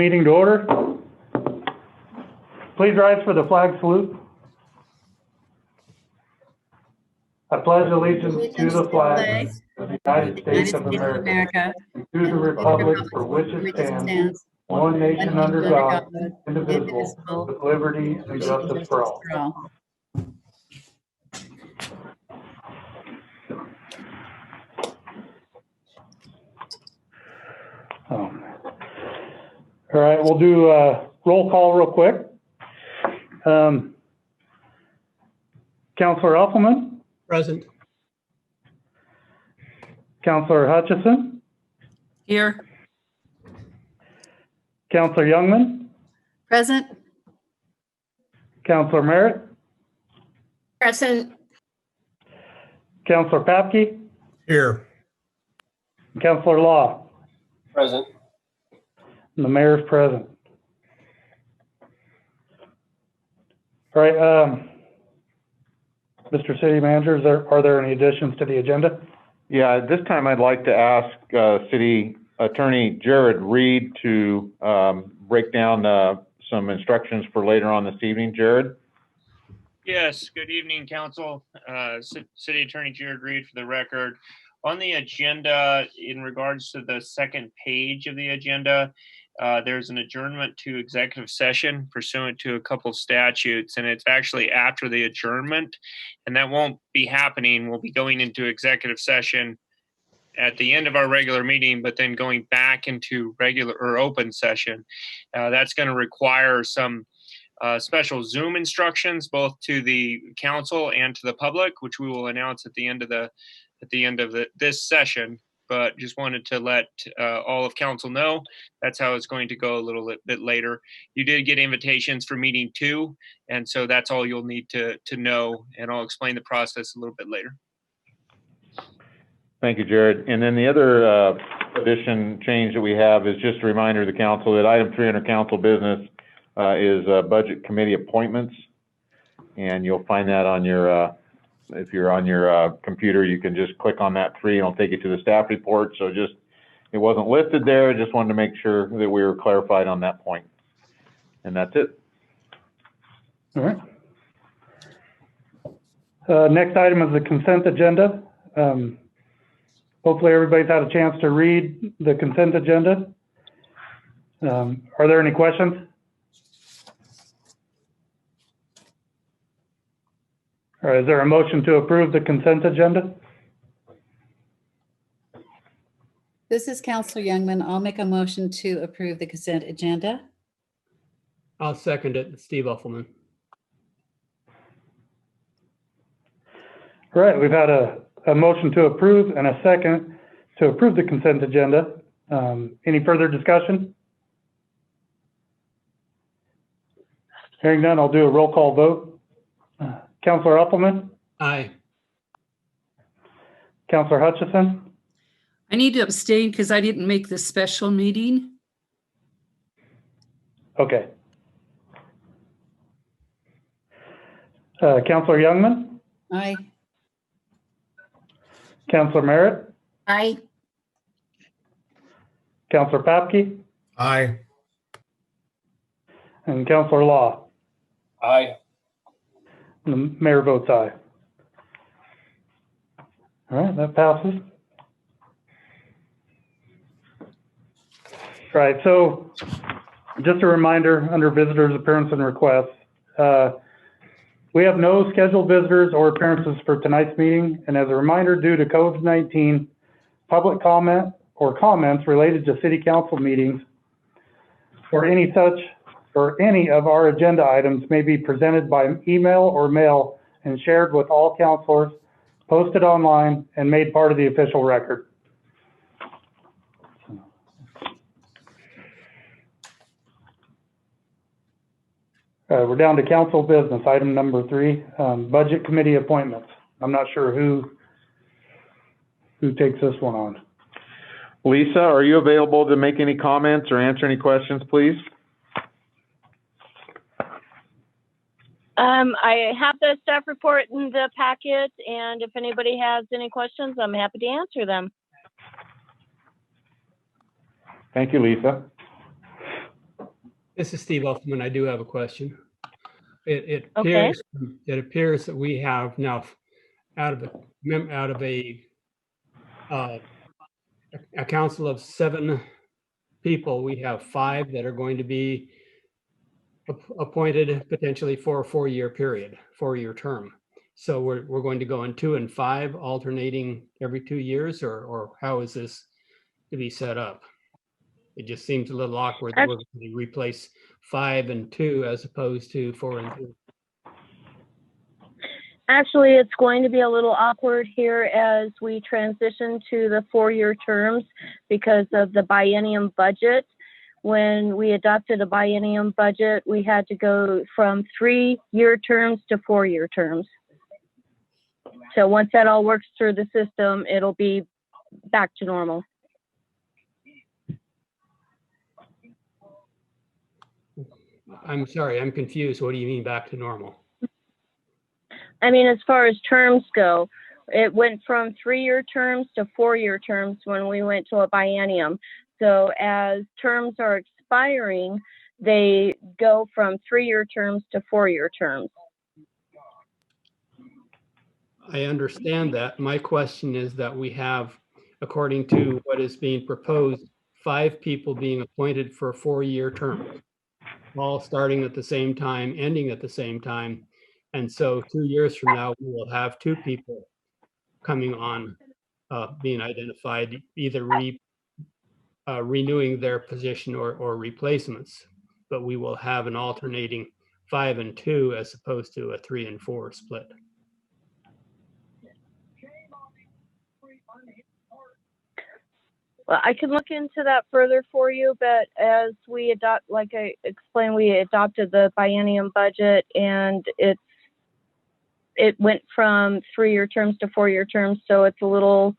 Meeting to order. Please rise for the flag salute. I pledge allegiance to the flag of the United States of America, and to the republic for which it stands, one nation under God, indivisible, with liberty and justice for all. All right, we'll do a roll call real quick. Councilor Uffelman? Present. Councilor Hutchison? Here. Councilor Youngman? Present. Councilor Merritt? Present. Councilor Papke? Here. Councilor Law? Present. And the mayor is present. All right, Mr. City Manager, are there any additions to the agenda? Yeah, at this time I'd like to ask City Attorney Charade Reed to break down some instructions for later on this evening. Charade? Yes, good evening, Council. City Attorney Charade Reed for the record. On the agenda, in regards to the second page of the agenda, there's an adjournment to executive session pursuant to a couple statutes, and it's actually after the adjournment, and that won't be happening. We'll be going into executive session at the end of our regular meeting, but then going back into regular or open session. That's going to require some special Zoom instructions, both to the council and to the public, which we will announce at the end of this session. But just wanted to let all of council know that's how it's going to go a little bit later. You did get invitations for meeting 2, and so that's all you'll need to know, and I'll explain the process a little bit later. Thank you, Charade. And then the other addition change that we have is just a reminder to the council that item 3 under council business is budget committee appointments. And you'll find that on your, if you're on your computer, you can just click on that 3 and it'll take you to the staff report. So just, it wasn't listed there. Just wanted to make sure that we were clarified on that point. And that's it. All right. Next item is the consent agenda. Hopefully everybody's had a chance to read the consent agenda. Are there any questions? All right, is there a motion to approve the consent agenda? This is Councilor Youngman. I'll make a motion to approve the consent agenda. I'll second it. Steve Uffelman. All right, we've had a motion to approve and a second to approve the consent agenda. Any further discussion? Hearing none, I'll do a roll call vote. Councilor Uffelman? Aye. Councilor Hutchison? I need to abstain because I didn't make the special meeting. Okay. Councilor Youngman? Aye. Councilor Merritt? Aye. Councilor Papke? Aye. And Councilor Law? Aye. And the mayor votes aye. All right, that passes. All right, so just a reminder under visitors, appearance, and requests, we have no scheduled visitors or appearances for tonight's meeting. And as a reminder, due to COVID-19, public comment or comments related to city council meetings or any of our agenda items may be presented by email or mail and shared with all councilors, posted online, and made part of the official record. We're down to council business, item number 3, budget committee appointments. I'm not sure who takes this one on. Lisa, are you available to make any comments or answer any questions, please? I have the staff report in the packet, and if anybody has any questions, I'm happy to answer them. Thank you, Lisa. This is Steve Uffelman. I do have a question. It Okay. appears that we have now out of a council of 7 people, we have 5 that are going to be appointed potentially for a 4-year period, 4-year term. So we're going to go in 2 and 5, alternating every 2 years, or how is this to be set up? It just seems a little awkward that we're going to replace 5 and 2 as opposed to 4 and 2. Actually, it's going to be a little awkward here as we transition to the 4-year terms because of the biennium budget. When we adopted a biennium budget, we had to go from 3-year terms to 4-year terms. So once that all works through the system, it'll be back to normal. I'm sorry, I'm confused. What do you mean back to normal? I mean, as far as terms go, it went from 3-year terms to 4-year terms when we went to a biennium. So as terms are expiring, they go from 3-year terms to 4-year terms. I understand that. My question is that we have, according to what is being proposed, 5 people being appointed for a 4-year term, all starting at the same time, ending at the same time. And so 2 years from now, we will have 2 people coming on, being identified, either renewing their position or replacements. But we will have an alternating 5 and 2 as opposed to a 3 and 4 split. Well, I can look into that further for you, but as we adopt, like I explained, we adopted the biennium budget and it went from 3-year terms to 4-year terms. So it's a little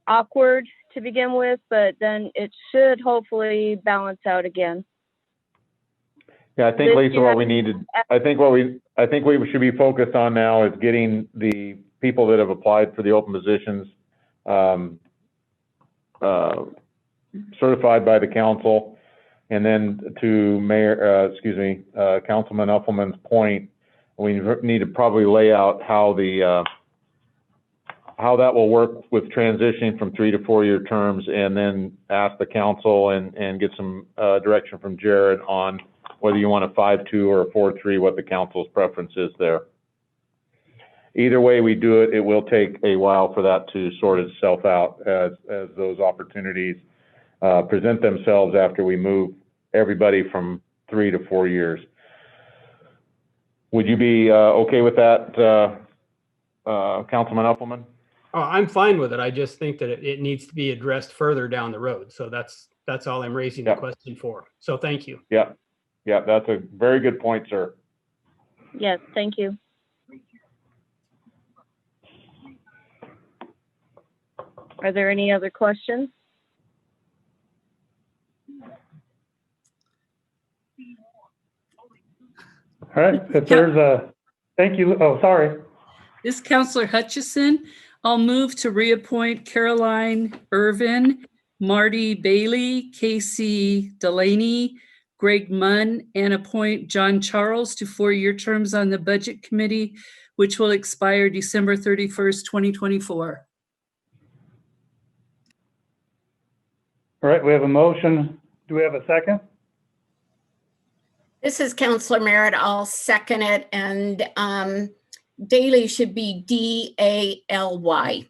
awkward to begin with, but then it should hopefully balance out again. Yeah, I think, This Lisa, year- what we needed, I think we should be focused on now is getting the people that have applied for the open positions certified by the council. And then to Councilman Uffelman's point, we need to probably lay out how that will work with transitioning from 3 to 4-year terms, and then ask the council and get some direction from Jared on whether you want a 5-2 or a 4-3, what the council's preference is there. Either way we do it, it will take a while for that to sort itself out as those opportunities present themselves after we move everybody from 3 to 4 years. Would you be okay with that, Councilman Uffelman? Oh, I'm fine with it. I just think that it needs to be addressed further down the road. So that's all I'm raising the question for. So thank you. Yeah, that's a very good point, sir. Yes, thank you. Are there any other questions? All right, if there's thank you. Oh, sorry. This is Counselor Hutchison. I'll move to reappoint Caroline Irvin, Marty Bailey, Casey Delaney, Greg Munn, and appoint John Charles to 4-year terms on the Budget Committee, which will expire December 31st, 2024. All right, we have a motion. Do we have a second? This is Counselor Merritt. I'll second it. And Daly should be D-A-L-Y.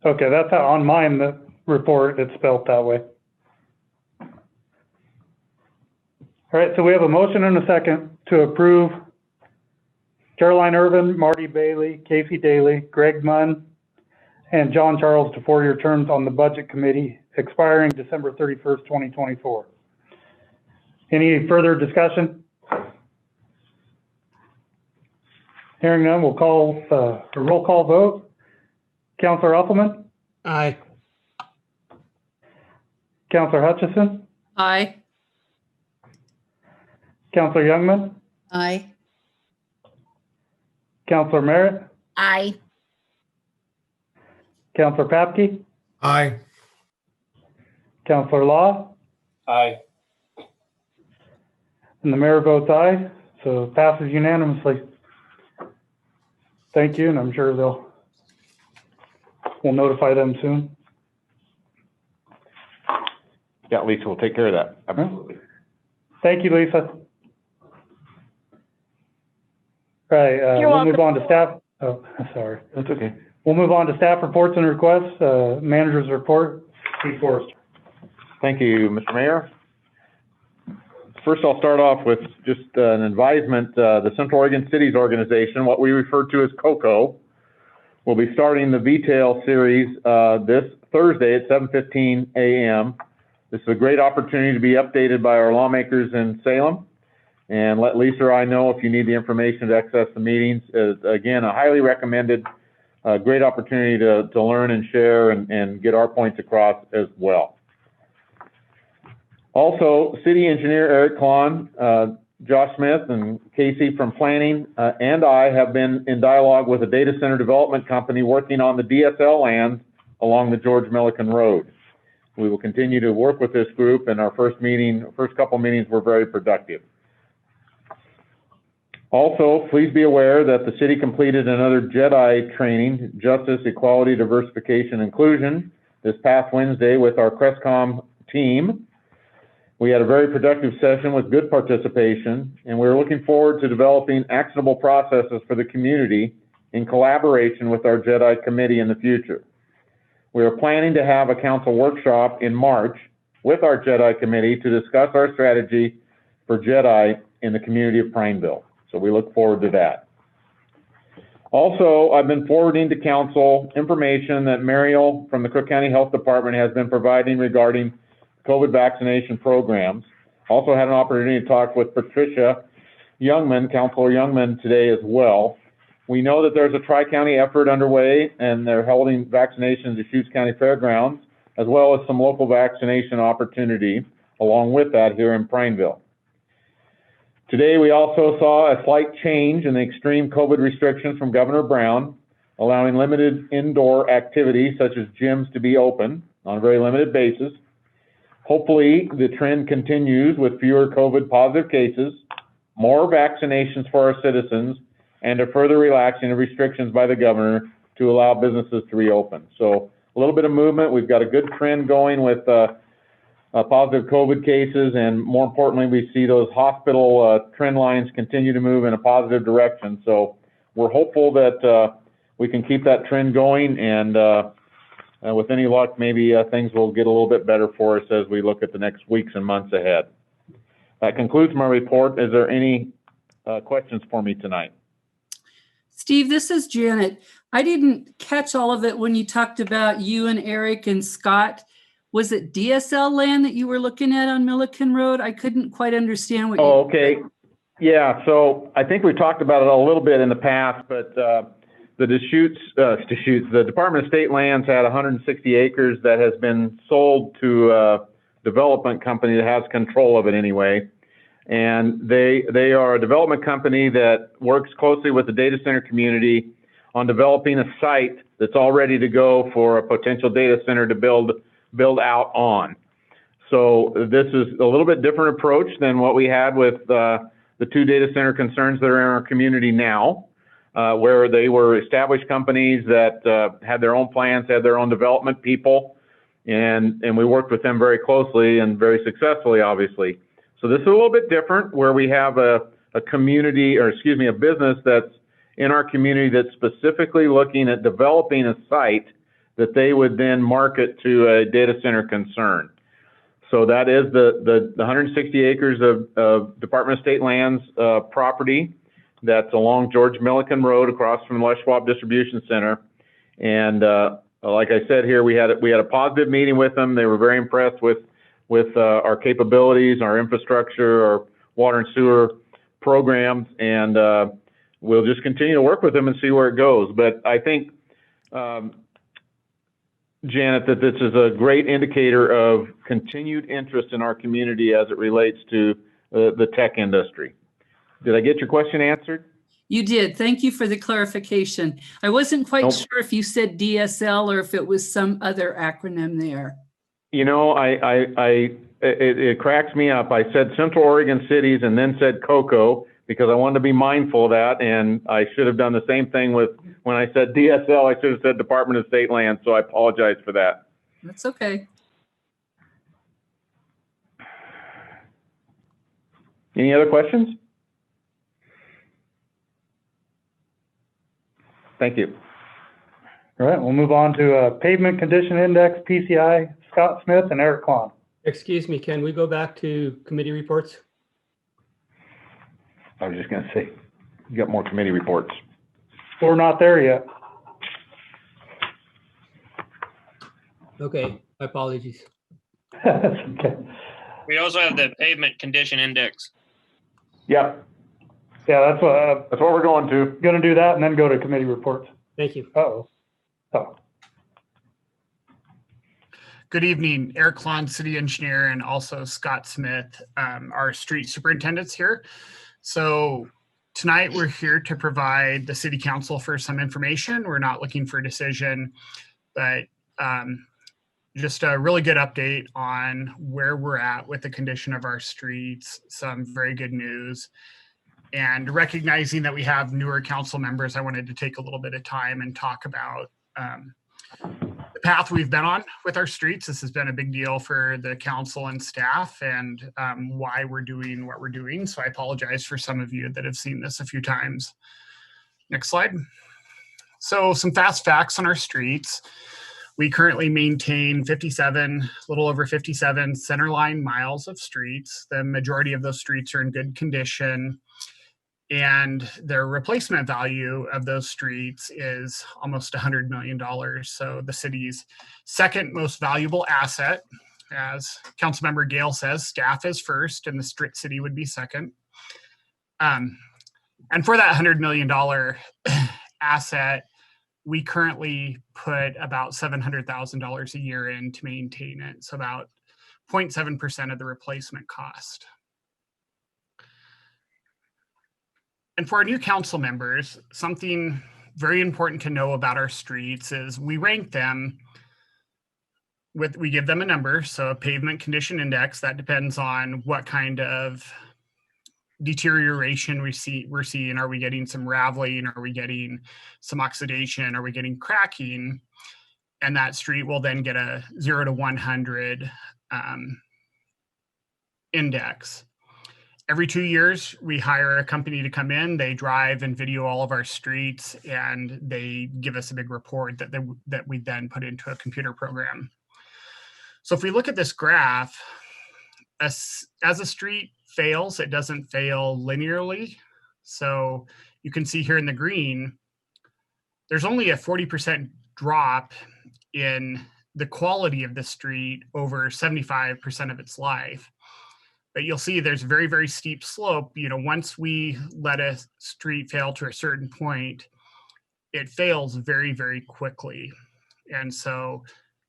Okay, that's how on mine, the report, it's spelled that way. All right, so we have a motion and a second to approve Caroline Irvin, Marty Bailey, Casey Daly, Greg Munn, and John Charles to 4-year terms on the Budget Committee expiring December 31st, 2024. Any further discussion? Hearing none, we'll call a roll call vote. Counselor Uffelman, Aye. Counselor Hutchison, Aye. Counselor Youngman, Aye. Counselor Merritt, Aye. Counselor Papke, Aye. Counselor Law, Aye. and the mayor votes aye, so it passes unanimously. Thank you, and I'm sure we'll notify them soon. Yeah, Lisa will take care of that. Absolutely. Thank you, Lisa. Right, You're we'll move welcome. on to staff, oh, sorry. That's okay. We'll move on to staff reports and requests. Manager's report, Steve Forrester. Thank you, Mr. Mayor. First, I'll start off with just an advisement. The Central Oregon Cities Organization, what we refer to as COCO, will be starting the VTAIL series this Thursday at 7:15 a.m. This is a great opportunity to be updated by our lawmakers in Salem, and let Lisa or I know if you need the information to access the meetings. Again, a highly recommended, great opportunity to learn and share and get our points across as well. Also, City Engineer Eric Klon, Josh Smith, and Casey from Planning and I have been in dialogue with a data center development company working on the DSL lands along the George Milliken Road. We will continue to work with this group, and our first couple meetings were very productive. Also, please be aware that the city completed another JEDI training, Justice, Equality, Diversification, Inclusion, this past Wednesday with our CRESCOM team. We had a very productive session with good participation, and we're looking forward to developing actionable processes for the community in collaboration with our JEDI committee in the future. We are planning to have a council workshop in March with our JEDI committee to discuss our strategy for JEDI in the community of Prineville. So we look forward to that. Also, I've been forwarding to council information that Mariel from the Cook County Health Department has been providing regarding COVID vaccination programs. Also had an opportunity to talk with Patricia Youngman, Councilor Youngman, today as well. We know that there's a tri-county effort underway, and they're holding vaccinations at Deschutes County Fairgrounds, as well as some local vaccination opportunity along with that here in Prineville. Today, we also saw a slight change in the extreme COVID restrictions from Governor Brown, allowing limited indoor activities such as gyms to be open on a very limited basis. Hopefully, the trend continues with fewer COVID positive cases, more vaccinations for our citizens, and a further relaxing of restrictions by the governor to allow businesses to reopen. So a little bit of movement. We've got a good trend going with positive COVID cases, and more importantly, we see those hospital trend lines continue to move in a positive direction. So we're hopeful that we can keep that trend going, and with any luck, maybe things will get a little bit better for us as we look at the next weeks and months ahead. That concludes my report. Is there any questions for me tonight? Steve, this is Janet. I didn't catch all of it when you talked about you and Eric and Scott. Was it DSL land that you were looking at on Milliken Road? I couldn't quite understand what Oh, okay. Yeah, so I think we talked about it a little bit in the past, but the the Department of State Lands had 160 acres that has been sold to a development company that has control of it anyway. And they are a development company that works closely with the data center community on developing a site that's all ready to go for a potential data center to build out on. So this is a little bit different approach than what we had with the two data center concerns that are in our community now, where they were established companies that had their own plans, had their own development people, and we worked with them very closely and very successfully, obviously. So this is a little bit different, where we have a business that's in our community that's specifically looking at developing a site that they would then market to a data center concern. So that is the 160 acres of Department of State Lands property that's along George Milliken Road across from the Les Schwab Distribution Center. And like I said here, we had a positive meeting with them. They were very impressed with our capabilities, our infrastructure, our water and sewer programs, and we'll just continue to work with them and see where it goes. But I think, Janet, that this is a great indicator of continued interest in our community as it relates to the tech industry. Did I get your question answered? You did. Thank you for the clarification. I wasn't quite sure if you said DSL or if it was some other acronym there. You know, it cracks me up. I said Central Oregon cities and then said Cocoa because I wanted to be mindful of that, and I should have done the same thing with when I said DSL. I should have said Department of State Land, so I apologize for that. That's okay. Any other questions? Thank you. All right, we'll move on to Pavement Condition Index, PCI, Scott Smith and Eric Klon. Excuse me, can we go back to committee reports? I was just going to say, you got more committee reports. We're not there yet. Okay, my apologies. Okay. We also have the pavement condition index. Yep, Yeah, that's what, that's what we're going to. gonna do that and then go to committee reports. Thank you. Uh-oh. Oh, Good evening, Eric Klon, city engineer, and also Scott Smith, our street superintendents here. So tonight we're here to provide the city council for some information. We're not looking for a decision, but just a really good update on where we're at with the condition of our streets, some very good news. And recognizing that we have newer council members, I wanted to take a little bit of time and talk about the path we've been on with our streets. This has been a big deal for the council and staff, and why we're doing what we're doing. So I apologize for some of you that have seen this a few times. Next slide. So some fast facts on our streets. We currently maintain 57, a little over 57 centerline miles of streets. The majority of those streets are in good condition, and their replacement value of those streets is almost $100 million. So the city's second most valuable asset, as Councilmember Gale says, staff is first and the city would be second. And for that $100 million asset, we currently put about $700,000 a year in to maintain it. So about 0.7% of the replacement cost. And for our new council members, something very important to know about our streets is we rank them we give them a number. So a pavement condition index, that depends on what kind of deterioration we're seeing. Are we getting some raveling? Are we getting some oxidation? Are we getting cracking? And that street will then get a 0 to 100 index. Every 2 years, we hire a company to come in. They drive and video all of our streets, and they give us a big report that we then put into a computer program. So if we look at this graph, as a street fails, it doesn't fail linearly. So you can see here in the green, there's only a 40% drop in the quality of the street over 75% of its life. But you'll see there's a very, very steep slope. You know, once we let a street fail to a certain point, it fails very, very quickly. And so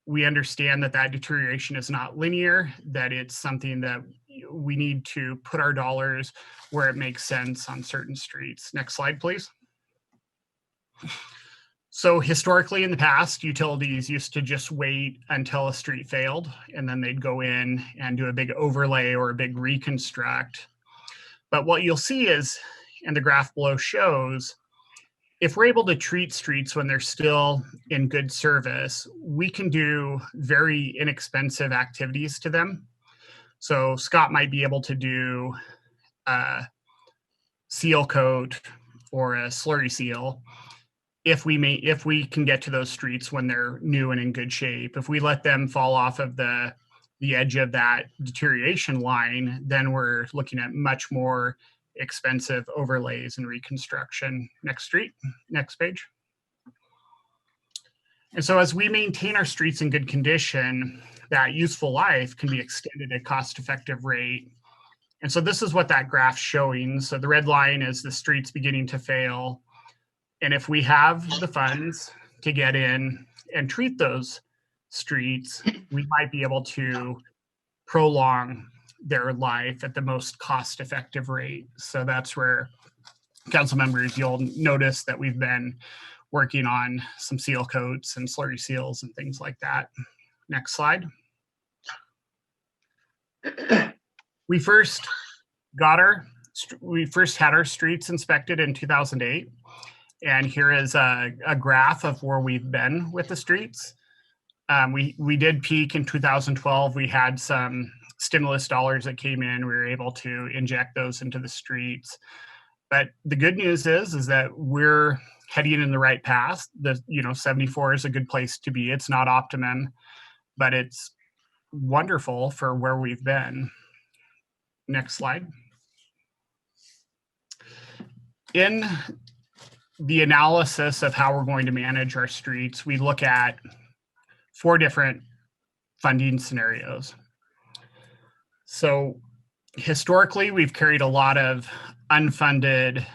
we understand that that deterioration is not linear, that it's something that we need to put our dollars where it makes sense on certain streets. Next slide, please. So historically in the past, utilities used to just wait until a street failed, and then they'd go in and do a big overlay or a big reconstruct. But what you'll see is, and the graph below shows, if we're able to treat streets when they're still in good service, we can do very inexpensive activities to them. So Scott might be able to do a seal coat or a slurry seal if we can get to those streets when they're new and in good shape. If we let them fall off of the edge of that deterioration line, then we're looking at much more expensive overlays and reconstruction. Next page. And so as we maintain our streets in good condition, that useful life can be extended at a cost-effective rate. And so this is what that graph's showing. So the red line is the streets beginning to fail. And if we have the funds to get in and treat those streets, we might be able to prolong their life at the most cost-effective rate. So that's where, council members, you'll notice that we've been working on some seal coats and slurry seals and things like that. Next slide. We first had our streets inspected in 2008. And here is a graph of where we've been with the streets. We did peak in 2012. We had some stimulus dollars that came in. We were able to inject those into the streets. But the good news is that we're heading in the right path. 74 is a good place to be. It's not optimum, but it's wonderful for where we've been. Next slide. In the analysis of how we're going to manage our streets, we look at 4 different funding scenarios. So historically, we've carried a lot of unfunded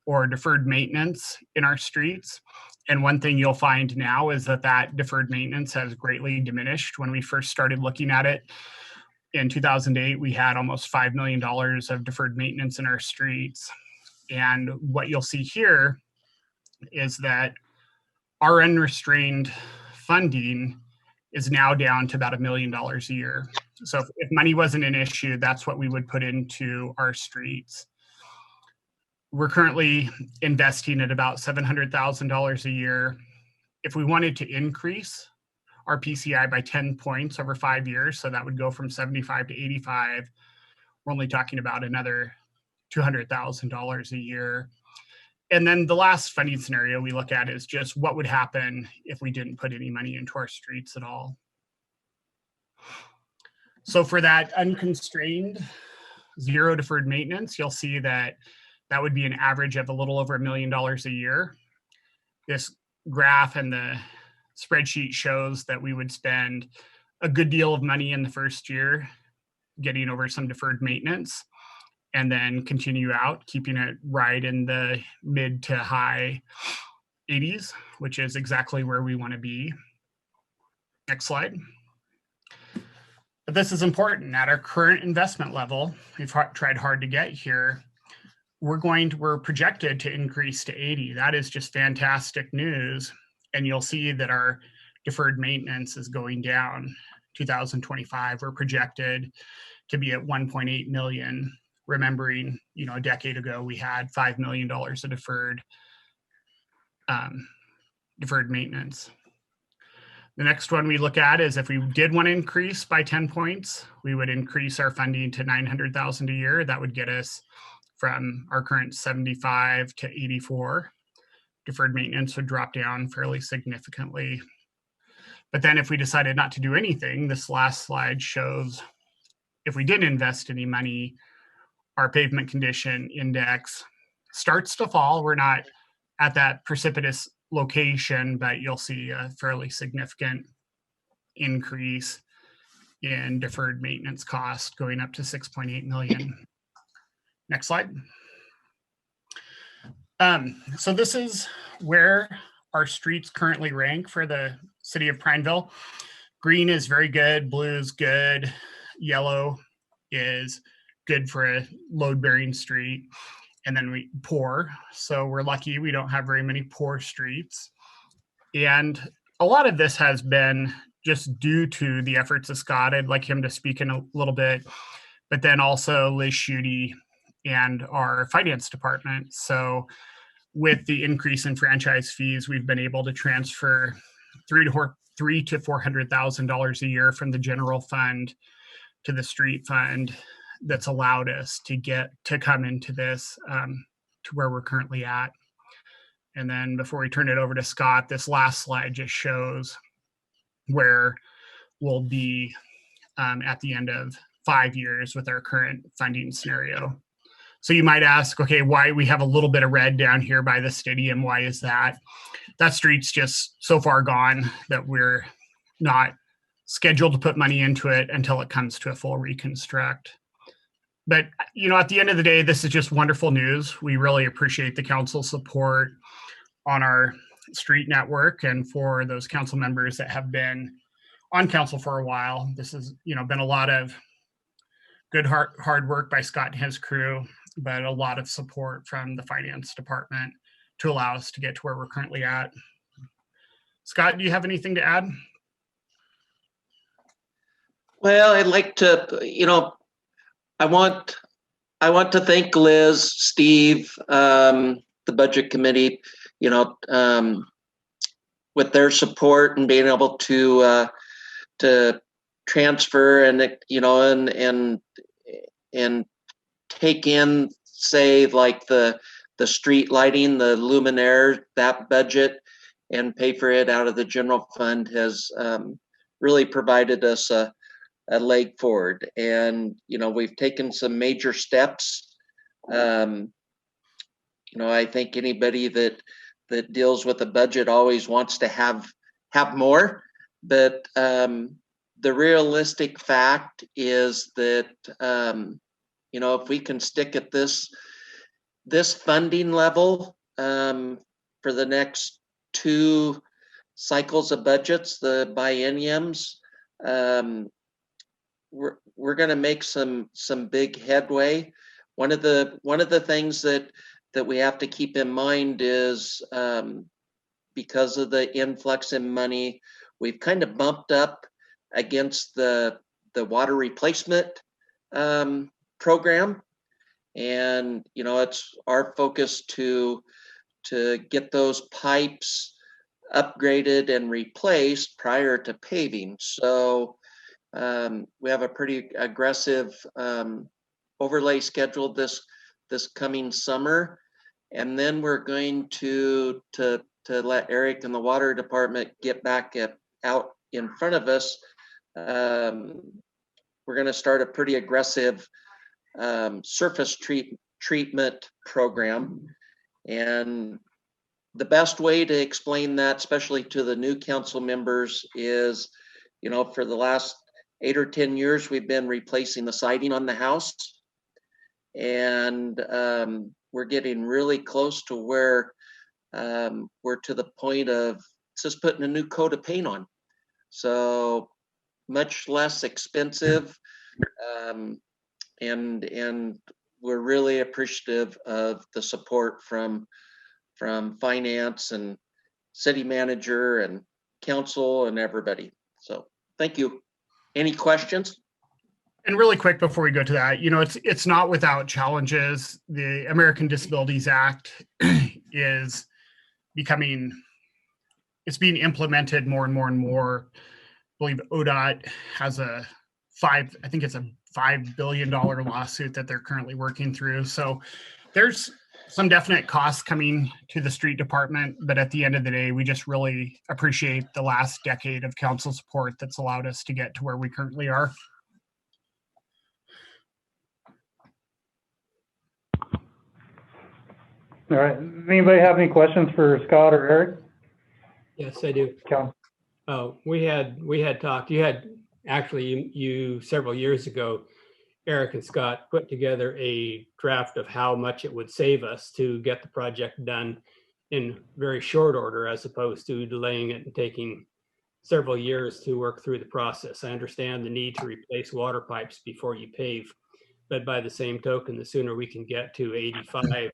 or deferred maintenance in our streets. And one thing you'll find now is that deferred maintenance has greatly diminished. When we first started looking at it in 2008, we had almost $5 million of deferred maintenance in our streets. And what you'll see here is that our unrestrained funding is now down to about $1 million a year. So if money wasn't an issue, that's what we would put into our streets. We're currently investing at about $700,000 a year. If we wanted to increase our PCI by 10 points over 5 years, so that would go from 75 to 85, we're only talking about another $200,000 a year. And then the last funding scenario we look at is just what would happen if we didn't put any money into our streets at all. So for that unconstrained, 0 deferred maintenance, you'll see that would be an average of a little over $1 million a year. This graph and the spreadsheet shows that we would spend a good deal of money in the first year getting over some deferred maintenance, and then continue out, keeping it right in the mid to high 80s, which is exactly where we want to be. Next slide. But this is important. At our current investment level, we've tried hard to get here. We're projected to increase to 80. That is just fantastic news. And you'll see that our deferred maintenance is going down. 2025, we're projected to be at 1.8 million. Remembering, a decade ago, we had $5 million of deferred maintenance. The next one we look at is if we did want to increase by 10 points, we would increase our funding to $900,000 a year. That would get us from our current 75 to 84. Deferred maintenance would drop down fairly significantly. But then if we decided not to do anything, this last slide shows if we didn't invest any money, our pavement condition index starts to fall. We're not at that precipitous location, but you'll see a fairly significant increase in deferred maintenance cost going up to 6.8 million. Next slide. So this is where our streets currently rank for the city of Prineville. Green is very good, blue is good, yellow is good for a load-bearing street, and then poor. So we're lucky we don't have very many poor streets. And a lot of this has been just due to the efforts of Scott. I'd like him to speak in a little bit, but then also Liz Schutte and our finance department. So with the increase in franchise fees, we've been able to transfer $300,000 to $400,000 a year from the general fund to the street fund. That's allowed us to come into this to where we're currently at. And then before we turn it over to Scott, this last slide just shows where we'll be at the end of 5 years with our current funding scenario. So you might ask, okay, why we have a little bit of red down here by the stadium? Why is that? That street's just so far gone that we're not scheduled to put money into it until it comes to a full reconstruct. But, at the end of the day, this is just wonderful news. We really appreciate the council's support on our street network, and for those council members that have been on council for a while. This has, been a lot of good hard work by Scott and his crew, but a lot of support from the finance department to allow us to get to where we're currently at. Scott, do you have anything to add? Well, I'd like to, I want to thank Liz, Steve, the budget committee, with their support and being able to transfer and take in, say, like the street lighting, the luminaire, that budget, and pay for it out of the general fund has really provided us a leg forward. And, we've taken some major steps. I think anybody that deals with a budget always wants to have more, but the realistic fact is that, if we can stick at this funding level for the next 2 cycles of budgets, the bienniums, we're going to make some big headway. One of the things that we have to keep in mind is because of the influx in money, we've kind of bumped up against the water replacement program, and it's our focus to get those pipes upgraded and replaced prior to paving. So we have a pretty aggressive overlay scheduled this coming summer, and then we're going to let Eric and the water department get back out in front of us. We're going to start a pretty aggressive surface treatment program, and the best way to explain that, especially to the new council members, is for the last 8 or 10 years we've been replacing the siding on the house, and we're getting really close to where we're to the point of just putting a new coat of paint on, so much less expensive, and we're really appreciative of the support from finance and city manager and council and everybody. So thank you. Any questions? And really quick before we go to that, it's not without challenges. The American Disabilities Act is being implemented more and more and more. I believe ODOT has a $5 billion lawsuit that they're currently working through. So there's some definite costs coming to the street department, but at the end of the day, we just really appreciate the last decade of council support that's allowed us to get to where we currently are. All right. Anybody have any questions for Scott or Eric? Yes, I do. Cal? We had talked, you several years ago, Eric and Scott put together a draft of how much it would save us to get the project done in very short order, as opposed to delaying it and taking several years to work through the process. I understand the need to replace water pipes before you pave, but by the same token, the sooner we can get to 85,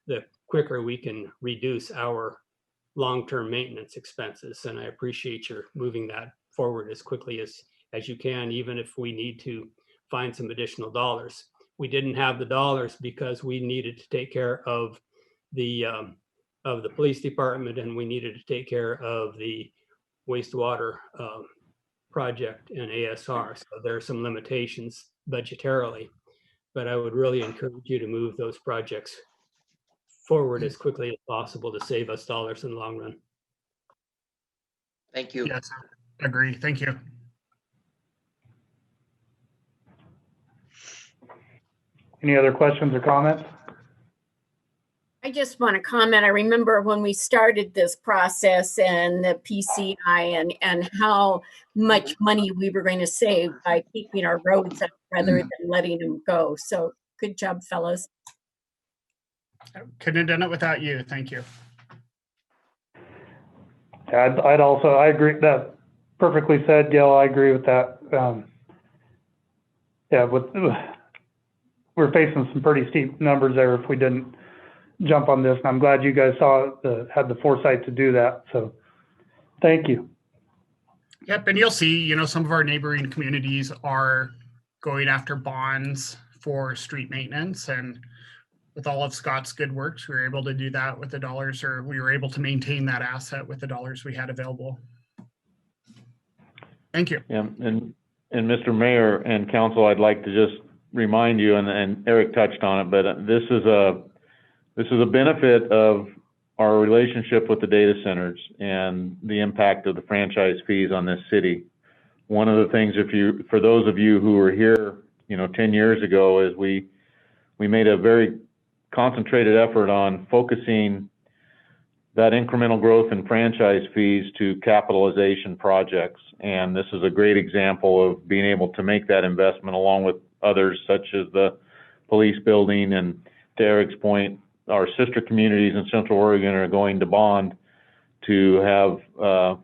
the quicker we can reduce our long-term maintenance expenses. And I appreciate your moving that forward as quickly as you can, even if we need to find some additional dollars. We didn't have the dollars because we needed to take care of the police department, and we needed to take care of the wastewater project and ASR. So there are some limitations budgetarily, but I would really encourage you to move those projects forward as quickly as possible to save us dollars in the long run. Thank you. Yes, I agree. Thank you. Any other questions or comments? I just want to comment. I remember when we started this process and the PCI and how much money we were going to save by keeping our roads up rather than letting them go. So good job, fellas. Couldn't have done it without you. Thank you. I agree. That perfectly said, Gail. I agree with that. We're facing some pretty steep numbers there if we didn't jump on this. And I'm glad you guys had the foresight to do that. So thank you. Yep. And you'll see, some of our neighboring communities are going after bonds for street maintenance. And with all of Scott's good works, we were able to do that with the dollars, or we were able to maintain that asset with the dollars we had available. Thank you. Yeah, and Mr. Mayor and Council, I'd like to just remind you, and Eric touched on it, but this is a benefit of our relationship with the data centers and the impact of the franchise fees on this city. One of the things, for those of you who were here, 10 years ago, is we made a very concentrated effort on focusing that incremental growth in franchise fees to capitalization projects. And this is a great example of being able to make that investment along with others, such as the police building. And to Eric's point, our sister communities in Central Oregon are going to bond to have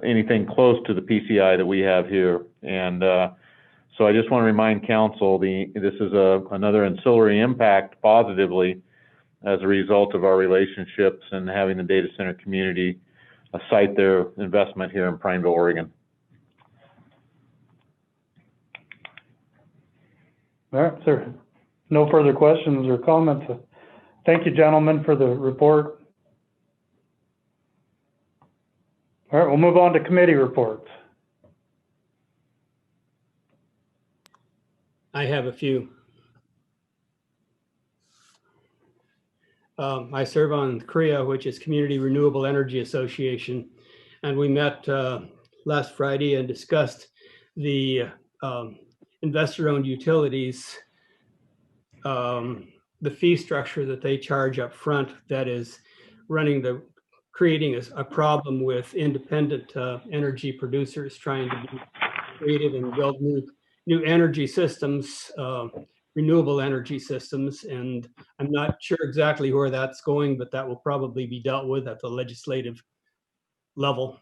anything close to the PCI that we have here. And so I just want to remind council, this is another ancillary impact positively as a result of our relationships and having the data center community cite their investment here in Prineville, Oregon. All right, sir. No further questions or comments. Thank you, gentlemen, for the report. All right, we'll move on to committee reports. I have a few. I serve on CREA, which is Community Renewable Energy Association, and we met last Friday and discussed the investor-owned utilities, the fee structure that they charge up front that is creating a problem with independent energy producers trying to be creative and build new energy systems, renewable energy systems. And I'm not sure exactly where that's going, but that will probably be dealt with at the legislative level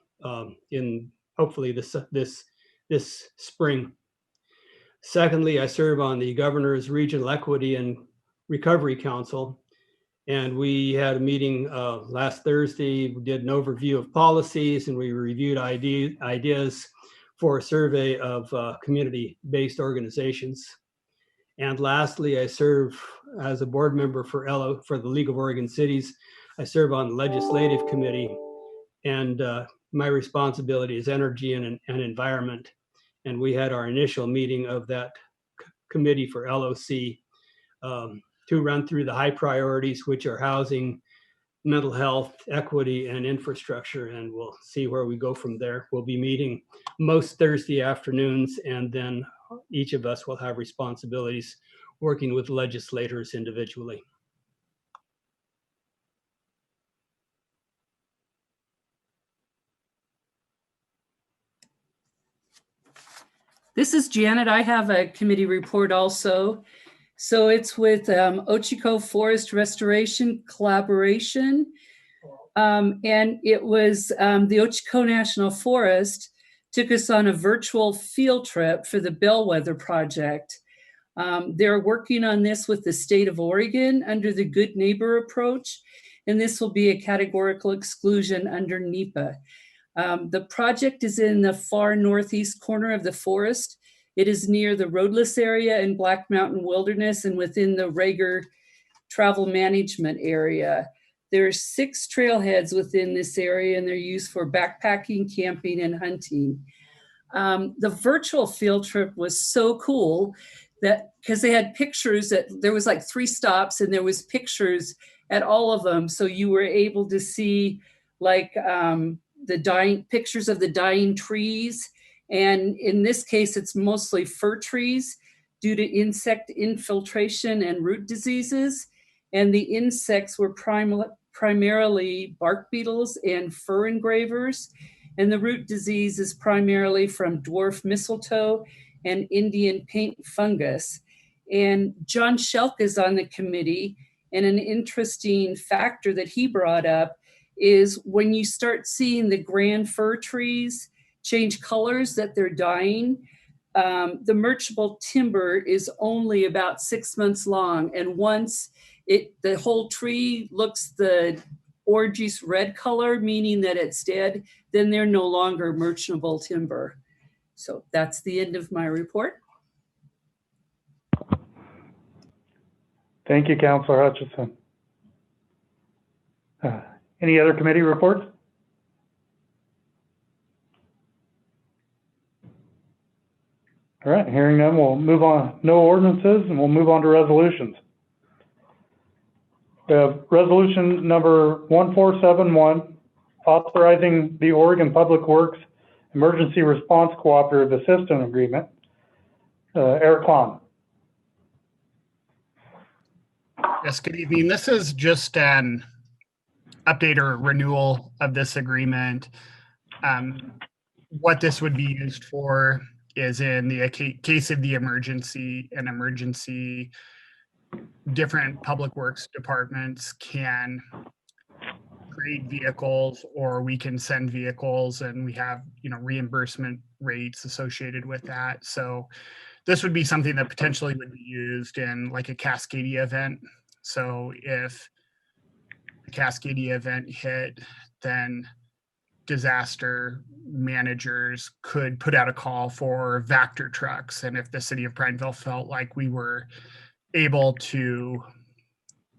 in hopefully this spring. Secondly, I serve on the Governor's Regional Equity and Recovery Council. And we had a meeting last Thursday. We did an overview of policies and we reviewed ideas for a survey of community-based organizations. And lastly, I serve as a board member for the League of Oregon Cities. I serve on the Legislative Committee, and my responsibility is energy and environment. And we had our initial meeting of that committee for LOC to run through the high priorities, which are housing, mental health, equity, and infrastructure, and we'll see where we go from there. We'll be meeting most Thursday afternoons, and then each of us will have responsibilities working with legislators individually. This is Janet. I have a committee report also. So it's with Ochiko Forest Restoration Collaboration. And it was the Ochiko National Forest took us on a virtual field trip for the Bellwether Project. They're working on this with the state of Oregon under the Good Neighbor approach, and this will be a categorical exclusion under NEPA. The project is in the far northeast corner of the forest. It is near the roadless area in Black Mountain Wilderness and within the Rager travel management area. There are 6 trailheads within this area, and they're used for backpacking, camping, and hunting. The virtual field trip was so cool that because they had pictures that there was like 3 stops and there was pictures at all of them. So you were able to see like pictures of the dying trees. And in this case, it's mostly fir trees due to insect infiltration and root diseases. And the insects were primarily bark beetles and fir engravers. And the root disease is primarily from dwarf mistletoe and Indian paint fungus. And John Shelk is on the committee. And an interesting factor that he brought up is when you start seeing the grand fir trees change colors that they're dying, the merchantable timber is only about 6 months long. And once the whole tree looks the orangey red color, meaning that it's dead, then they're no longer merchantable timber. So that's the end of my report. Thank you, Counselor Hutchison. Any other committee reports? All right, hearing none, we'll move on. No ordinances, and we'll move on to resolutions. We have resolution number 1471, authorizing the Oregon Public Works Emergency Response Cooperative Assistance Agreement. Eric Klon. Yes, good evening. This is just an update or renewal of this agreement. What this would be used for is in the case of the emergency, different public works departments can create vehicles, or we can send vehicles, and we have, reimbursement rates associated with that. So this would be something that potentially would be used in like a Cascadia event. So if the Cascadia event hit, then disaster managers could put out a call for Vector trucks. And if the city of Prineville felt like we were able to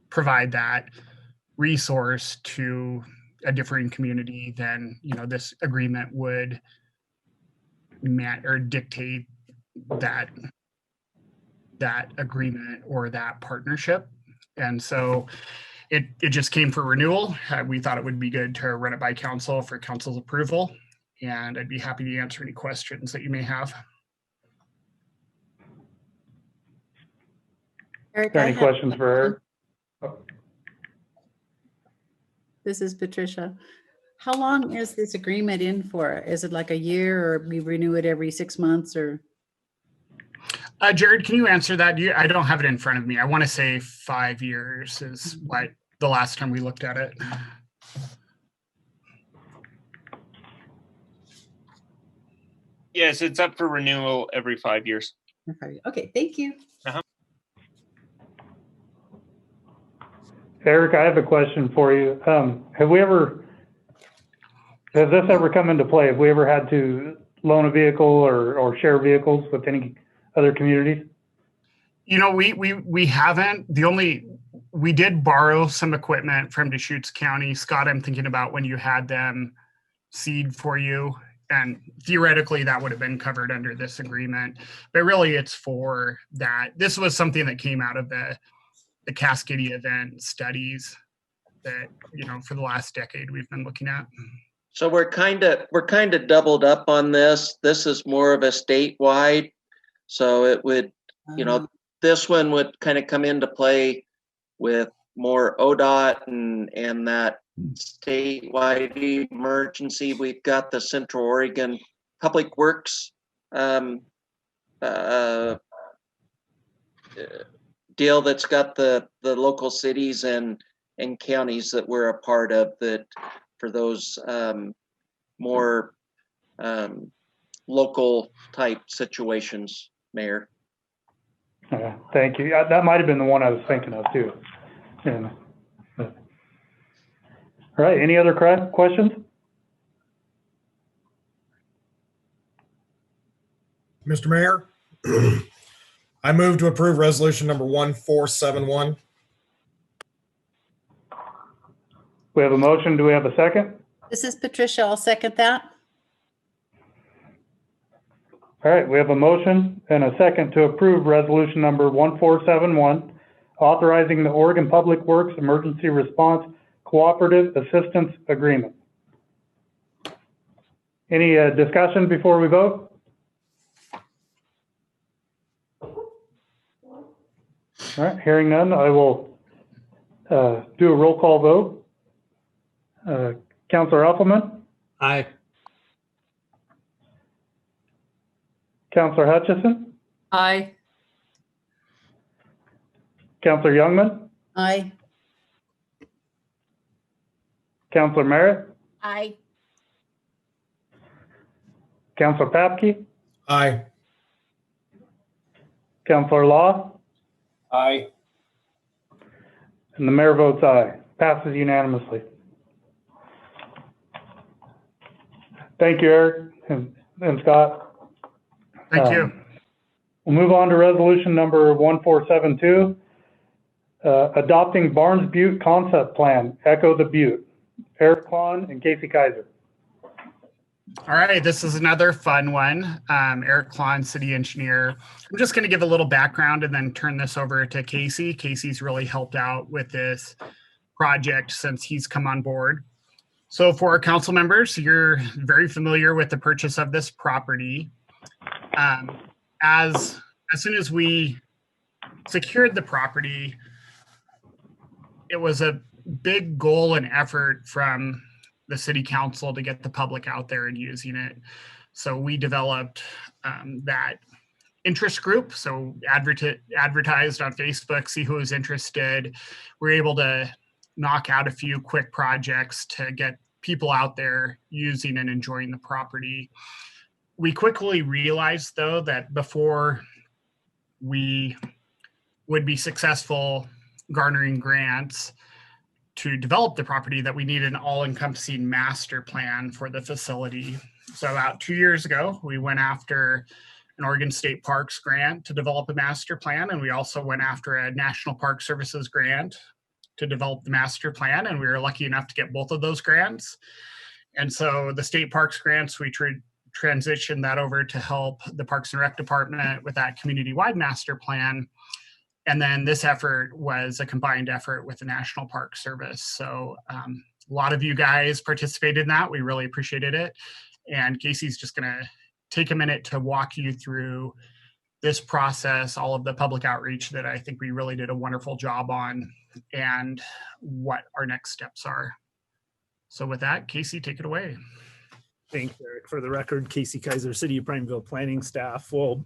provide that resource to a differing community, then, this agreement would dictate that agreement or that partnership. And so it just came for renewal. We thought it would be good to run it by council for council's approval, and I'd be happy to answer any questions that you may have. Eric, Got I any have questions a for Eric? This is Patricia. How long is this agreement in for? Is it like a year, or we renew it every 6 months, or? Jared, can you answer that? I don't have it in front of me. I want to say 5 years is what the last time we looked at it. Yes, it's up for renewal every 5 years. Okay, thank you. Eric, I have a question for you. Has this ever come into play? Have we ever had to loan a vehicle or share vehicles with any other communities? We haven't. We did borrow some equipment from Deschutes County. Scott, I'm thinking about when you had them seed for you, and theoretically that would have been covered under this agreement, but really it's for that. This was something that came out of the Cascadia event studies that, for the last decade we've been looking at. So we're kind of doubled up on this. This is more of a statewide. So it would, this one would kind of come into play with more ODOT and that statewide emergency. We've got the Central Oregon Public Works deal that's got the local cities and counties that we're a part of, that for those more local type situations, Mayor. Thank you. That might have been the one I was thinking of too. Yeah. All right, any other questions? Mr. Mayor, I move to approve resolution number 1471. We have a motion. Do we have a second? This is Patricia. I'll second that. All right, we have a motion and a second to approve resolution number 1471, authorizing the Oregon Public Works Emergency Response Cooperative Assistance Agreement. Any discussion before we vote? All right, hearing none, I will do a roll call vote. Councilor Appleman? Aye. Councilor Hutchison? Aye. Councilor Youngman? Aye. Councilor Merritt? Aye. Councilor Papke? Aye. Councilor Law? Aye. And the mayor votes aye. Passes unanimously. Thank you, Eric and Scott. Thank you. We'll move on to resolution number 1472. Adopting Barnes Butte Concept Plan, Echo the Butte. Eric Klon and Casey Kaiser. All right, this is another fun one. Eric Klon, city engineer. I'm just going to give a little background and then turn this over to Casey. Casey's really helped out with this project since he's come on board. So for our council members, you're very familiar with the purchase of this property. As soon as we secured the property, it was a big goal and effort from the city council to get the public out there and using it. So we developed that interest group. So advertised on Facebook, see who was interested. We're able to knock out a few quick projects to get people out there using and enjoying the property. We quickly realized, though, that before we would be successful garnering grants to develop the property, that we needed an all-encompassing master plan for the facility. So about 2 years ago, we went after an Oregon State Parks grant to develop a master plan, and we also went after a National Park Services grant to develop the master plan, and we were lucky enough to get both of those grants. And so the state parks grants, we transitioned that over to help the Parks and Rec Department with that community-wide master plan. And then this effort was a combined effort with the National Park Service. So a lot of you guys participated in that. We really appreciated it. And Casey's just going to take a minute to walk you through this process, all of the public outreach that I think we really did a wonderful job on, and what our next steps are. So with that, Casey, take it away. Thanks, Eric. For the record, Casey Kaiser, City of Prineville planning staff. Well,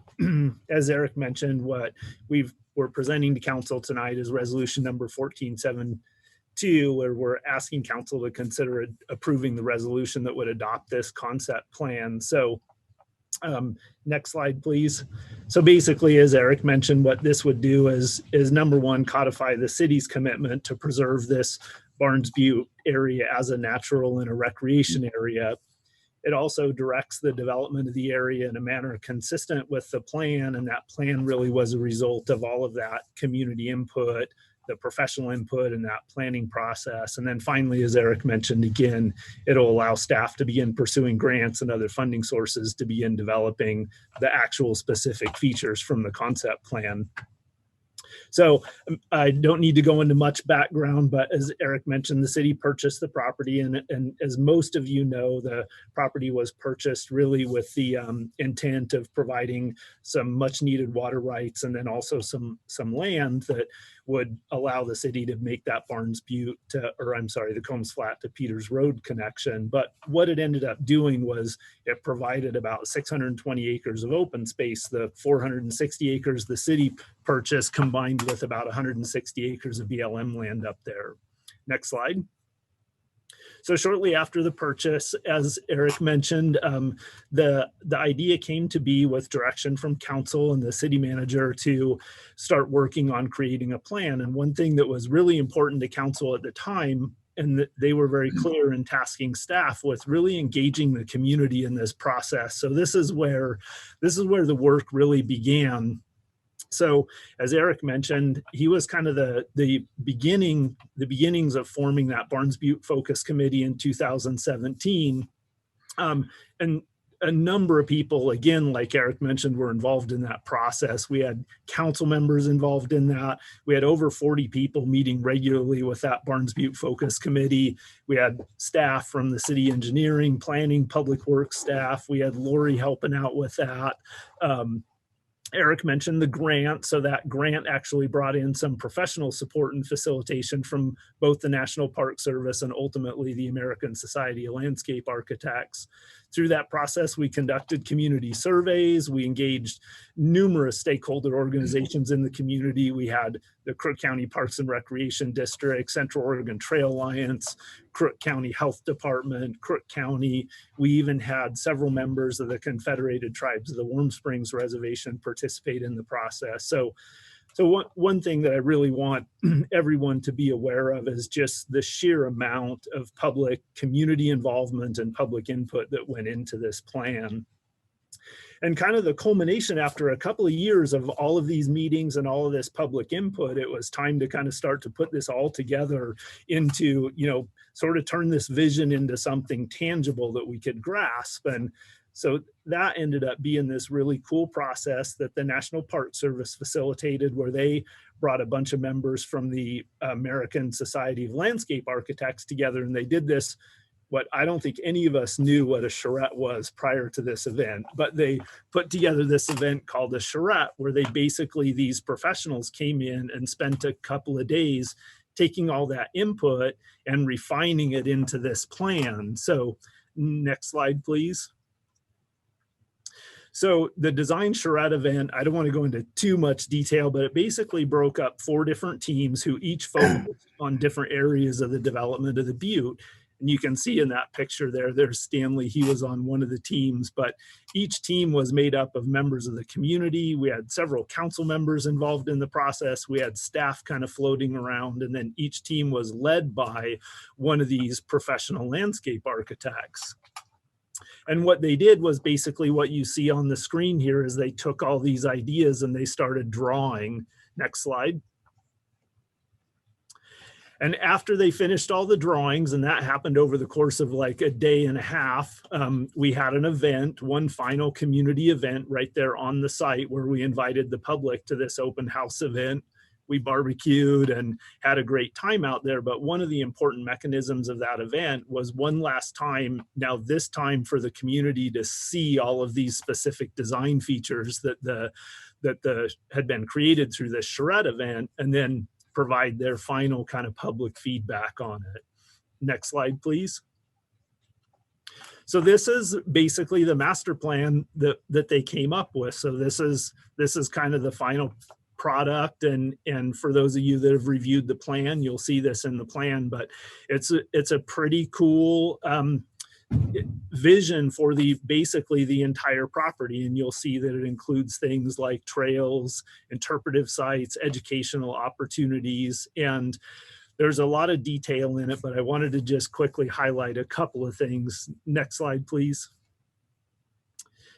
as Eric mentioned, what we're presenting to council tonight is resolution number 1472, where we're asking council to consider approving the resolution that would adopt this concept plan. So next slide, please. So basically, as Eric mentioned, what this would do is number one, codify the city's commitment to preserve this Barnes Butte area as a natural and a recreation area. It also directs the development of the area in a manner consistent with the plan, and that plan really was a result of all of that community input, the professional input, and that planning process. And then finally, as Eric mentioned, again, it'll allow staff to begin pursuing grants and other funding sources to begin developing the actual specific features from the concept plan. So I don't need to go into much background, but as Eric mentioned, the city purchased the property, and as most of you know, the property was purchased really with the intent of providing some much needed water rights, and then also some land that would allow the city to make that Barnes Butte the Combs Flat to Peters Road connection. But what it ended up doing was it provided about 620 acres of open space. The 460 acres the city purchased combined with about 160 acres of BLM land up there. Next slide. So shortly after the purchase, as Eric mentioned, the idea came to be with direction from council and the city manager to start working on creating a plan. And one thing that was really important to council at the time, and they were very clear in tasking staff with really engaging the community in this process. So this is where the work really began. So as Eric mentioned, he was kind of the beginnings of forming that Barnes Butte Focus Committee in 2017. And a number of people, again, like Eric mentioned, were involved in that process. We had council members involved in that. We had over 40 people meeting regularly with that Barnes Butte Focus Committee. We had staff from the city engineering, planning, public works staff. We had Lori helping out with that. Eric mentioned the grant, so that grant actually brought in some professional support and facilitation from both the National Park Service and ultimately the American Society of Landscape Architects. Through that process, we conducted community surveys. We engaged numerous stakeholder organizations in the community. We had the Crook County Parks and Recreation District, Central Oregon Trail Alliance, Crook County Health Department, Crook County. We even had several members of the Confederated Tribes of the Warm Springs Reservation participate in the process. So one thing that I really want everyone to be aware of is just the sheer amount of public community involvement and public input that went into this plan. And kind of the culmination after a couple of years of all of these meetings and all of this public input, it was time to kind of start to put this all together into, sort of turn this vision into something tangible that we could grasp. And so that ended up being this really cool process that the National Park Service facilitated, where they brought a bunch of members from the American Society of Landscape Architects together. And they did this, what I don't think any of us knew what a charrette was prior to this event, but they put together this event called a charrette, where these professionals came in and spent a couple of days taking all that input and refining it into this plan. So next slide, please. So the design charrette event, I don't want to go into too much detail, but it basically broke up 4 different teams who each focused on different areas of the development of the butte. And you can see in that picture there's Stanley. He was on one of the teams, but each team was made up of members of the community. We had several council members involved in the process. We had staff kind of floating around, and then each team was led by one of these professional landscape architects. And what they did was basically what you see on the screen here is they took all these ideas and they started drawing. Next slide. And after they finished all the drawings, and that happened over the course of like a day and a half, we had an event, one final community event right there on the site, where we invited the public to this open house event. We barbecued and had a great time out there. But one of the important mechanisms of that event was one last time, now this time for the community to see all of these specific design features that had been created through this charrette event, and then provide their final kind of public feedback on it. Next slide, please. So this is basically the master plan that they came up with. So this is kind of the final product, and for those of you that have reviewed the plan, you'll see this in the plan, but it's a pretty cool vision for basically the entire property. And you'll see that it includes things like trails, interpretive sites, educational opportunities, and there's a lot of detail in it, but I wanted to just quickly highlight a couple of things. Next slide, please.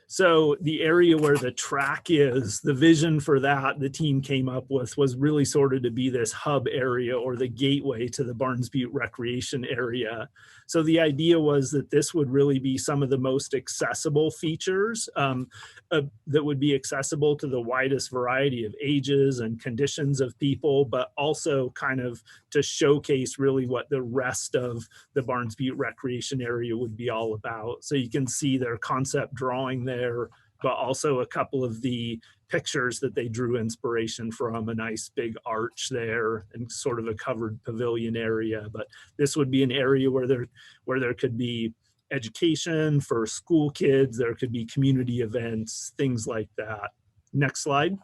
So the area where the track is, the vision for that the team came up with was really sort of to be this hub area, or the gateway to the Barnes Butte recreation area. So the idea was that this would really be some of the most accessible features that would be accessible to the widest variety of ages and conditions of people, but also kind of to showcase really what the rest of the Barnes Butte recreation area would be all about. So you can see their concept drawing there, but also a couple of the pictures that they drew inspiration from, a nice big arch there and sort of a covered pavilion area. But this would be an area where there could be education for school kids, there could be community events, things like that. Next slide.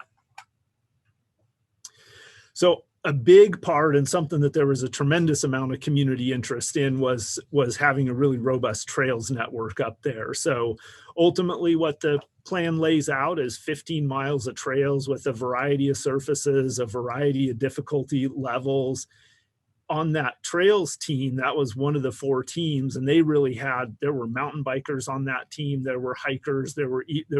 So a big part, and something that there was a tremendous amount of community interest in, was having a really robust trails network up there. So ultimately what the plan lays out is 15 miles of trails with a variety of surfaces, a variety of difficulty levels. On that trails team, that was one of the 4 teams, and there were mountain bikers on that team, there were hikers, there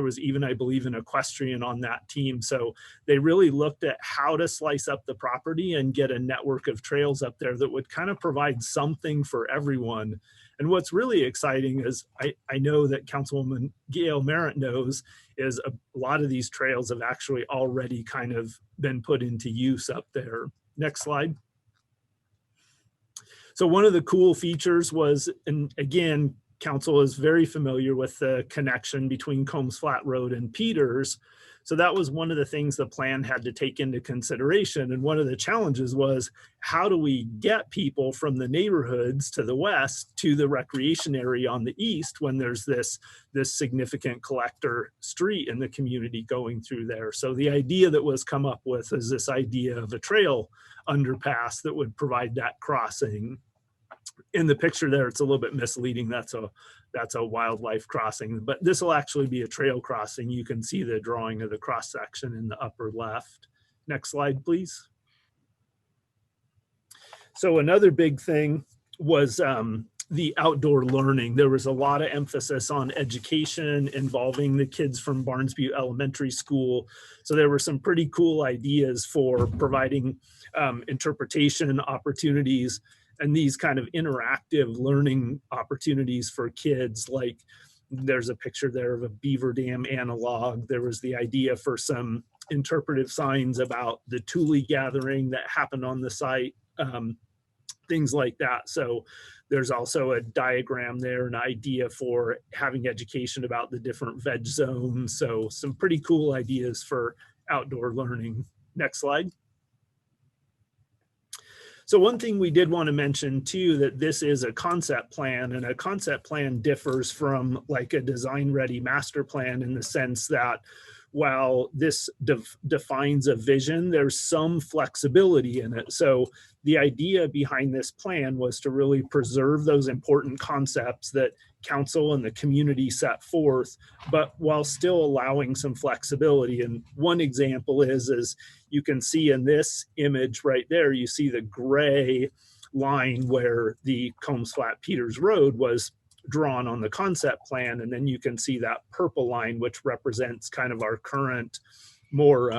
was even, I believe, an equestrian on that team. So they really looked at how to slice up the property and get a network of trails up there that would kind of provide something for everyone. And what's really exciting is I know that Councilwoman Gail Merritt knows is a lot of these trails have actually already kind of been put into use up there. Next slide. So one of the cool features was, and again, council is very familiar with the connection between Combs Flat Road and Peters. So that was one of the things the plan had to take into consideration. And one of the challenges was, how do we get people from the neighborhoods to the west to the recreation area on the east when there's this significant collector street in the community going through there? So the idea that was come up with is this idea of a trail underpass that would provide that crossing. In the picture there, it's a little bit misleading. That's a wildlife crossing, but this will actually be a trail crossing. You can see the drawing of the cross section in the upper left. Next slide, please. So another big thing was the outdoor learning. There was a lot of emphasis on education involving the kids from Barnes Butte Elementary School. So there were some pretty cool ideas for providing interpretation opportunities and these kind of interactive learning opportunities for kids. Like there's a picture there of a beaver dam analog. There was the idea for some interpretive signs about the Thule gathering that happened on the site, things like that. So there's also a diagram there, an idea for having education about the different veg zones. So some pretty cool ideas for outdoor learning. Next slide. So one thing we did want to mention too, that this is a concept plan, and a concept plan differs from like a design ready master plan in the sense that while this defines a vision, there's some flexibility in it. So the idea behind this plan was to really preserve those important concepts that council and the community set forth, but while still allowing some flexibility. And one example is you can see in this image right there, you see the gray line where the Combs Flat Peters Road was drawn on the concept plan, and then you can see that purple line, which represents kind of our current more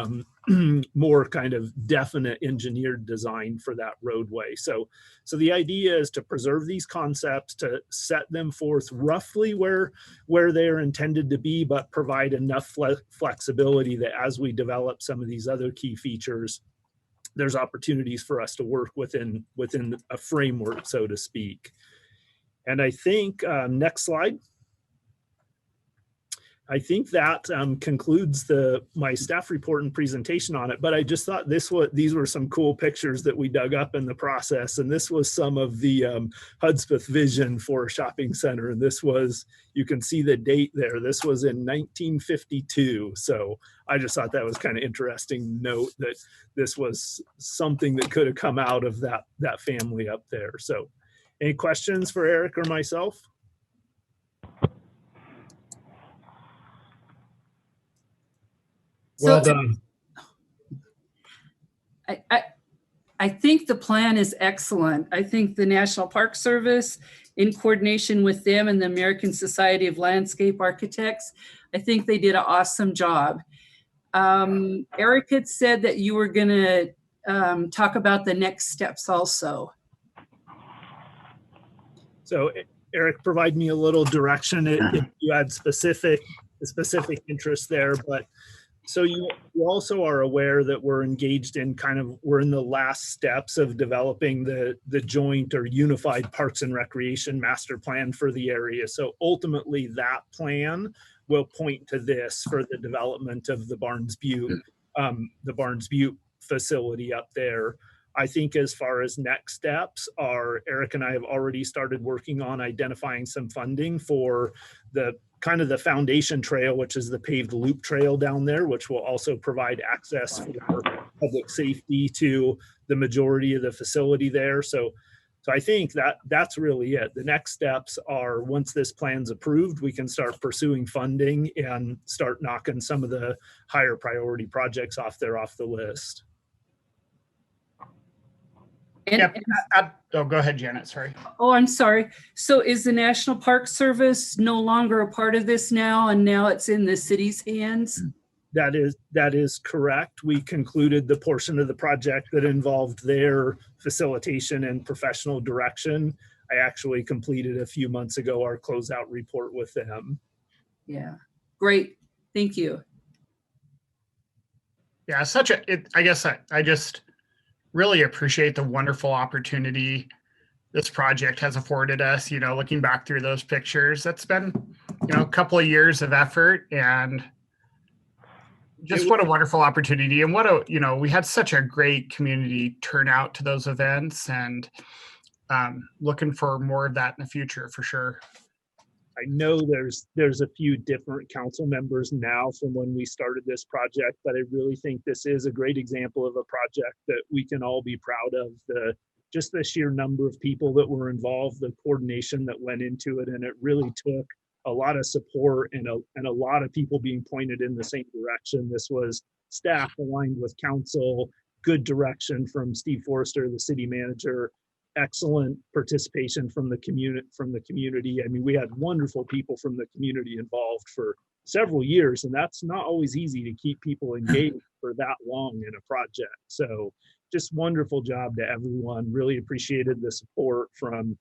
more kind of definite engineered design for that roadway. So the idea is to preserve these concepts, to set them forth roughly where they're intended to be, but provide enough flexibility that as we develop some of these other key features, there's opportunities for us to work within a framework, so to speak. And I think, next slide. I think that concludes my staff report and presentation on it, but I just thought these were some cool pictures that we dug up in the process. And this was some of the Hudspeth vision for a shopping center. And this was, you can see the date there. This was in 1952. So I just thought that was kind of interesting note that this was something that could have come out of that family up there. So any questions for Eric or myself? Well done. I think the plan is excellent. I think the National Park Service, in coordination with them and the American Society of Landscape Architects, I think they did an awesome job. Eric had said that you were going to talk about the next steps also. So Eric, provide me a little direction if you had specific interest there, but so you also are aware that we're engaged in we're in the last steps of developing the joint or unified Parks and Recreation master plan for the area. So ultimately that plan will point to this for the development of the Barnes Butte facility up there. I think as far as next steps are, Eric and I have already started working on identifying some funding for the foundation trail, which is the paved loop trail down there, which will also provide access for public safety to the majority of the facility there. So I think that's really it. The next steps are, once this plan's approved, we can start pursuing funding and start knocking some of the higher priority projects off the list. Oh, go ahead, Janet, sorry. Oh, I'm sorry. So is the National Park Service no longer a part of this now, and now it's in the city's hands? That is correct. We concluded the portion of the project that involved their facilitation and professional direction. I actually completed a few months ago our closeout report with them. Yeah, great. Thank you. Yeah, I just really appreciate the wonderful opportunity this project has afforded us. Looking back through those pictures, that's been, a couple of years of effort, and just what a wonderful opportunity. And we had such a great community turnout to those events, and looking for more of that in the future for sure. I know there's a few different council members now from when we started this project, but I really think this is a great example of a project that we can all be proud of. Just the sheer number of people that were involved, the coordination that went into it, and it really took a lot of support and a lot of people being pointed in the same direction. This was staff aligned with council, good direction from Steve Forrester, the city manager, excellent participation from the community. I mean, we had wonderful people from the community involved for several years, and that's not always easy to keep people engaged for that long in a project. So just wonderful job to everyone. Really appreciated the support from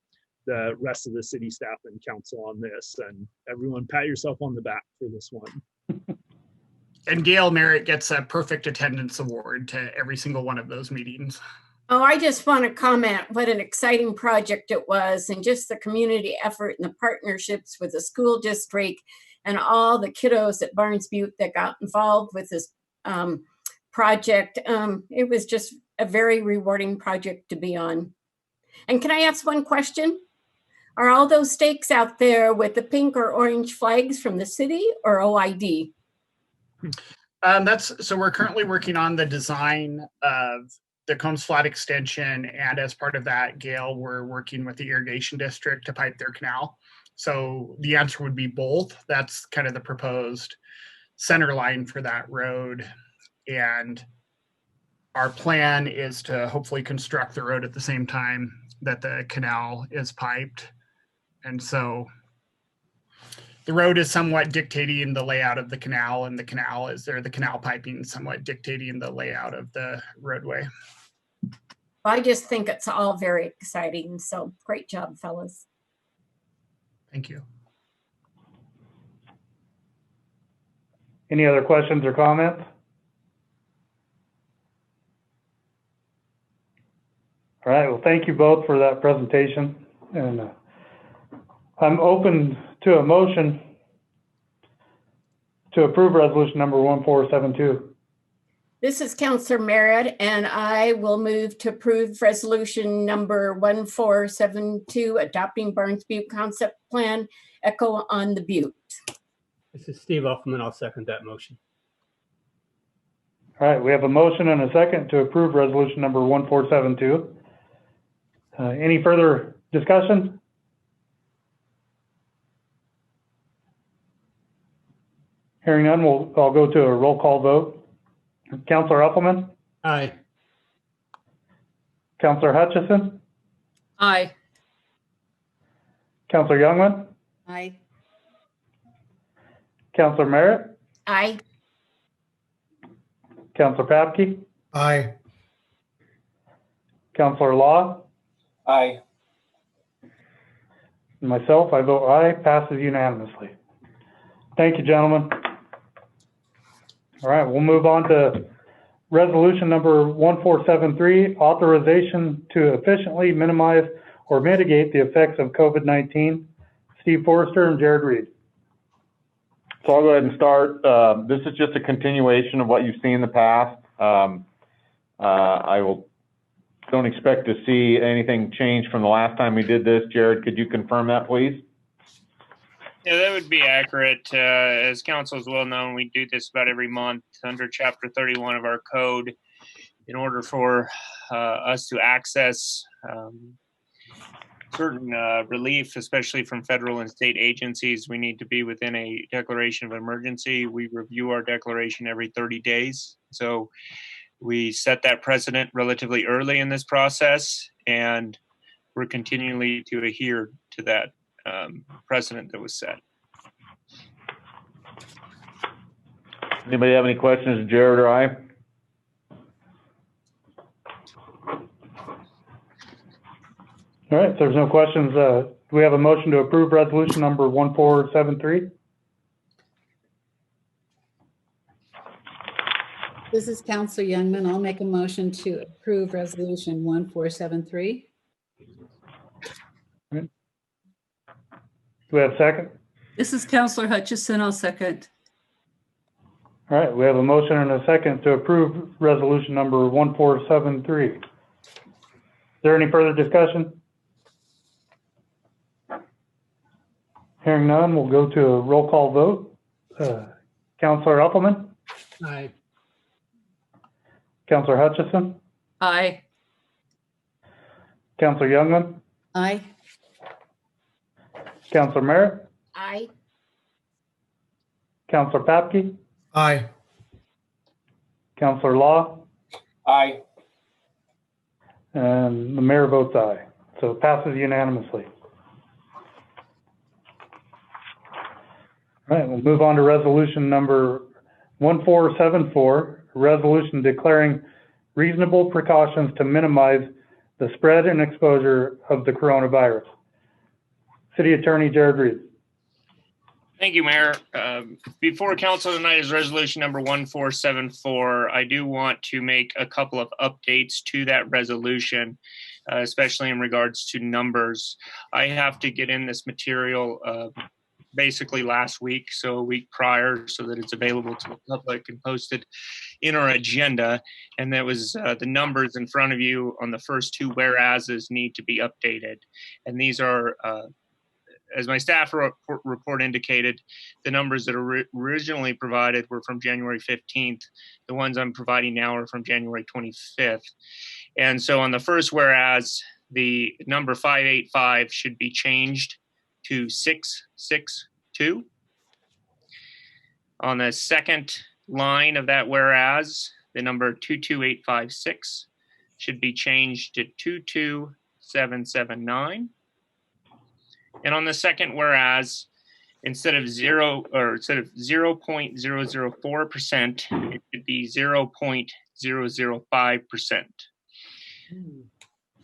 the rest of the city staff and council on this, and everyone pat yourself on the back for this one. And Gail Merritt gets a perfect attendance award to every single one of those meetings. Oh, I just want to comment what an exciting project it was, and just the community effort and the partnerships with the school district and all the kiddos at Barnes Butte that got involved with this project. It was just a very rewarding project to be on. And can I ask one question? Are all those stakes out there with the pink or orange flags from the city or OID? So we're currently working on the design of the Combs Flat extension, and as part of that, Gail, we're working with the irrigation district to pipe their canal. So the answer would be both. That's kind of the proposed center line for that road. And our plan is to hopefully construct the road at the same time that the canal is piped. And so the road is somewhat dictating the layout of the canal, and the canal piping somewhat dictating the layout of the roadway. I just think it's all very exciting. So great job, fellas. Thank you. Any other questions or comments? All right, well, thank you both for that presentation. And I'm open to a motion to approve resolution number 1472. This is Councilor Merritt, and I will move to approve resolution number 1472, adopting Barnes Butte concept plan, Echo on the Butte. This is Steve Uffman. I'll second that motion. All right, we have a motion and a second to approve resolution number 1472. Any further discussion? Hearing none, I'll go to a roll call vote. Councilor Uffman? Aye. Councilor Hutchison? Aye. Councilor Youngman? Aye. Councilor Merritt? Aye. Councilor Papke? Aye. Councilor Law? Aye. And myself, I vote aye, passes unanimously. Thank you, gentlemen. All right, we'll move on to resolution number 1473, authorization to efficiently minimize or mitigate the effects of COVID-19. Steve Forrester and Jared Reed. So I'll go ahead and start. This is just a continuation of what you've seen in the past. Don't expect to see anything change from the last time we did this. Jared, could you confirm that, please? Yeah, that would be accurate. As council is well known, we do this about every month under Chapter 31 of our code. In order for us to access certain relief, especially from federal and state agencies, we need to be within a declaration of emergency. We review our declaration every 30 days. So we set that precedent relatively early in this process, and we're continually to adhere to that precedent that was set. Anybody have any questions, Jared or I? All right, if there's no questions, do we have a motion to approve resolution number 1473? This is Councilor Youngman. I'll make a motion to approve resolution 1473. Do we have a second? This is Counselor Hutchison. I'll second. All right, we have a motion and a second to approve resolution number 1473. Is there any further discussion? Hearing none, we'll go to a roll call vote. Councilor Uffman? Aye. Councilor Hutchison? Aye. Councilor Youngman? Aye. Councilor Merritt? Aye. Councilor Papke? Aye. Councilor Law? Aye. And the mayor votes aye. So it passes unanimously. All right, we'll move on to resolution number 1474, a resolution declaring reasonable precautions to minimize the spread and exposure of the coronavirus. City Attorney Jared Reed. Thank you, Mayor. Before council tonight is resolution number 1474. I do want to make a couple of updates to that resolution, especially in regards to numbers. I have to get in this material basically last week, so a week prior, so that it's available to the public and posted in our agenda. And that was the numbers in front of you on the first two whereases need to be updated. And these are, as my staff report indicated, the numbers that are originally provided were from January 15th. The ones I'm providing now are from January 25th. And so on the first whereas, the number 585 should be changed to 662. On the second line of that whereas, the number 22856 should be changed to 22779. And on the second whereas, instead of 0.004%, it should be 0.005%.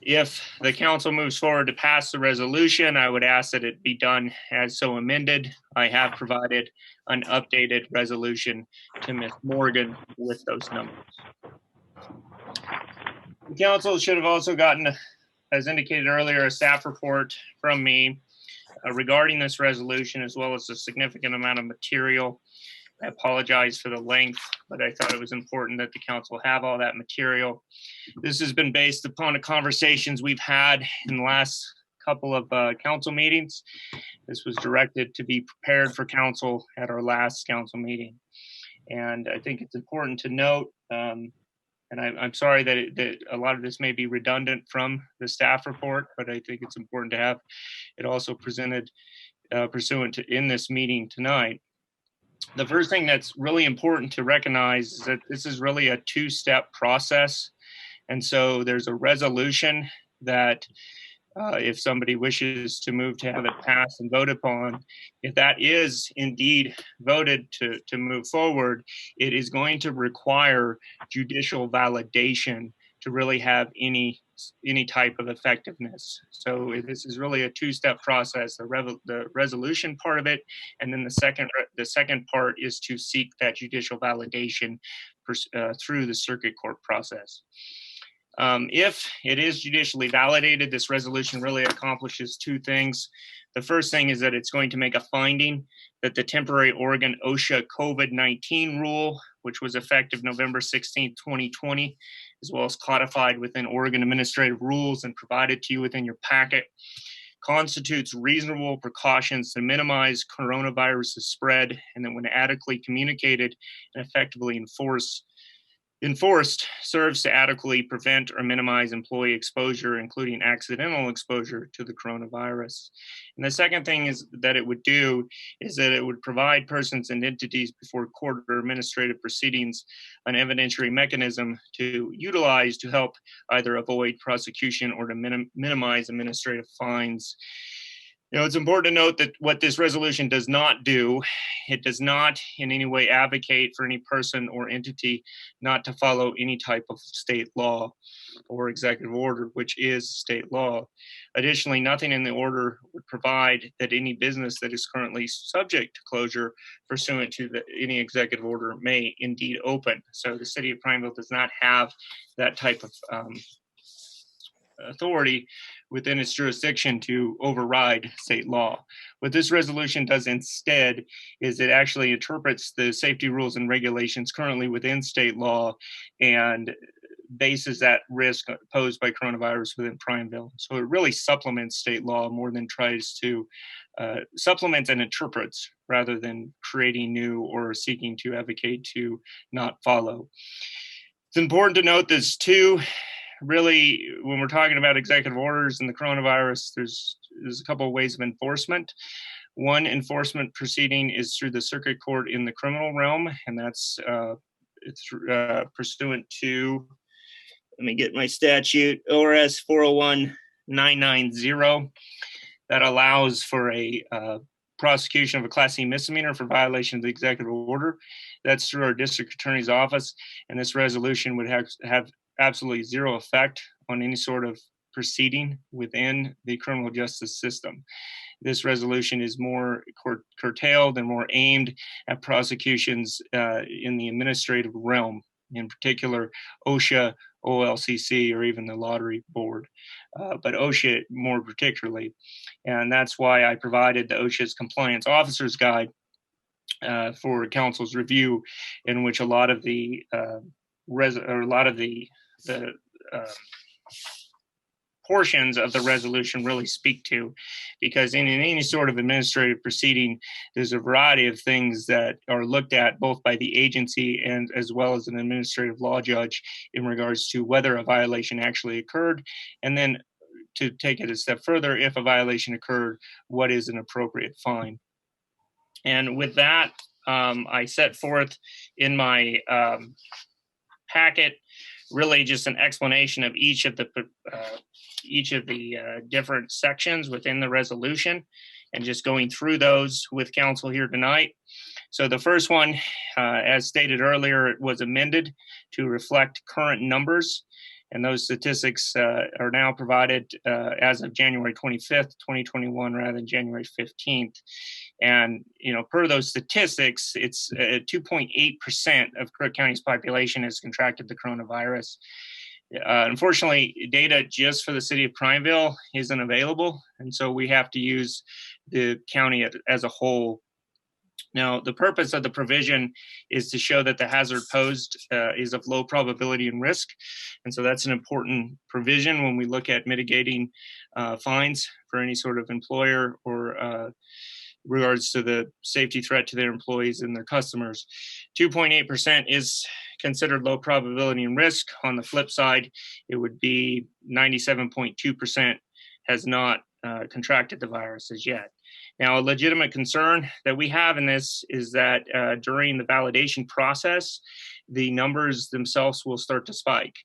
If the council moves forward to pass the resolution, I would ask that it be done as so amended. I have provided an updated resolution to Ms. Morgan with those numbers. The council should have also gotten, as indicated earlier, a staff report from me regarding this resolution, as well as a significant amount of material. I apologize for the length, but I thought it was important that the council have all that material. This has been based upon the conversations we've had in the last couple of council meetings. This was directed to be prepared for council at our last council meeting. And I think it's important to note, and I'm sorry that a lot of this may be redundant from the staff report, but I think it's important to have it also presented pursuant to in this meeting tonight. The first thing that's really important to recognize is that this is really a two-step process. And so there's a resolution that if somebody wishes to move to have it passed and voted upon, if that is indeed voted to move forward, it is going to require judicial validation to really have any type of effectiveness. So this is really a two-step process, the resolution part of it, and then the second part is to seek that judicial validation through the circuit court process. If it is judicially validated, this resolution really accomplishes two things. The first thing is that it's going to make a finding that the temporary Oregon OSHA COVID-19 rule, which was effective November 16, 2020, as well as codified within Oregon administrative rules and provided to you within your packet, constitutes reasonable precautions to minimize coronavirus's spread, and that when adequately communicated and effectively enforced, serves to adequately prevent or minimize employee exposure, including accidental exposure to the coronavirus. And the second thing is that it would do is that it would provide persons and entities before court or administrative proceedings an evidentiary mechanism to utilize to help either avoid prosecution or to minimize administrative fines. You know, it's important to note that what this resolution does not do, it does not in any way advocate for any person or entity not to follow any type of state law or executive order, which is state law. Additionally, nothing in the order would provide that any business that is currently subject to closure pursuant to any executive order may indeed open. So the city of Prineville does not have that type of authority within its jurisdiction to override state law. What this resolution does instead is it actually interprets the safety rules and regulations currently within state law and bases that risk posed by coronavirus within Prineville. So it really supplements state law more than tries to supplement and interprets rather than creating new or seeking to advocate to not follow. It's important to note this too. Really, when we're talking about executive orders and the coronavirus, there's a couple of ways of enforcement. One enforcement proceeding is through the circuit court in the criminal realm, and that's pursuant to, let me get my statute, ORS 401 990 that allows for a prosecution of a Class C misdemeanor for violation of the executive order. That's through our district attorney's office, and this resolution would have absolutely zero effect on any sort of proceeding within the criminal justice system. This resolution is more curtailed and more aimed at prosecutions in the administrative realm, in particular OSHA, OLCC, or even the lottery board, but OSHA more particularly. And that's why I provided the OSHA's compliance officer's guide for council's review, in which a lot of the portions of the resolution really speak to, because in any sort of administrative proceeding, there's a variety of things that are looked at both by the agency and as well as an administrative law judge in regards to whether a violation actually occurred, and then to take it a step further, if a violation occurred, what is an appropriate fine. And with that, I set forth in my packet really just an explanation of each of the different sections within the resolution, and just going through those with council here tonight. So the first one, as stated earlier, it was amended to reflect current numbers, and those statistics are now provided as of January 25th, 2021, rather than January 15th. And, per those statistics, it's 2.8% of Crook County's population has contracted the coronavirus. Unfortunately, data just for the city of Prineville isn't available, and so we have to use the county as a whole. Now, the purpose of the provision is to show that the hazard posed is of low probability and risk, and so that's an important provision when we look at mitigating fines for any sort of employer or regards to the safety threat to their employees and their customers. 2.8% is considered low probability and risk. On the flip side, it would be 97.2% has not contracted the virus as yet. Now, a legitimate concern that we have in this is that during the validation process, the numbers themselves will start to spike.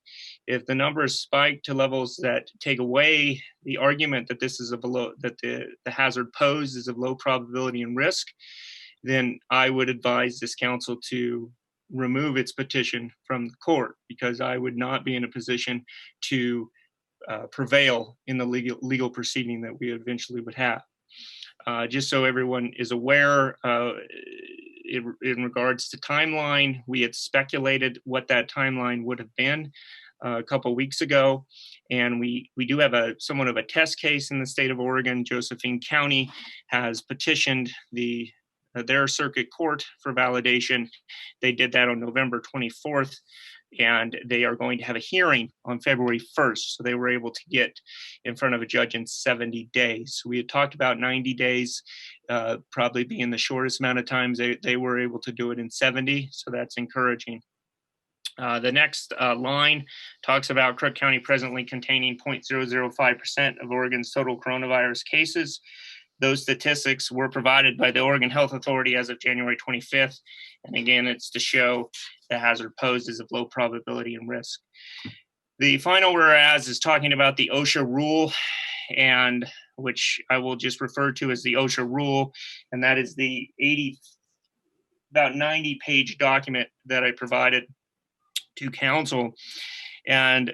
If the numbers spike to levels that take away the argument that this is the hazard posed is of low probability and risk, then I would advise this council to remove its petition from the court, because I would not be in a position to prevail in the legal proceeding that we eventually would have. Just so everyone is aware, in regards to timeline, we had speculated what that timeline would have been a couple weeks ago, and we do have somewhat of a test case in the state of Oregon. Josephine County has petitioned their circuit court for validation. They did that on November 24th, and they are going to have a hearing on February 1st. So they were able to get in front of a judge in 70 days. We had talked about 90 days probably being the shortest amount of times. They were able to do it in 70, so that's encouraging. The next line talks about Crook County presently containing 0.005% of Oregon's total coronavirus cases. Those statistics were provided by the Oregon Health Authority as of January 25th. And again, it's to show the hazard posed is of low probability and risk. The final whereas is talking about the Osha Rule, and which I will just refer to as the Osha Rule. And that is the about 90-page document that I provided to council. And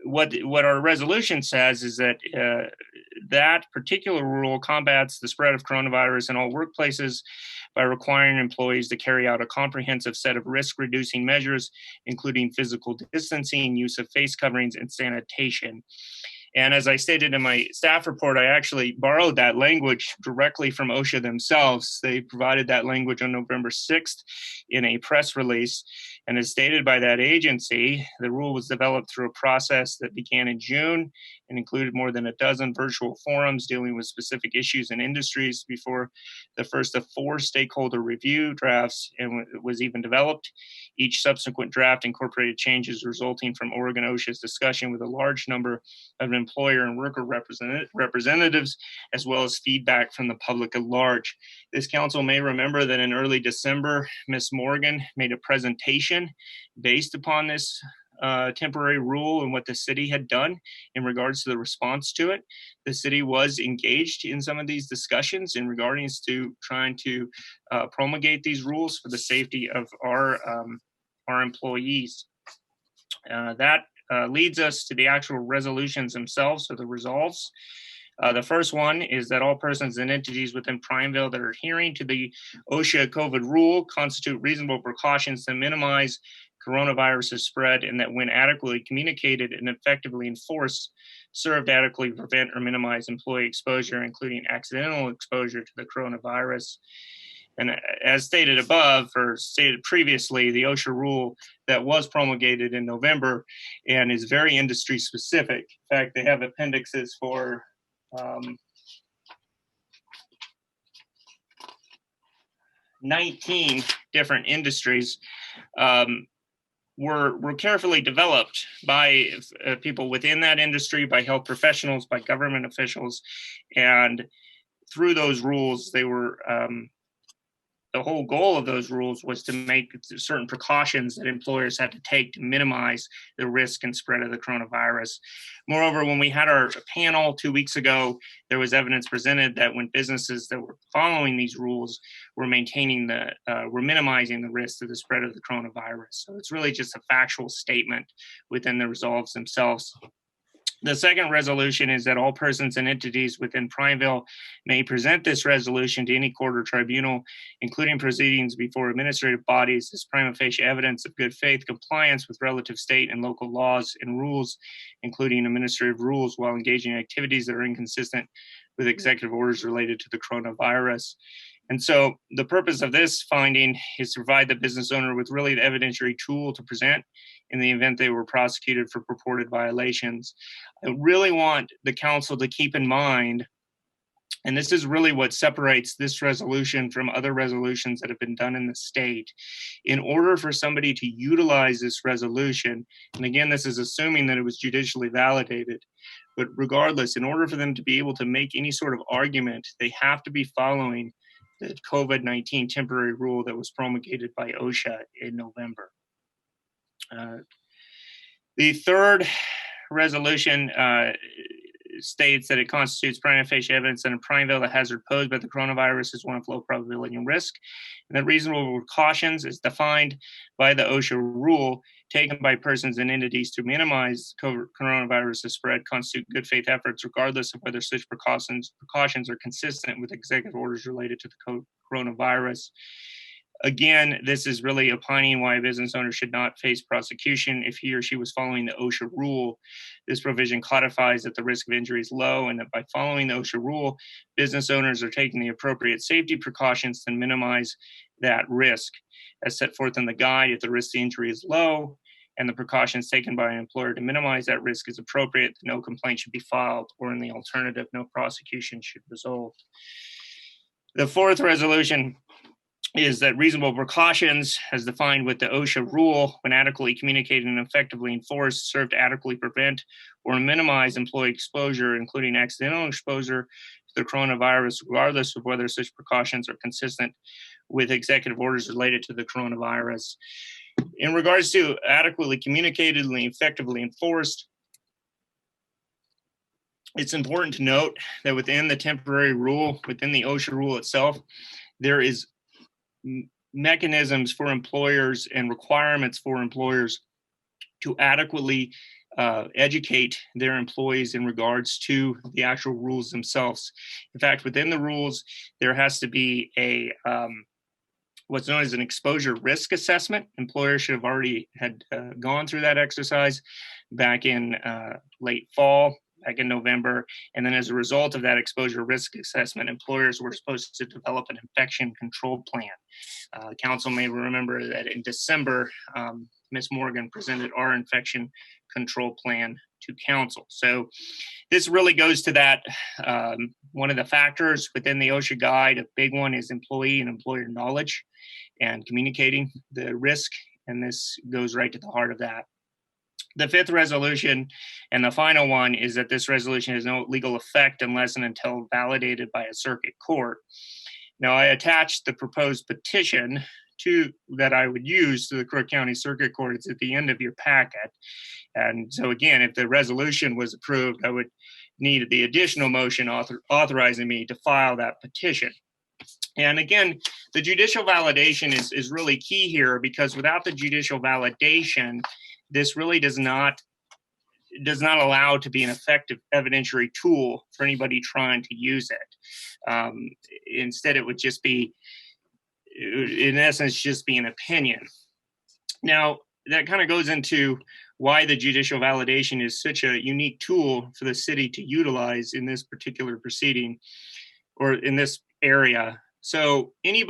what our resolution says is that that particular rule combats the spread of coronavirus in all workplaces by requiring employees to carry out a comprehensive set of risk-reducing measures, including physical distancing, use of face coverings, and sanitation. And as I stated in my staff report, I actually borrowed that language directly from OSHA themselves. They provided that language on November 6th in a press release. And as stated by that agency, the rule was developed through a process that began in June and included more than a dozen virtual forums dealing with specific issues and industries before the first of 4 stakeholder review drafts and was even developed. Each subsequent draft incorporated changes resulting from Oregon OSHA's discussion with a large number of employer and worker representatives, as well as feedback from the public at large. This council may remember that in early December, Ms. Morgan made a presentation based upon this temporary rule and what the city had done in regards to the response to it. The city was engaged in some of these discussions in regards to trying to promulgate these rules for the safety of our employees. That leads us to the actual resolutions themselves, or the resolves. The first one is that all persons and entities within Prineville that are adhering to the OSHA COVID rule constitute reasonable precautions to minimize coronavirus spread, and that when adequately communicated and effectively enforced, serve to adequately prevent or minimize employee exposure, including accidental exposure to the coronavirus. And as stated above, or stated previously, the OSHA rule that was promulgated in November and is very industry specific. In fact, they have appendixes for 19 different industries. Were carefully developed by people within that industry, by health professionals, by government officials, and through those rules, they were the whole goal of those rules was to make certain precautions that employers had to take to minimize the risk and spread of the coronavirus. Moreover, when we had our panel 2 weeks ago, there was evidence presented that when businesses that were following these rules were minimizing the risk of the spread of the coronavirus. So it's really just a factual statement within the resolves themselves. The second resolution is that all persons and entities within Prineville may present this resolution to any court or tribunal, including proceedings before administrative bodies, as prima facie evidence of good faith compliance with relative state and local laws and rules, including administrative rules, while engaging in activities that are inconsistent with executive orders related to the coronavirus. And so the purpose of this finding is to provide the business owner with really the evidentiary tool to present in the event they were prosecuted for purported violations. I really want the council to keep in mind, and this is really what separates this resolution from other resolutions that have been done in the state. In order for somebody to utilize this resolution, and again, this is assuming that it was judicially validated, but regardless, in order for them to be able to make any sort of argument, they have to be following the COVID-19 temporary rule that was promulgated by OSHA in November. The third resolution states that it constitutes prima facie evidence that in Prineville the hazard posed by the coronavirus is one of low probability and risk, and that reasonable precautions is defined by the OSHA rule taken by persons and entities to minimize coronavirus spread constitute good faith efforts, regardless of whether such precautions are consistent with executive orders related to the coronavirus. Again, this is really opining why a business owner should not face prosecution if he or she was following the OSHA rule. This provision codifies that the risk of injury is low, and that by following the OSHA rule, business owners are taking the appropriate safety precautions to minimize that risk. As set forth in the guide, if the risk of injury is low and the precautions taken by an employer to minimize that risk is appropriate, no complaint should be filed, or in the alternative, no prosecution should result. The fourth resolution is that reasonable precautions, as defined with the OSHA rule, when adequately communicated and effectively enforced, serve to adequately prevent or minimize employee exposure, including accidental exposure to the coronavirus, regardless of whether such precautions are consistent with executive orders related to the coronavirus. In regards to adequately communicated and effectively enforced, it's important to note that within the temporary rule, within the OSHA rule itself, there is mechanisms for employers and requirements for employers to adequately educate their employees in regards to the actual rules themselves. In fact, within the rules, there has to be a what's known as an exposure risk assessment. Employers should have already had gone through that exercise back in late fall, back in November. And then as a result of that exposure risk assessment, employers were supposed to develop an infection control plan. Council may remember that in December, Ms. Morgan presented our infection control plan to council. So this really goes to that. One of the factors within the OSHA guide, a big one, is employee and employer knowledge and communicating the risk. And this goes right to the heart of that. The fifth resolution and the final one is that this resolution has no legal effect unless and until validated by a circuit court. Now, I attached the proposed petition that I would use to the Crook County Circuit Court. It's at the end of your packet. And so again, if the resolution was approved, I would need the additional motion authorizing me to file that petition. And again, the judicial validation is really key here, because without the judicial validation, this really does not allow to be an effective evidentiary tool for anybody trying to use it. Instead, it would just be, in essence, just be an opinion. Now, that kind of goes into why the judicial validation is such a unique tool for the city to utilize in this particular proceeding or in this area. So any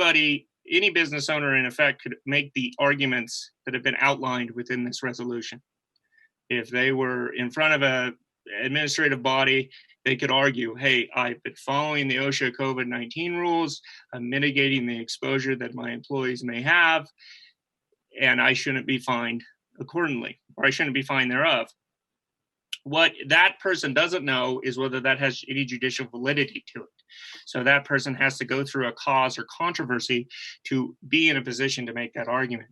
business owner, in effect, could make the arguments that have been outlined within this resolution. If they were in front of an administrative body, they could argue, hey, I've been following the OSHA COVID-19 rules, I'm mitigating the exposure that my employees may have, and I shouldn't be fined accordingly, or I shouldn't be fined thereof. What that person doesn't know is whether that has any judicial validity to it. So that person has to go through a cause or controversy to be in a position to make that argument.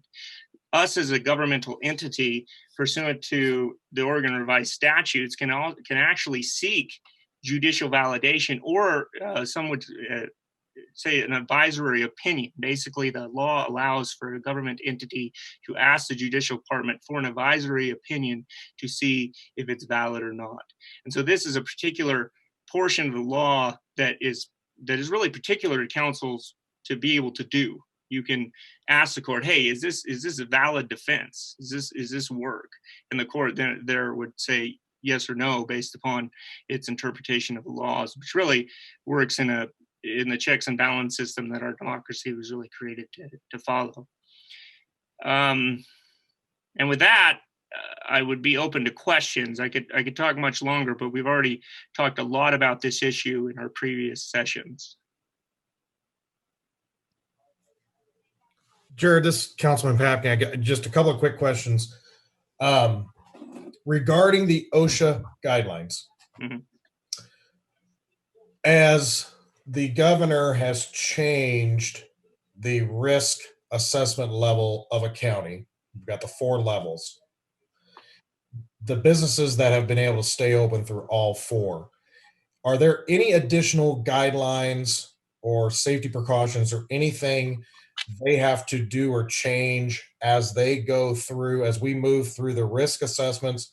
Us as a governmental entity, pursuant to the Oregon Revised Statutes, can actually seek judicial validation, or some would say an advisory opinion. Basically, the law allows for a government entity to ask the judicial department for an advisory opinion to see if it's valid or not. And so this is a particular portion of the law that is really particular to councils to be able to do. You can ask the court, hey, is this a valid defense? Is this work? And the court there would say yes or no based upon its interpretation of the laws, which really works in the checks and balance system that our democracy was really created to follow. And with that, I would be open to questions. I could talk much longer, but we've already talked a lot about this issue in our previous sessions. Jared, this is Councilman Papke. I got just a couple of quick questions. Regarding the OSHA guidelines, as the governor has changed the risk assessment level of a county, we've got the 4 levels. The businesses that have been able to stay open through all 4, are there any additional guidelines or safety precautions or anything they have to do or change as they go through, as we move through the risk assessments,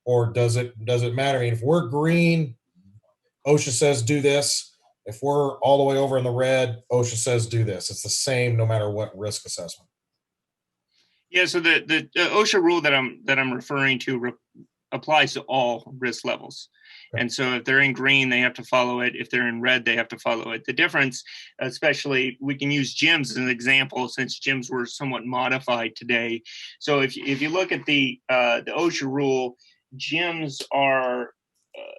or does it matter? I mean, if we're green, OSHA says do this. If we're all the way over in the red, OSHA says do this. It's the same no matter what risk assessment. Yeah, so the OSHA rule that I'm referring to applies to all risk levels. And so if they're in green, they have to follow it. If they're in red, they have to follow it. The difference, especially, we can use gyms as an example, since gyms were somewhat modified today. So if you look at the OSHA rule, gyms are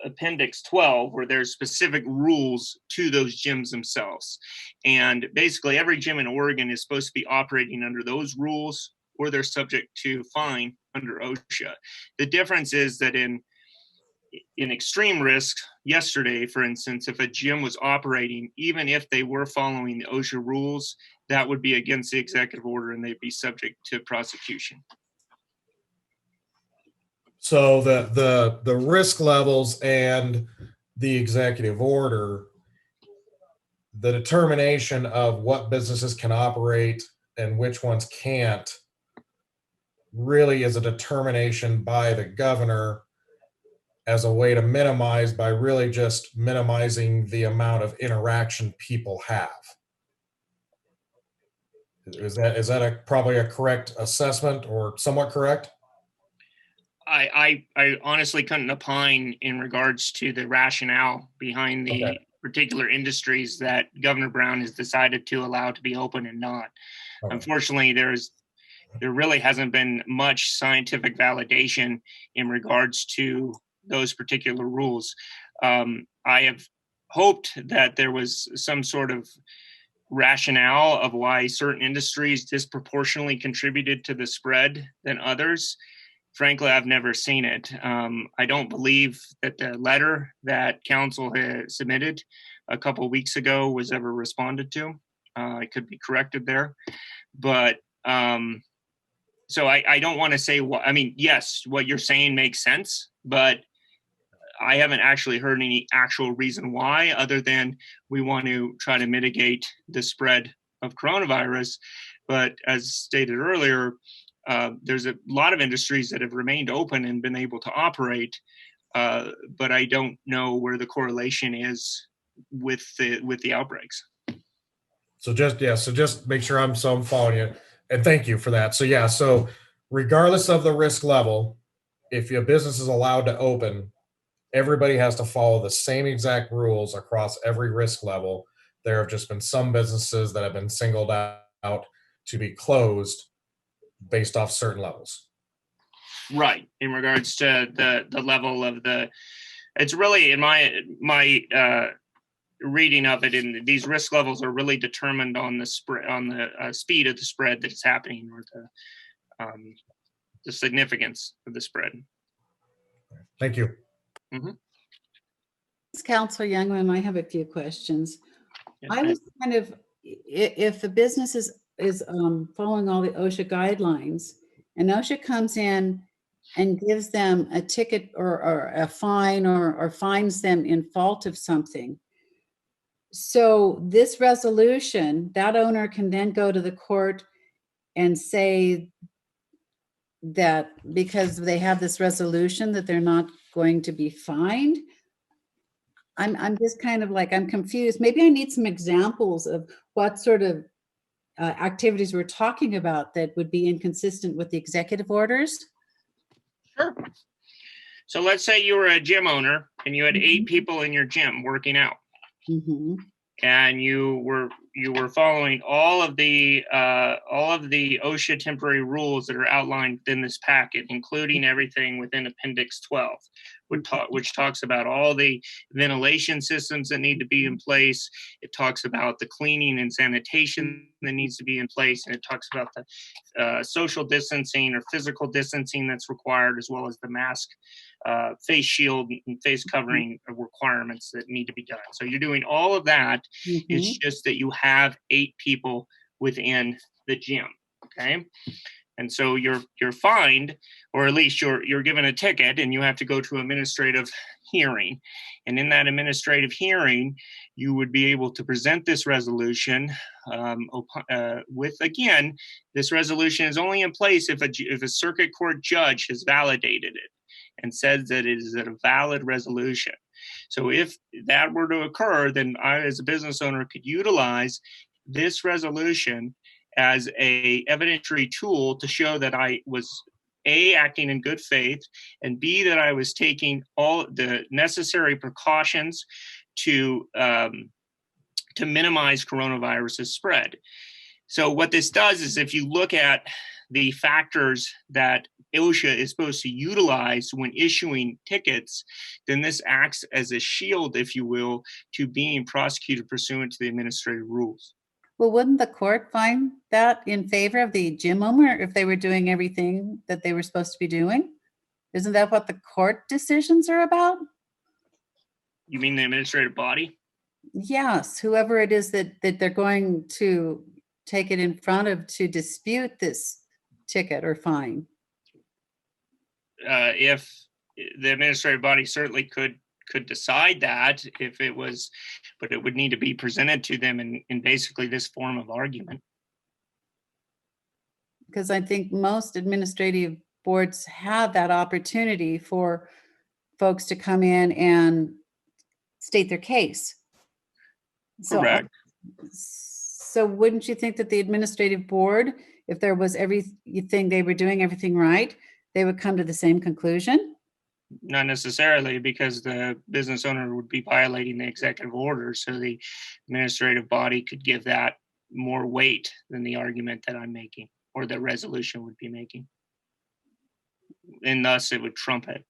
Appendix 12, where there's specific rules to those gyms themselves. And basically every gym in Oregon is supposed to be operating under those rules, or they're subject to fine under OSHA. The difference is that in extreme risk, yesterday, for instance, if a gym was operating, even if they were following the OSHA rules, that would be against the executive order and they'd be subject to prosecution. So the risk levels and the executive order, the determination of what businesses can operate and which ones can't, really is a determination by the governor as a way to minimize, by really just minimizing the amount of interaction people have. Is that probably a correct assessment, or somewhat correct? I honestly couldn't opine in regards to the rationale behind the particular industries that Governor Brown has decided to allow to be open and not. Unfortunately, there really hasn't been much scientific validation in regards to those particular rules. I have hoped that there was some sort of rationale of why certain industries disproportionately contributed to the spread than others. Frankly, I've never seen it. I don't believe that the letter that council had submitted a couple of weeks ago was ever responded to. I could be corrected there, but so I don't want to say what, I mean, yes, what you're saying makes sense, but I haven't actually heard any actual reason why, other than we want to try to mitigate the spread of coronavirus. But as stated earlier, there's a lot of industries that have remained open and been able to operate, but I don't know where the correlation is with the outbreaks. So just make sure I'm following you, and thank you for that. So regardless of the risk level, if your business is allowed to open, everybody has to follow the same exact rules across every risk level. There have just been some businesses that have been singled out to be closed based off certain levels. Right. In regards to the level of it's really, in my reading of it, in these risk levels are really determined on the spread, on the speed of the spread that is happening, or the significance of the spread. Thank you. Mm-hmm. Counselor Youngman, I have a few questions. Yes, I was kind of, if the business is following all the OSHA guidelines, and OSHA comes in and gives them a ticket or a fine, or fines them in fault of something. So this resolution, that owner can then go to the court and say that because they have this resolution that they're not going to be fined. I'm just kind of like, I'm confused. Maybe I need some examples of what sort of activities we're talking about that would be inconsistent with the executive orders. Sure. So let's say you were a gym owner and you had 8 people in your gym working out. Mm-hmm. And you were following all of the OSHA temporary rules that are outlined in this packet, including everything within Appendix 12, which talks about all the ventilation systems that need to be in place. It talks about the cleaning and sanitation that needs to be in place, and it talks about the social distancing or physical distancing that's required, as well as the mask, face shield and face covering requirements that need to be done. So you're doing all of that. Mm-hmm. It's just that you have 8 people within the gym. Okay. And so you're fined, or at least you're given a ticket, and you have to go to administrative hearing. And in that administrative hearing, you would be able to present this resolution with, again, this resolution is only in place if a circuit court judge has validated it and says that it is a valid resolution. So if that were to occur, then I, as a business owner, could utilize this resolution as a evidentiary tool to show that I was A, acting in good faith, and B, that I was taking all the necessary precautions to minimize coronavirus's spread. So what this does is, if you look at the factors that OSHA is supposed to utilize when issuing tickets, then this acts as a shield, if you will, to being prosecuted pursuant to the administrative rules. Well, wouldn't the court find that in favor of the gym owner if they were doing everything that they were supposed to be doing? Isn't that what the court decisions are about? You mean the administrative body? Yes, whoever it is that they're going to take it in front of to dispute this ticket or fine. If the administrative body certainly could decide that, if it was, but it would need to be presented to them in basically this form of argument. Because I think most administrative boards have that opportunity for folks to come in and state their case. Correct. So wouldn't you think that the administrative board, if there was everything they were doing everything right, they would come to the same conclusion? Not necessarily, because the business owner would be violating the executive order. So the administrative body could give that more weight than the argument that I'm making, or the resolution would be making. And thus it would trump it.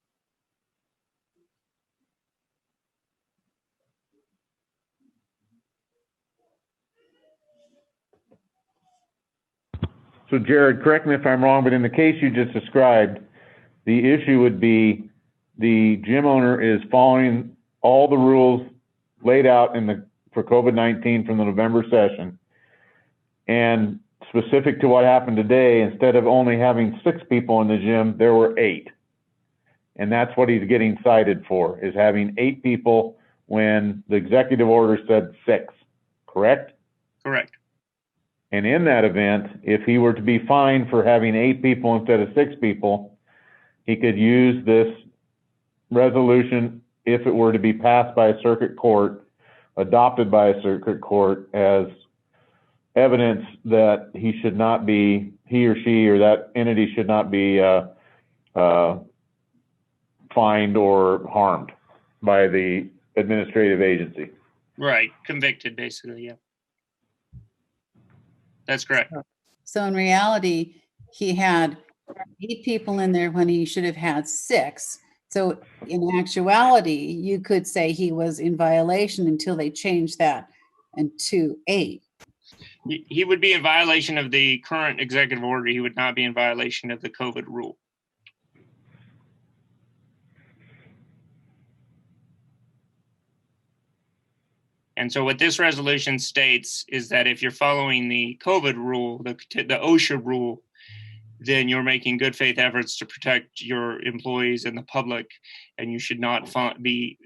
So Jared, correct me if I'm wrong, but in the case you just described, the issue would be the gym owner is following all the rules laid out for COVID-19 from the November session. And specific to what happened today, instead of only having 6 people in the gym, there were 8. And that's what he's getting cited for, is having 8 people when the executive order said 6, correct? Correct. And in that event, if he were to be fined for having 8 people instead of 6 people, he could use this resolution, if it were to be passed by a circuit court, adopted by a circuit court, as evidence that he should not be, he or she or that entity should not be fined or harmed by the administrative agency. Right. Convicted, basically. Yeah. That's correct. So in reality, he had 8 people in there when he should have had 6. So in actuality, you could say he was in violation until they changed that and to 8. He would be in violation of the current executive order. He would not be in violation of the COVID rule. And so what this resolution states is that if you're following the COVID rule, the OSHA rule, then you're making good faith efforts to protect your employees and the public, and you should not be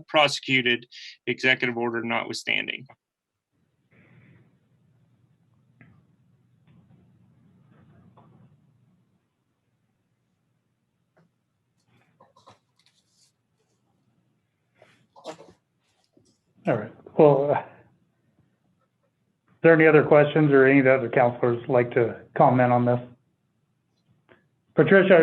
prosecuted, executive order notwithstanding. All right. Well, is there any other questions or any of the other counselors like to comment on this? Patricia,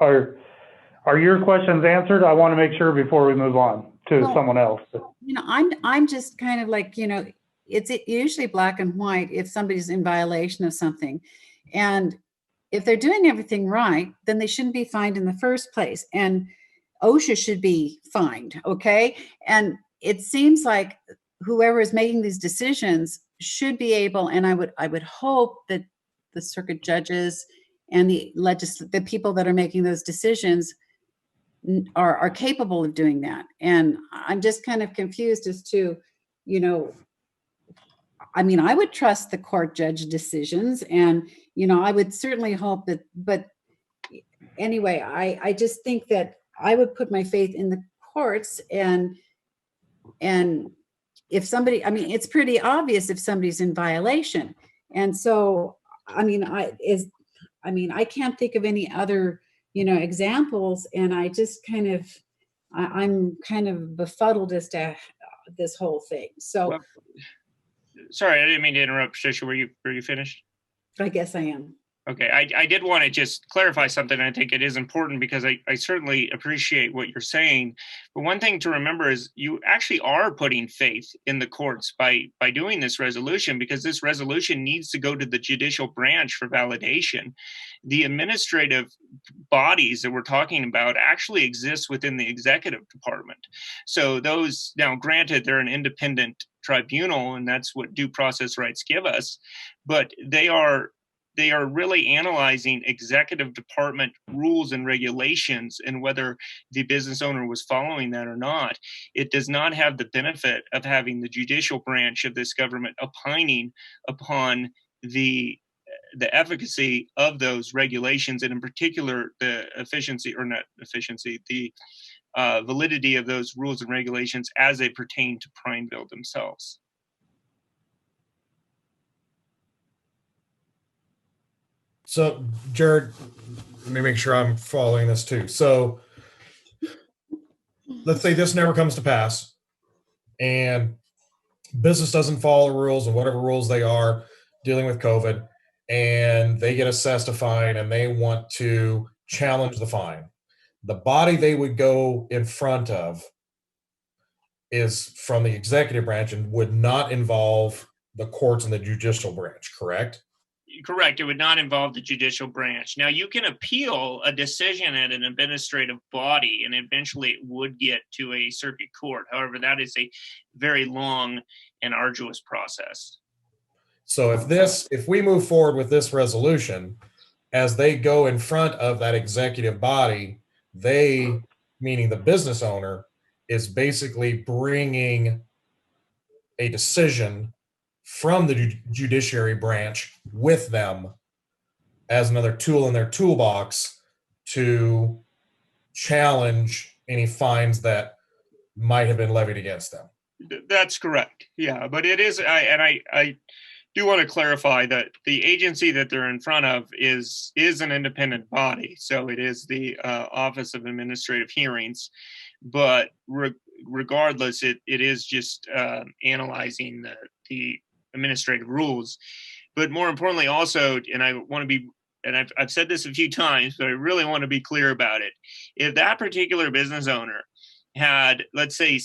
are your questions answered? I want to make sure before we move on to someone else. You know, I'm just kind of like, you know, it's usually black and white if somebody's in violation of something. And if they're doing everything right, then they shouldn't be fined in the first place. And OSHA should be fined, okay? And it seems like whoever is making these decisions should be able, and I would hope that the circuit judges and the people that are making those decisions are capable of doing that. And I'm just kind of confused as to, you know, I mean, I would trust the court judge decisions, and, you know, I would certainly hope that, but anyway, I just think that I would put my faith in the courts, and if somebody, I mean, it's pretty obvious if somebody's in violation. And so, I mean, I can't think of any other, you know, examples. And I just kind of, I'm kind of befuddled as to this whole thing. So, well, sorry, I didn't mean to interrupt, Patricia. Were you finished? I guess I am. Okay, I did want to just clarify something. I think it is important because I certainly appreciate what you're saying. But one thing to remember is you actually are putting faith in the courts by doing this resolution, because this resolution needs to go to the judicial branch for validation. The administrative bodies that we're talking about actually exist within the executive department. So those, now granted, they're an independent tribunal, and that's what due process rights give us, but they are really analyzing executive department rules and regulations and whether the business owner was following that or not. It does not have the benefit of having the judicial branch of this government opining upon the efficacy of those regulations, and in particular, the validity of those rules and regulations as they pertain to Prineville themselves. So, Jared, let me make sure I'm following this too. So, let's say this never comes to pass and business doesn't follow the rules and whatever rules they are dealing with COVID, and they get assessed a fine and they want to challenge the fine. The body they would go in front of is from the executive branch and would not involve the courts and the judicial branch, correct? Correct. It would not involve the judicial branch. Now, you can appeal a decision at an administrative body, and eventually it would get to a circuit court. However, that is a very long and arduous process. So if we move forward with this resolution, as they go in front of that executive body, they, meaning the business owner, is basically bringing a decision from the judiciary branch with them as another tool in their toolbox to challenge any fines that might have been levied against them. That's correct. Yeah, but it is, I do want to clarify that the agency that they're in front of is an independent body. So it is the Office of Administrative Hearings, but regardless, it is just analyzing the administrative rules. But more importantly, also, and I want to be, and I've said this a few times, but I really want to be clear about it. If that particular business owner had, let's say,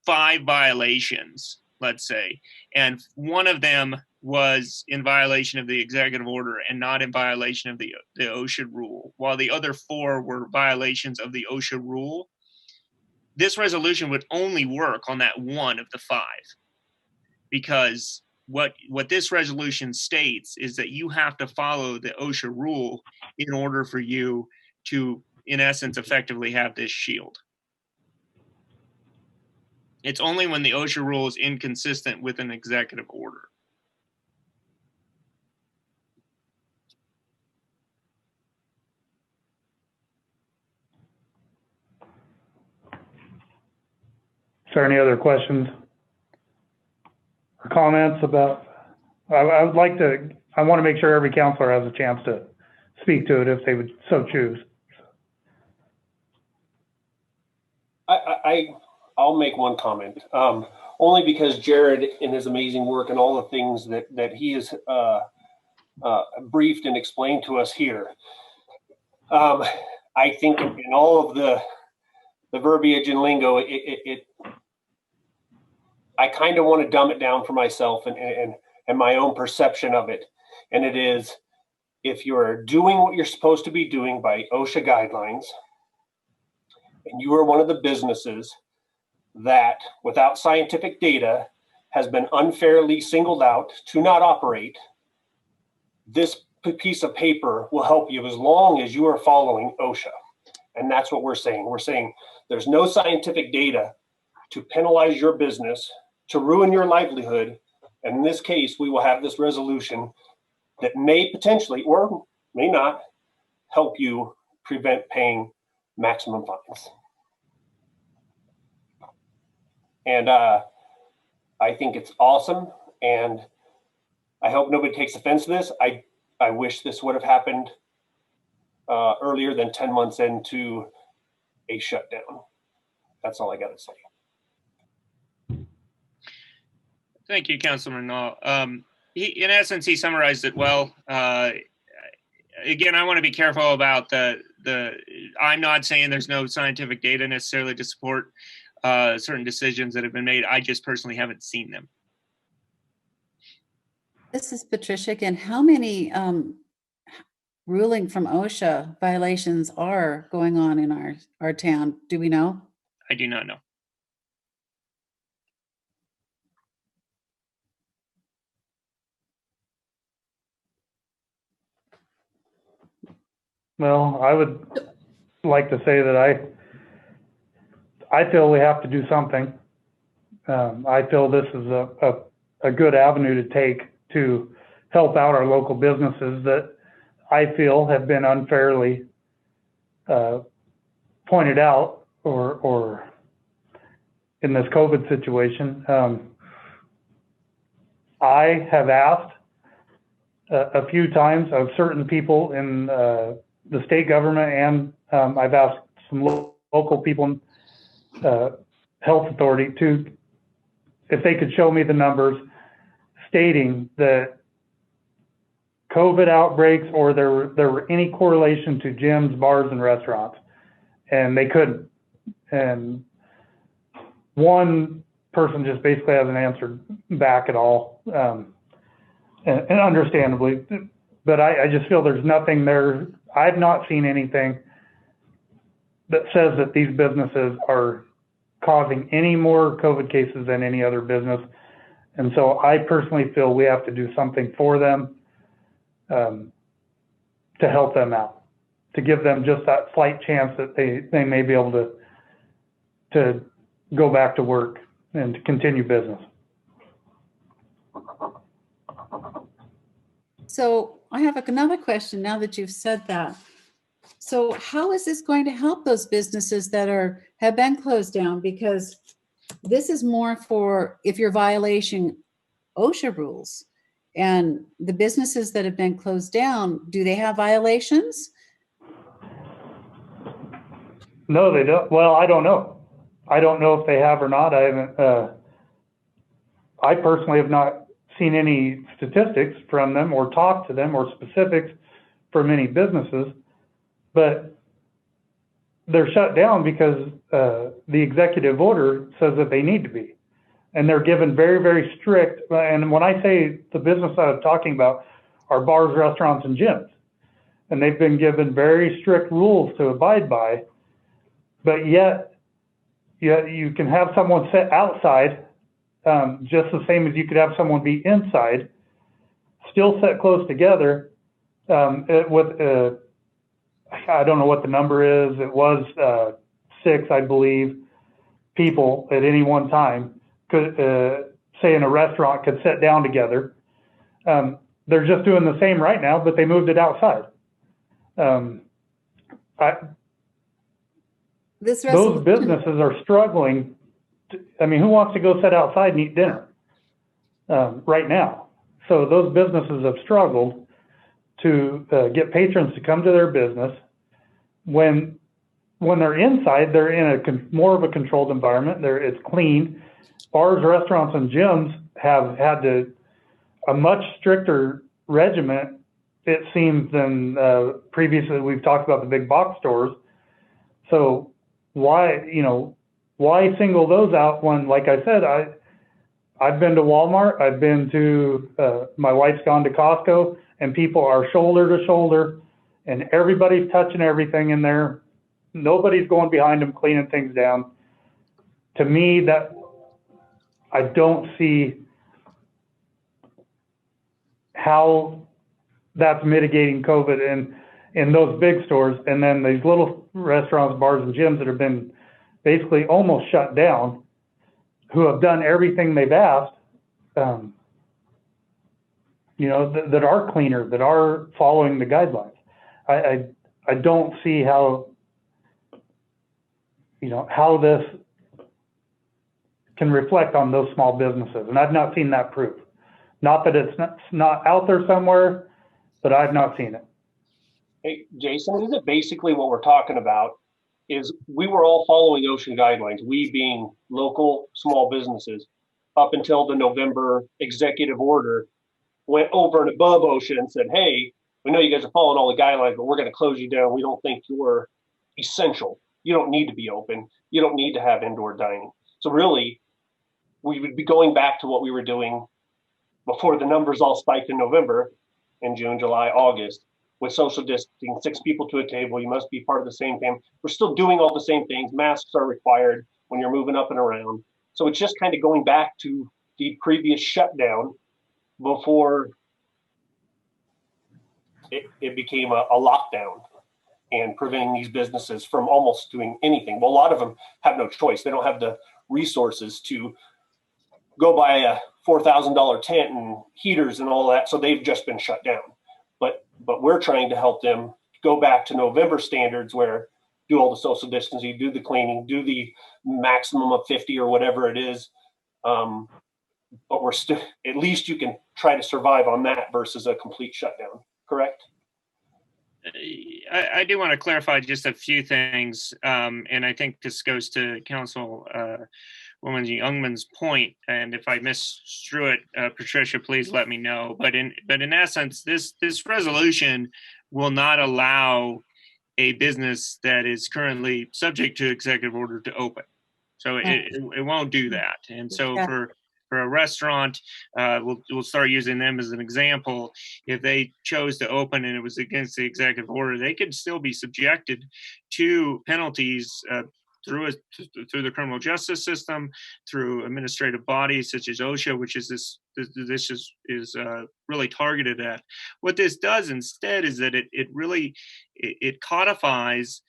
5 violations, let's say, and one of them was in violation of the executive order and not in violation of the OSHA rule, while the other 4 were violations of the OSHA rule, this resolution would only work on that one of the 5, because what this resolution states is that you have to follow the OSHA rule in order for you to, in essence, effectively have this shield. It's only when the OSHA rule is inconsistent with an executive order. Is there any other questions or comments about? I would like to, I want to make sure every counselor has a chance to speak to it if they would so choose. I'll make one comment, only because Jared, in his amazing work and all the things that he has briefed and explained to us here, I think in all of the verbiage and lingo, I kind of want to dumb it down for myself and my own perception of it. And it is, if you're doing what you're supposed to be doing by OSHA guidelines, and you are one of the businesses that, without scientific data, has been unfairly singled out to not operate, this piece of paper will help you as long as you are following OSHA. And that's what we're saying. We're saying there's no scientific data to penalize your business, to ruin your livelihood. And in this case, we will have this resolution that may potentially, or may not, help you prevent paying maximum fines. And I think it's awesome, and I hope nobody takes offense to this. I wish this would have happened earlier than 10 months into a shutdown. That's all I got to say. Thank you, Councilman Nall. In essence, he summarized it well. Again, I want to be careful about I'm not saying there's no scientific data necessarily to support certain decisions that have been made. I just personally haven't seen them. This is Patricia again. How many ruling from OSHA violations are going on in our town? Do we know? I do not know. Well, I would like to say that I feel we have to do something. I feel this is a good avenue to take to help out our local businesses that I feel have been unfairly pointed out or in this COVID situation. I have asked a few times of certain people in the state government, and I've asked some local people, health authority, if they could show me the numbers stating that COVID outbreaks or there were any correlation to gyms, bars, and restaurants, and they couldn't. And one person just basically hasn't answered back at all, and understandably. But I just feel there's nothing there. I've not seen anything that says that these businesses are causing any more COVID cases than any other business. And so I personally feel we have to do something for them to help them out, to give them just that slight chance that they may be able to go back to work and to continue business. So I have another question now that you've said that. So how is this going to help those businesses that have been closed down? Because this is more for if you're violating OSHA rules. And the businesses that have been closed down, do they have violations? No, they don't. Well, I don't know. I don't know if they have or not. I haven't, I personally have not seen any statistics from them or talked to them or specifics for many businesses, but they're shut down because the executive order says that they need to be. And they're given very, very strict, and when I say the business I'm talking about are bars, restaurants, and gyms. And they've been given very strict rules to abide by, but yet you can have someone sit outside just the same as you could have someone be inside, still sit close together with, I don't know what the number is, it was 6, I believe, people at any one time could, say in a restaurant, could sit down together. They're just doing the same right now, but they moved it outside. Those businesses are struggling. I mean, who wants to go sit outside and eat dinner right now? So those businesses have struggled to get patrons to come to their business. When they're inside, they're in a more of a controlled environment. It's clean. Bars, restaurants, and gyms have had a much stricter regiment, it seems, than previously. We've talked about the big box stores. So why single those out when, like I said, I've been to Walmart, I've been to, my wife's gone to Costco, and people are shoulder to shoulder, and everybody's touching everything in there. Nobody's going behind them cleaning things down. To me, that I don't see how that's mitigating COVID in those big stores, and then these little restaurants, bars, and gyms that have been basically almost shut down, who have done everything they've asked, that are cleaner, that are following the guidelines. I don't see how this can reflect on those small businesses, and I've not seen that proof. Not that it's not out there somewhere, but I've not seen it. Hey, Jason, isn't it basically what we're talking about is we were all following OSHA guidelines, we being local small businesses, up until the November executive order went over and above OSHA and said, hey, we know you guys are following all the guidelines, but we're going to close you down. We don't think you're essential. You don't need to be open. You don't need to have indoor dining. So really, we would be going back to what we were doing before the numbers all spiked in November, in June, July, August, with social distancing, 6 people to a table. You must be part of the same family. We're still doing all the same things. Masks are required when you're moving up and around. So it's just kind of going back to the previous shutdown before it became a lockdown and preventing these businesses from almost doing anything. Well, a lot of them have no choice. They don't have the resources to go buy a $4,000 tent and heaters and all that. So they've just been shut down. But we're trying to help them go back to November standards where do all the social distancing, do the cleaning, do the maximum of 50 or whatever it is. But we're still, at least you can try to survive on that versus a complete shutdown, correct? I do want to clarify just a few things, and I think this goes to Council Woman Youngman's point. And if I misdrew it, Patricia, please let me know. But in essence, this resolution will not allow a business that is currently subject to executive order to open. So it won't do that. And so for a restaurant, we'll start using them as an example. If they chose to open and it was against the executive order, they could still be subjected to penalties through the criminal justice system, through administrative bodies such as OSHA, which is this is really targeted at. What this does instead is that it really codifies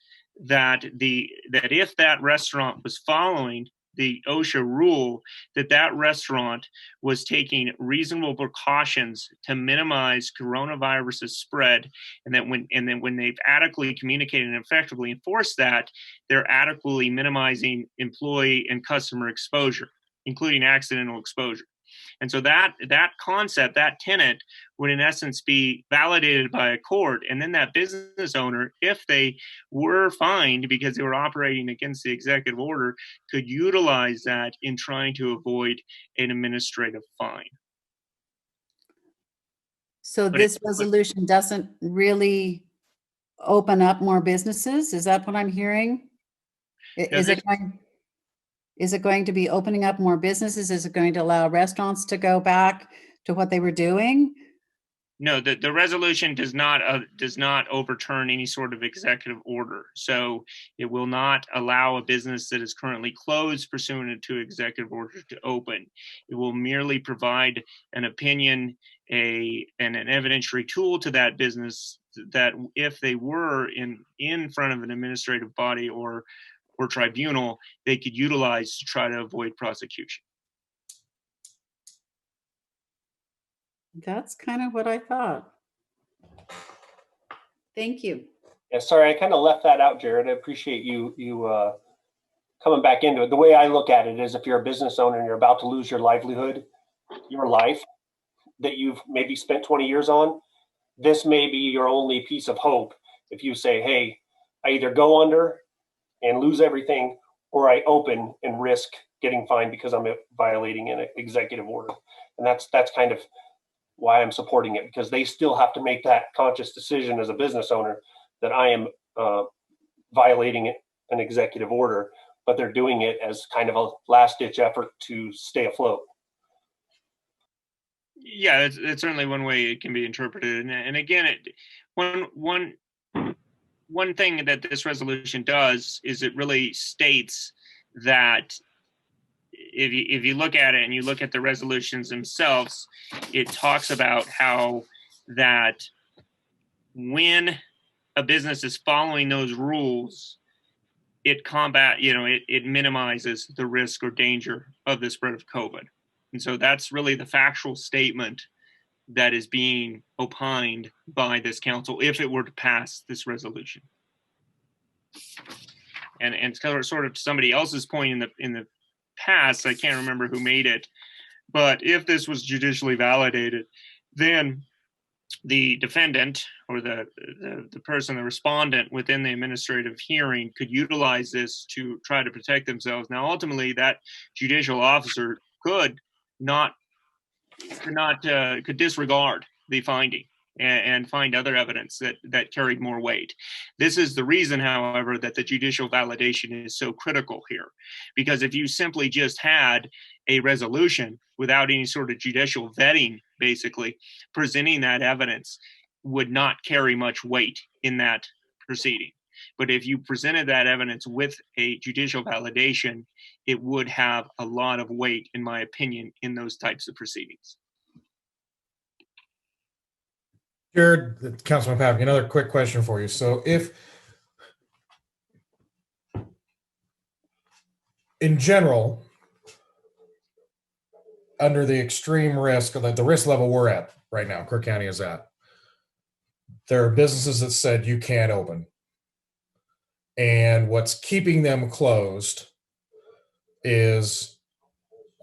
that if that restaurant was following the OSHA rule, that restaurant was taking reasonable precautions to minimize coronavirus's spread, and then when they've adequately communicated and effectively enforced that, they're adequately minimizing employee and customer exposure, including accidental exposure. And so that concept, that tenet, would in essence be validated by a court. And then that business owner, if they were fined because they were operating against the executive order, could utilize that in trying to avoid an administrative fine. So But this resolution doesn't really open up more businesses? Is that what I'm hearing? Is it going to be opening up more businesses? Is it going to allow restaurants to go back to what they were doing? No, the resolution does not overturn any sort of executive order. So it will not allow a business that is currently closed pursuant to executive order to open. It will merely provide an opinion, and an evidentiary tool to that business that if they were in front of an administrative body or tribunal, they could utilize to try to avoid prosecution. That's kind of what I thought. Thank you. Yeah, sorry, I kind of left that out, Jared. I appreciate you coming back into it. The way I look at it is, if you're a business owner and you're about to lose your livelihood, your life that you've maybe spent 20 years on, this may be your only piece of hope. If you say, hey, I either go under and lose everything, or I open and risk getting fined because I'm violating an executive order. And that's kind of why I'm supporting it, because they still have to make that conscious decision as a business owner that I am violating an executive order, but they're doing it as kind of a last-ditch effort to stay afloat. Yeah, it's certainly one way it can be interpreted. And again, one thing that this resolution does is it really states that if you look at it and you look at the resolutions themselves, it talks about how that when a business is following those rules, it minimizes the risk or danger of the spread of COVID. And so that's really the factual statement that is being opined by this council if it were to pass this resolution. And sort of somebody else's point in the past, I can't remember who made it, but if this was judicially validated, then the defendant or the person, the respondent within the administrative hearing could utilize this to try to protect themselves. Now, ultimately, that judicial officer could disregard the finding and find other evidence that carried more weight. This is the reason, however, that the judicial validation is so critical here. Because if you simply just had a resolution without any sort of judicial vetting, basically, presenting that evidence would not carry much weight in that proceeding. But if you presented that evidence with a judicial validation, it would have a lot of weight, in my opinion, in those types of proceedings. Jared, Councilman Pavement, another quick question for you. So if, in general, under the extreme risk, like the risk level we're at right now, Cook County is at, there are businesses that said you can't open. And what's keeping them closed is,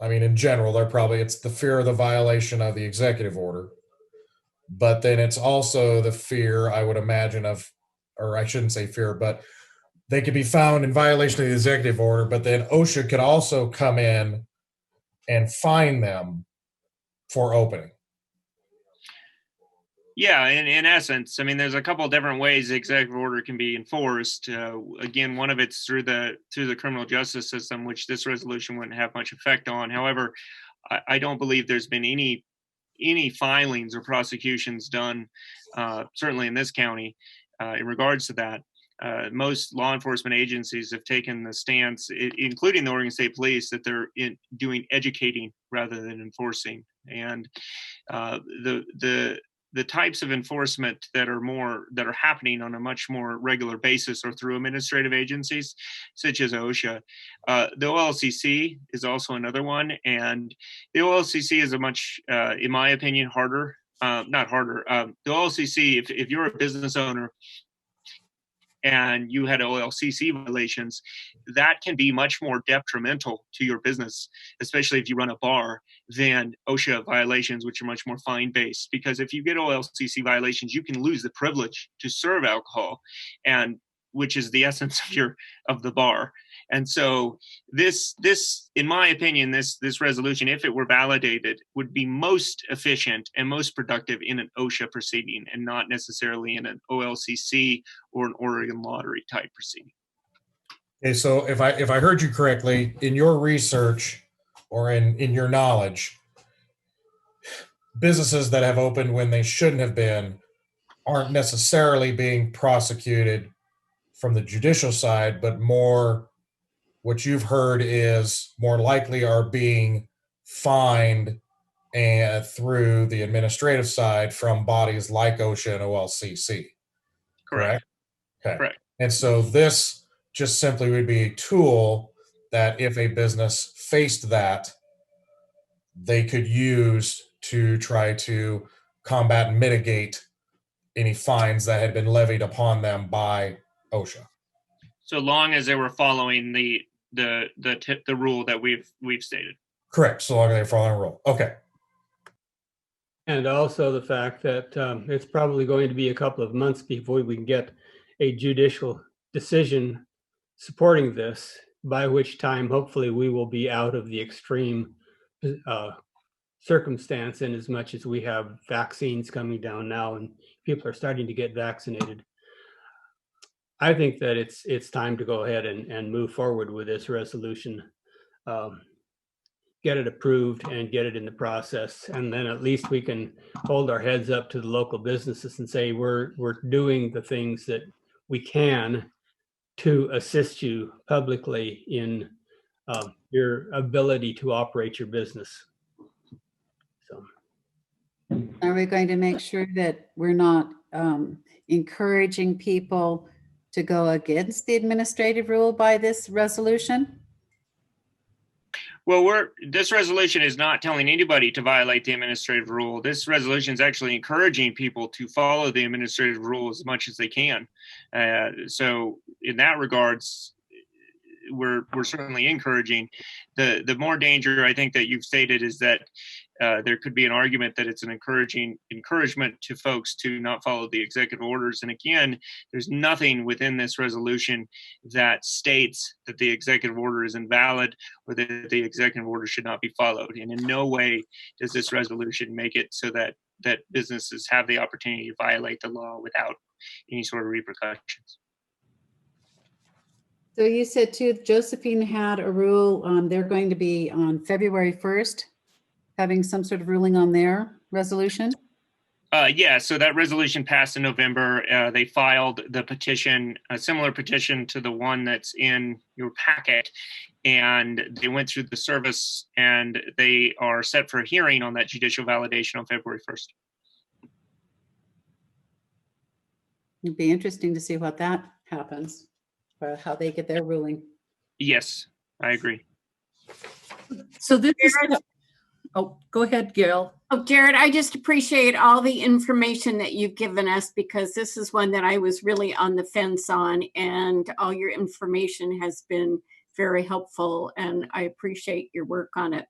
I mean, in general, it's the fear of the violation of the executive order. But then it's also the fear, I would imagine, or I shouldn't say fear, but they could be found in violation of the executive order, but then OSHA could also come in and fine them for opening. Yeah, in essence, I mean, there's a couple of different ways the executive order can be enforced. Again, one of it's through the criminal justice system, which this resolution wouldn't have much effect on. However, I don't believe there's been any filings or prosecutions done, certainly in this county, in regards to that. Most law enforcement agencies have taken the stance, including the Oregon State Police, that they're doing educating rather than enforcing. And the types of enforcement that are happening on a much more regular basis are through administrative agencies such as OSHA. The OLCC is also another one, and the OLCC is a much, in my opinion, harder. Not harder. The OLCC, if you're a business owner and you had OLCC violations, that can be much more detrimental to your business, especially if you run a bar, than OSHA violations, which are much more fine-based. Because if you get OLCC violations, you can lose the privilege to serve alcohol, and which is the essence of the bar. And so this, in my opinion, this resolution, if it were validated, would be most efficient and most productive in an OSHA proceeding, and not necessarily in an OLCC or an Oregon lottery type proceeding. Okay, so if I heard you correctly, in your research or in your knowledge, businesses that have opened when they shouldn't have been aren't necessarily being prosecuted from the judicial side, but more what you've heard is more likely are being fined and through the administrative side from bodies like OSHA and OLCC. Correct? Okay. Correct. And so this just simply would be a tool that if a business faced that, they could use to try to combat and mitigate any fines that had been levied upon them by OSHA. So long as they were following the rule that we've stated. Correct. So long as they're following the rule. Okay. And also the fact that it's probably going to be a couple of months before we can get a judicial decision supporting this, by which time hopefully we will be out of the extreme circumstance, in as much as we have vaccines coming down now and people are starting to get vaccinated. I think that it's time to go ahead and move forward with this resolution, get it approved and get it in the process. And then at least we can hold our heads up to the local businesses and say, we're doing the things that we can to assist you publicly in your ability to operate your business. So, Are we going to make sure that we're not encouraging people to go against the administrative rule by this resolution? Well, this resolution is not telling anybody to violate the administrative rule. This resolution is actually encouraging people to follow the administrative rule as much as they can. So in that regards, we're certainly encouraging. The more danger I think that you've stated is that there could be an argument that it's an encouragement to folks to not follow the executive orders. And again, there's nothing within this resolution that states that the executive order is invalid or that the executive order should not be followed. And in no way does this resolution make it so that businesses have the opportunity to violate the law without any sort of repercussions. So you said too, Josephine had a rule, they're going to be on February 1st, having some sort of ruling on their resolution? Yeah, so that resolution passed in November. They filed the petition, a similar petition to the one that's in your packet, and they went through the service, and they are set for a hearing on that judicial validation on February 1st. It'd be interesting to see what that happens, or how they get their ruling. Yes, I agree. So this is, oh, go ahead, Gail. Oh, Jared, I just appreciate all the information that you've given us, because this is one that I was really on the fence on, and all your information has been very helpful, and I appreciate your work on it.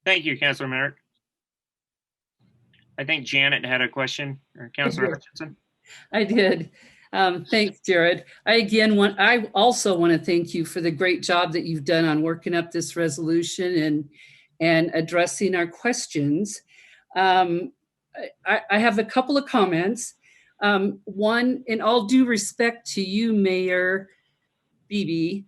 Thank you, Councilor Merrick. I think Janet had a question, or Councilor Hutchinson. I did. Thanks, Jared. I also want to thank you for the great job that you've done on working up this resolution and addressing our questions. I have a couple of comments. One, in all due respect to you, Mayor Beebe,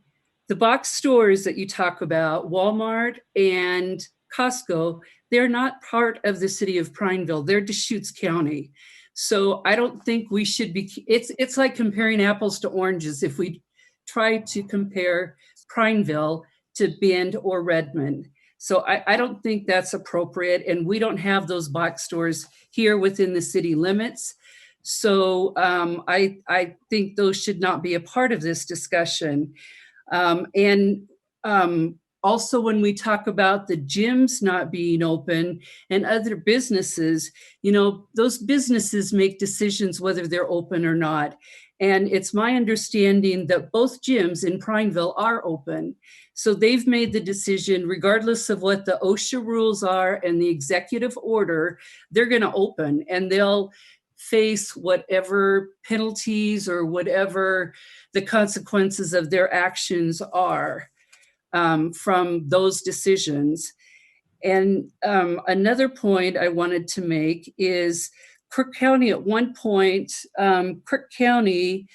the box stores that you talk about, Walmart and Costco, they're not part of the city of Prineville. They're Deschutes County. So I don't think we should be, it's like comparing apples to oranges if we try to compare Prineville to Bend or Redmond. So I don't think that's appropriate, and we don't have those box stores here within the city limits. So I think those should not be a part of this discussion. Also, when we talk about the gyms not being open and other businesses, those businesses make decisions whether they're open or not. And it's my understanding that both gyms in Prineville are open. So they've made the decision, regardless of what the OSHA rules are and the executive order, they're going to open, and they'll face whatever penalties or whatever the consequences of their actions are from those decisions. And another point I wanted to make is Crook County at one point, Crook County,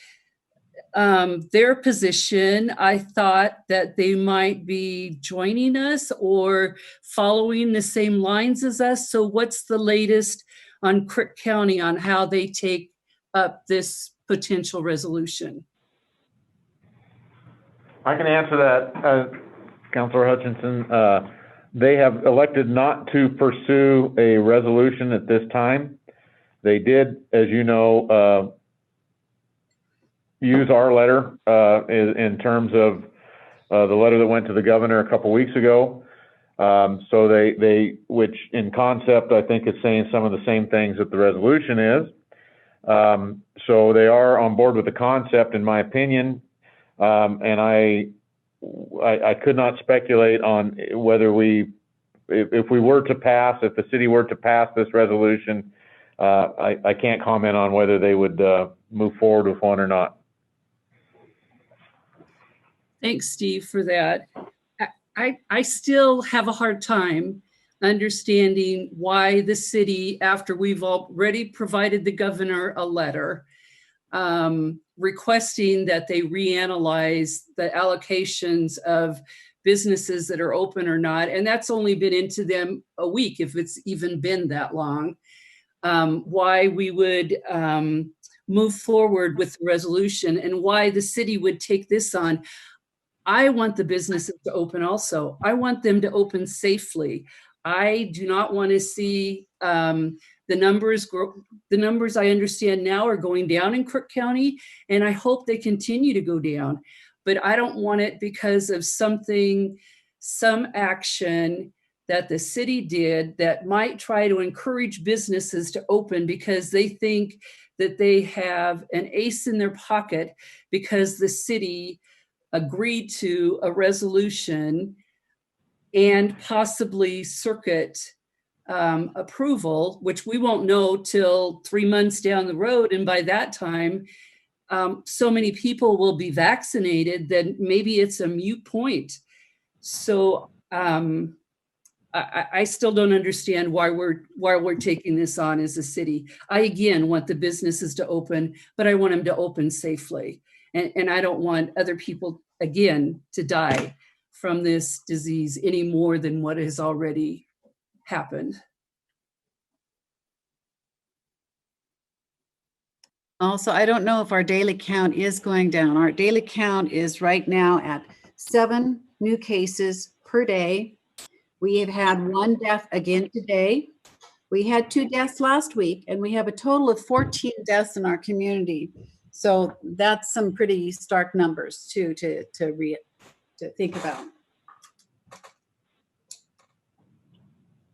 their position, I thought that they might be joining us or following the same lines as us. So what's the latest on Crook County on how they take up this potential resolution? I can answer that, Councilor Hutchinson. They have elected not to pursue a resolution at this time. They did, as you know, use our letter in terms of the letter that went to the governor a couple weeks ago. So they, which in concept, I think is saying some of the same things that the resolution is. So they are on board with the concept, in my opinion. And I could not speculate on whether if we were to pass, if the city were to pass this resolution, I can't comment on whether they would move forward with one or not. Thanks, Steve, for that. I still have a hard time understanding why the city, after we've already provided the governor a letter requesting that they reanalyze the allocations of businesses that are open or not, and that's only been into them a week, if it's even been that long, why we would move forward with the resolution and why the city would take this on. I want the businesses to open also. I want them to open safely. I do not want to see the numbers grow. The numbers I understand now are going down in Crook County, and I hope they continue to go down. But I don't want it because of some action that the city did that might try to encourage businesses to open because they think that they have an ace in their pocket because the city agreed to a resolution and possibly circuit approval, which we won't know till 3 months down the road. And by that time, so many people will be vaccinated that maybe it's a moot point. So I still don't understand why we're taking this on as a city. I, again, want the businesses to open, but I want them to open safely. And I don't want other people, again, to die from this disease any more than what has already happened. Also, I don't know if our daily count is going down. Our daily count is right now at 7 new cases per day. We have had 1 death again today. We had 2 deaths last week, and we have a total of 14 deaths in our community. So that's some pretty stark numbers too to think about.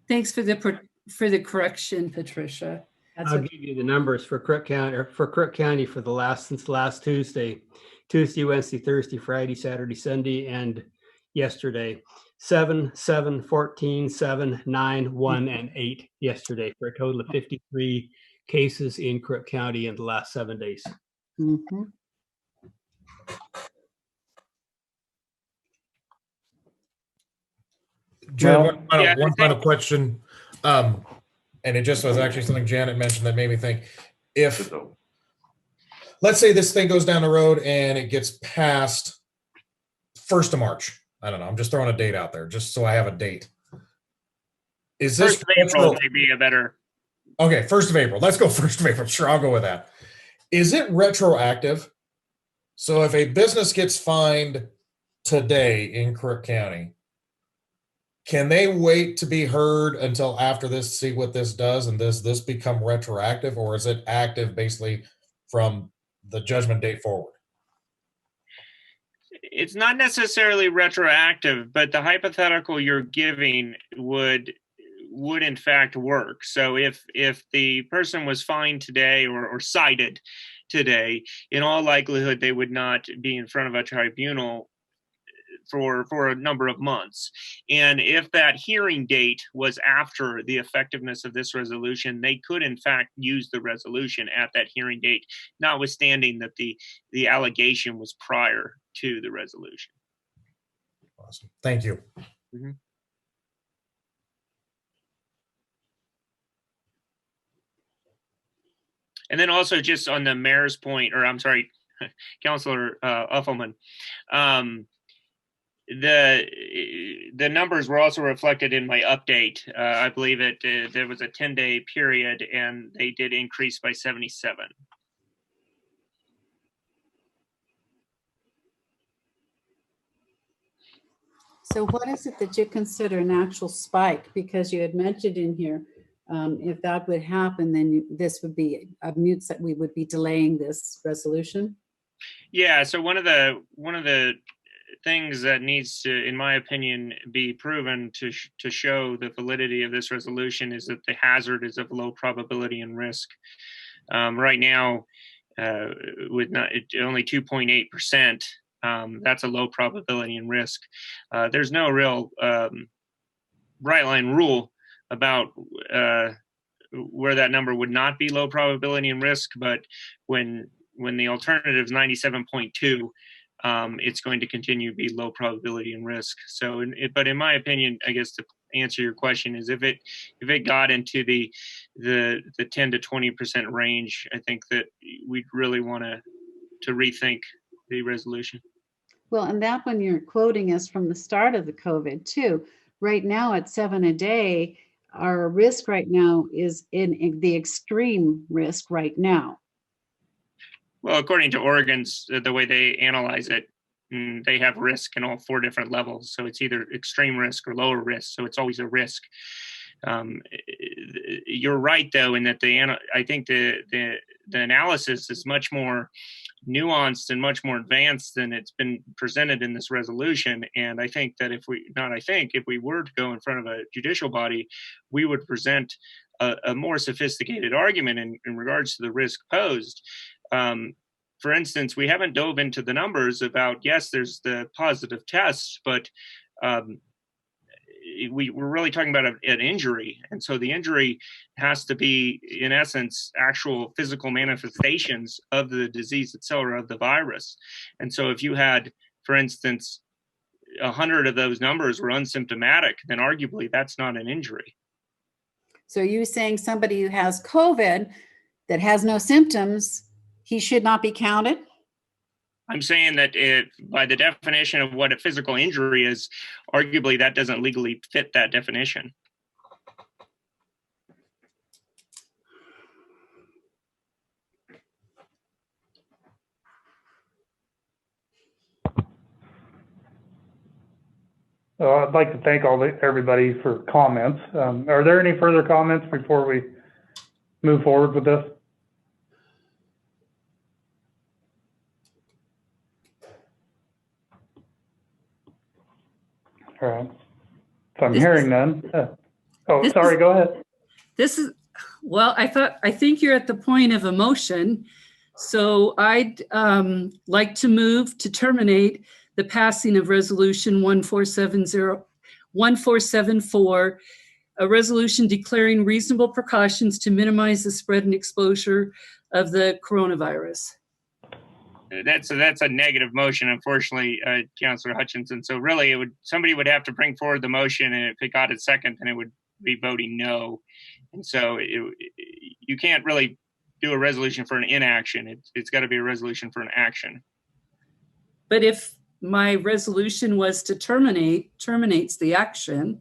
Thanks for the correction, Patricia. I'll give you the numbers for Crook County since last Tuesday, Wednesday, Thursday, Friday, Saturday, Sunday, and yesterday. 7, 7, 14, 7, 9, 1, and 8 yesterday, for a total of 53 cases in Crook County in the last 7 days. Mm-hmm. Jared, one final question. And it just was actually something Janet mentioned that made me think. If, let's say this thing goes down the road and it gets passed 1st of March. I don't know. I'm just throwing a date out there just so I have a date. Is this 1st of April may be a better. Okay, 1st of April. Let's go 1st of April. Sure, I'll go with that. Is it retroactive? So if a business gets fined today in Crook County, Can they wait to be heard until after this, see what this does, and does this become retroactive, or is it active basically from the judgment date forward? It's not necessarily retroactive, but the hypothetical you're giving would in fact work. So if the person was fined today or cited today, in all likelihood they would not be in front of a tribunal for a number of months. And if that hearing date was after the effectiveness of this resolution, they could in fact use the resolution at that hearing date, notwithstanding that the allegation was prior to the resolution. Awesome. Thank you. Mm-hmm. And then also just on the mayor's point, or I'm sorry, Councilor Uffelman, the numbers were also reflected in my update. I believe there was a 10-day period, and they did increase by 77. So what is it that you consider an actual spike? Because you had mentioned in here, if that would happen, then this would be a mute that we would be delaying this resolution. Yeah. So one of the things that needs to, in my opinion, be proven to show the validity of this resolution is that the hazard is of low probability and risk. Right now, with only 2.8%, that's a low probability and risk. There's no real bright line rule about where that number would not be low probability and risk, but when the alternative is 97.2, it's going to continue to be low probability and risk. So, but in my opinion, I guess to answer your question is if it got into the 10 to 20% range, I think that we'd really want to rethink the resolution. Well, and that one you're quoting us from the start of the COVID too. Right now at 7 a day, our risk right now is in the extreme risk right now. Well, according to Oregon's, the way they analyze it, they have risk in all 4 different levels. So it's either extreme risk or lower risk. So it's always a risk. You're right, though, in that I think the analysis is much more nuanced and much more advanced than it's been presented in this resolution. And I think that if we were to go in front of a judicial body, we would present a more sophisticated argument in regards to the risk posed. For instance, we haven't dove into the numbers about, yes, there's the positive tests, but we're really talking about an injury. And so the injury has to be, in essence, actual physical manifestations of the disease itself or of the virus. And so if you had, for instance, 100 of those numbers were unsymptomatic, then arguably that's not an injury. So you're saying somebody who has COVID that has no symptoms, he should not be counted? I'm saying that by the definition of what a physical injury is, arguably that doesn't legally fit that definition. I'd like to thank everybody for comments. Are there any further comments before we move forward with this? All right. So I'm hearing none. Sorry, go ahead. Well, I think you're at the point of a motion. So I'd like to move to terminate the passing of resolution 1474, a resolution declaring reasonable precautions to minimize the spread and exposure of the coronavirus. That's a negative motion, unfortunately, Councilor Hutchinson. So really, somebody would have to bring forward the motion, and if it got a second, then it would be voting no. And so you can't really do a resolution for an inaction. It's got to be a resolution for an action. But if my resolution was to terminates the action.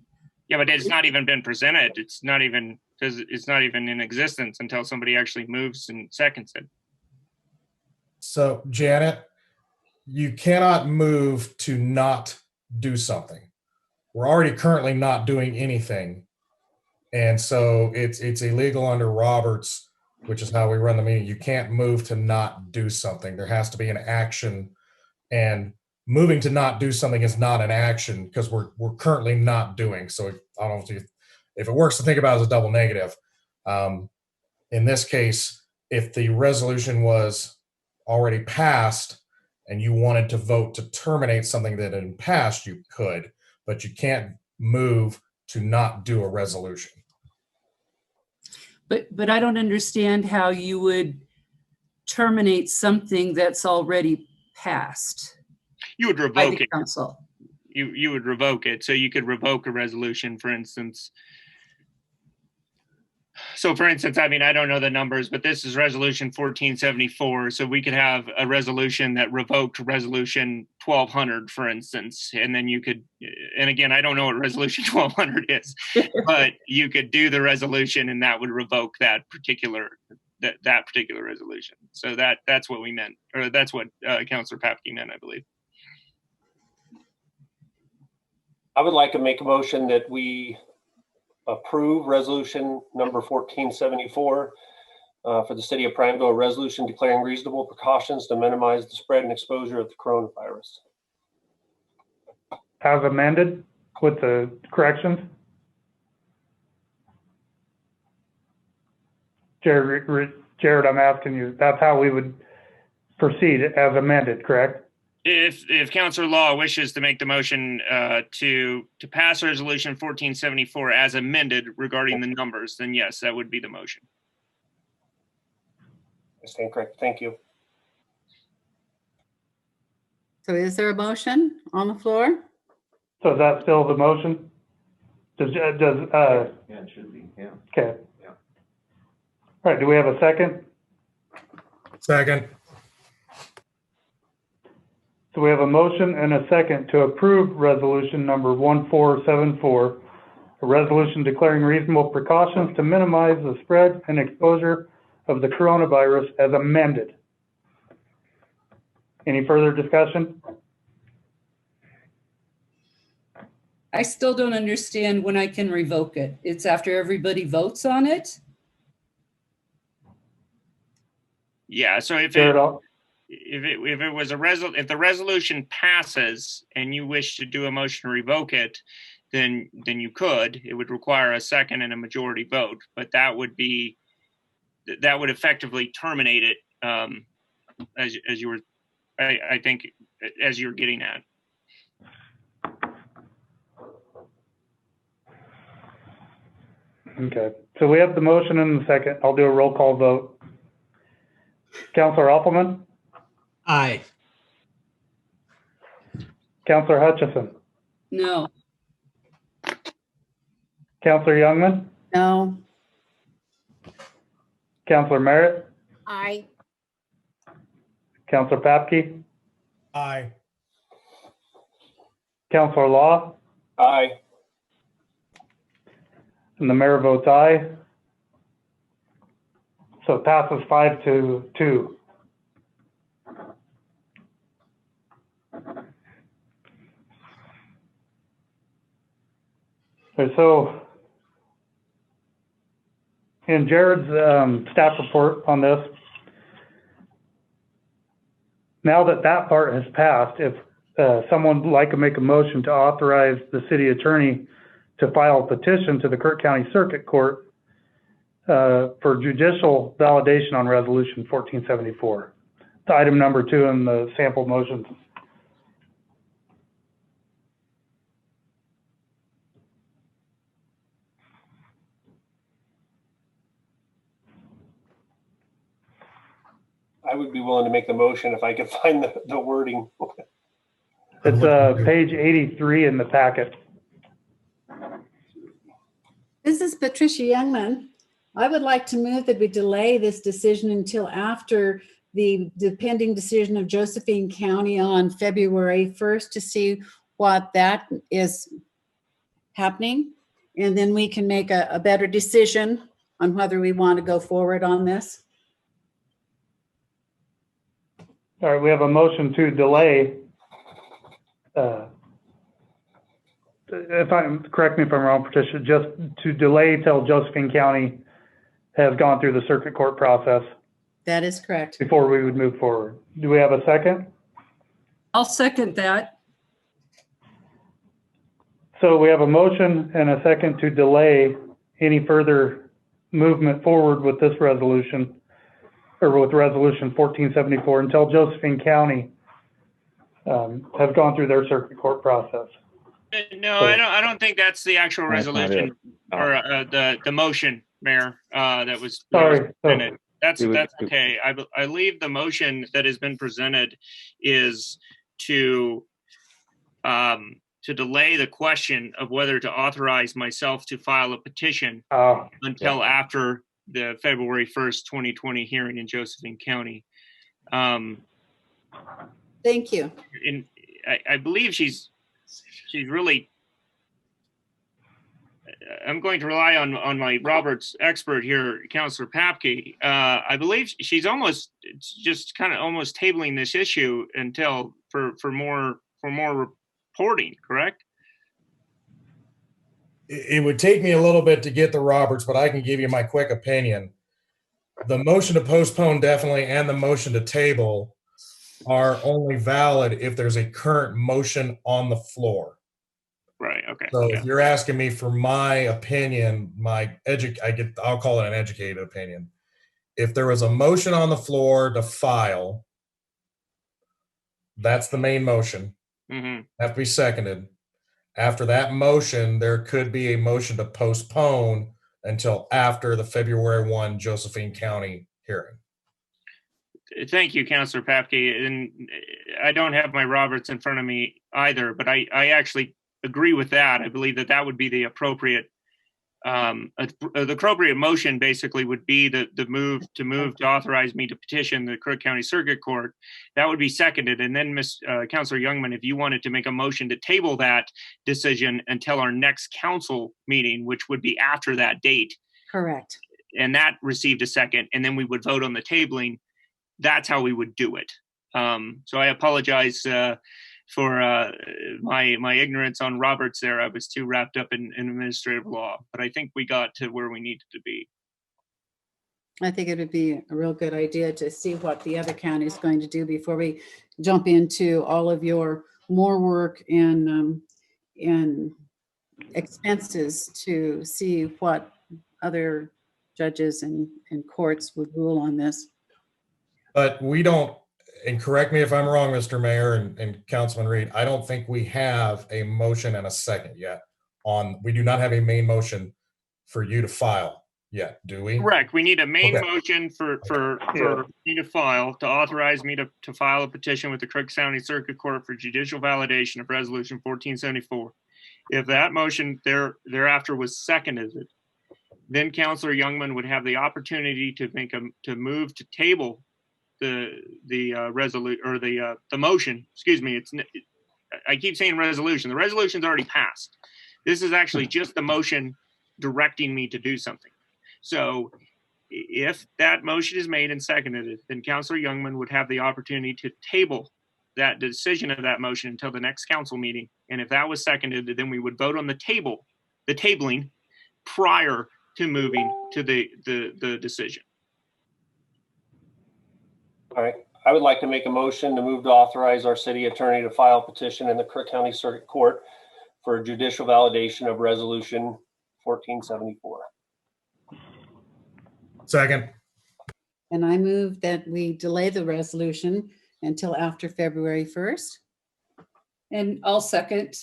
Yeah, but it's not even been presented. It's not even in existence until somebody actually moves and seconds it. So, Janet, you cannot move to not do something. we're already currently not doing anything. And so it's illegal under Roberts, which is how we run the meeting. You can't move to not do something. There has to be an action, and moving to not do something is not an action because we're currently not doing. So I don't know if it works to think about it as a double negative. In this case, if the resolution was already passed and you wanted to vote to terminate something that had passed, you could, but you can't move to not do a resolution. But I don't understand how you would terminate something that's already passed You would by revoke the it. council. You would revoke it. So you could revoke a resolution, for instance. So for instance, I mean, I don't know the numbers, but this is resolution 1474. So we could have a resolution that revoked resolution 1200, for instance, and then you could, and again, I don't know what resolution 1200 is, but you could do the resolution and that would revoke that particular resolution. So that's what we meant, or that's what Councilor Papke meant, I believe. I would like to make a motion that we approve resolution number 1474 for the city of Prineville, a resolution declaring reasonable precautions to minimize the spread and exposure of the coronavirus. As amended with the corrections? Jared, I'm asking you, that's how we would proceed as amended, correct? If Councilor Law wishes to make the motion to pass resolution 1474 as amended regarding the numbers, then yes, that would be the motion. I stand correct. Thank you. So is there a motion on the floor? So is that still the motion? Yeah, it should be, yeah. Okay. Yeah. All right, do we have a second? Second. So we have a motion and a second to approve resolution number 1474, a resolution declaring reasonable precautions to minimize the spread and exposure of the coronavirus as amended. Any further discussion? I still don't understand when I can revoke it. It's after everybody votes on it? Yeah, so if Jared, if the resolution passes and you wish to do a motion to revoke it, then you could. It would require a second and a majority vote, but that would effectively terminate it, as you were, I think, as you're getting at. Okay, so we have the motion and the second. I'll do a roll call vote. Councilor Appleman? Aye. Councilor Hutchison? No. Councilor Youngman? No. Councilor Merritt? Aye. Councilor Papke? Aye. Councilor Law? Aye. And the mayor votes aye. So it passes 5-2. Okay, so in Jared's staff report on this, now that that part has passed, if someone would like to make a motion to authorize the city attorney to file a petition to the Kirk County Circuit Court for judicial validation on resolution 1474. It's item number 2 in the sample motions. I would be willing to make the motion if I could find the wording. It's page 83 in the packet. This is Patricia Youngman. I would like to move that we delay this decision until after the pending decision of Josephine County on February 1st to see what that is happening. And then we can make a better decision on whether we want to go forward on this. All right, we have a motion to delay correct me if I'm wrong, Patricia, just to delay till Josephine County has gone through the circuit court process That is correct. before we would move forward. Do we have a second? I'll second that. So we have a motion and a second to delay any further movement forward with this resolution, or with resolution 1474, until Josephine County have gone through their circuit court process. No, I don't think that's the actual That's not resolution it. or the motion, Mayor, that was Sorry. presented. That's It was- okay. I believe the motion that has been presented is to delay the question of whether to authorize myself to file a petition until after the February 1st, 2020 hearing in Josephine County. Thank you. I believe she's really, I'm going to rely on my Roberts expert here, Councilor Papke. I believe she's almost tabling this issue until for more reporting, correct? It would take me a little bit to get the Roberts, but I can give you my quick opinion. The motion to postpone definitely, and the motion to table are only valid if there's a current motion on the floor. Right. Okay. So Yeah. if you're asking me for my opinion, I'll call it an educated opinion. If there was a motion on the floor to file, that's the main motion. Mm-hmm. Have to be seconded. After that motion, there could be a motion to postpone until after the February 1 Josephine County hearing. Thank you, Councilor Papke. And I don't have my Roberts in front of me either, but I actually agree with that. I believe that would be the appropriate motion. Basically, would be the move to authorize me to petition the Crook County Circuit Court. That would be seconded, and then Councilor Youngman, if you wanted to make a motion to table that decision until our next council meeting, which would be after that date. Correct. And that received a second, and then we would vote on the tabling. That's how we would do it. So I apologize for my ignorance on Roberts there. I was too wrapped up in administrative law, but I think we got to where we needed to be. I think it would be a real good idea to see what the other county is going to do before we jump into all of your more work and expenses, to see what other judges and courts would rule on this. But we don't, and correct me if I'm wrong, Mr. Mayor and Councilman Reed, I don't think we have a motion and a second yet we do not have a main motion for you to file yet, do we? Correct. We need a main Okay. motion for me to file, to authorize me to file a petition with the Crook County Circuit Court for judicial validation of Resolution 1474. If that motion thereafter was seconded, then Councilor Youngman would have the opportunity to move to table the motion. Excuse me. I keep saying resolution. The resolution's already passed. This is actually just the motion directing me to do something. So if that motion is made and seconded, then Councilor Youngman would have the opportunity to table that decision of that motion until the next council meeting. And if that was seconded, then we would vote on the tabling prior to moving to the decision. All right. I would like to make a motion to move to authorize our city attorney to file a petition in the Crook County Circuit Court for judicial validation of Resolution 1474. Second. And I move that we delay the resolution until after February 1st. And I'll second.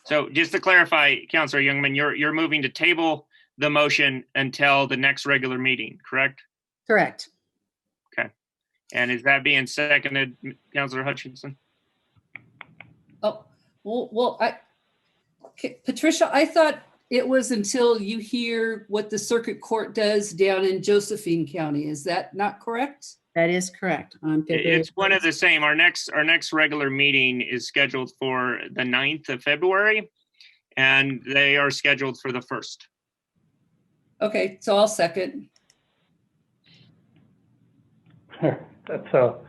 So just to clarify, Councilor Youngman, you're moving to table the motion until the next regular meeting, correct? Correct. Okay. And is that being seconded, Councilor Hutchinson? Oh, well, Patricia, I thought it was until you hear what the circuit court does down in Josephine County. Is that not correct? That is correct. On February It's one of the same. Our next regular meeting is scheduled for the 9th of February, and they are scheduled for the 1st. Okay, so I'll second. That's So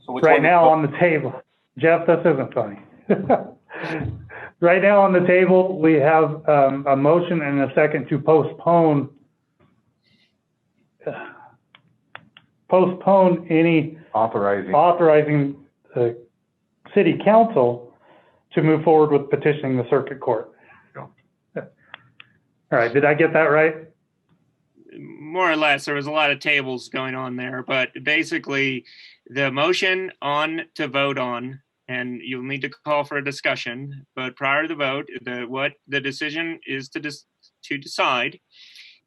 which right one- now on the table. Jeff, this isn't funny. right now on the table, we have a motion and a second to postpone any authorizing the city council to move forward with petitioning the circuit court. All right, did I get that right? More or less, there was a lot of tables going on there, but basically the motion on to vote on, and you'll need to call for a discussion, but prior to the vote, what the decision is to decide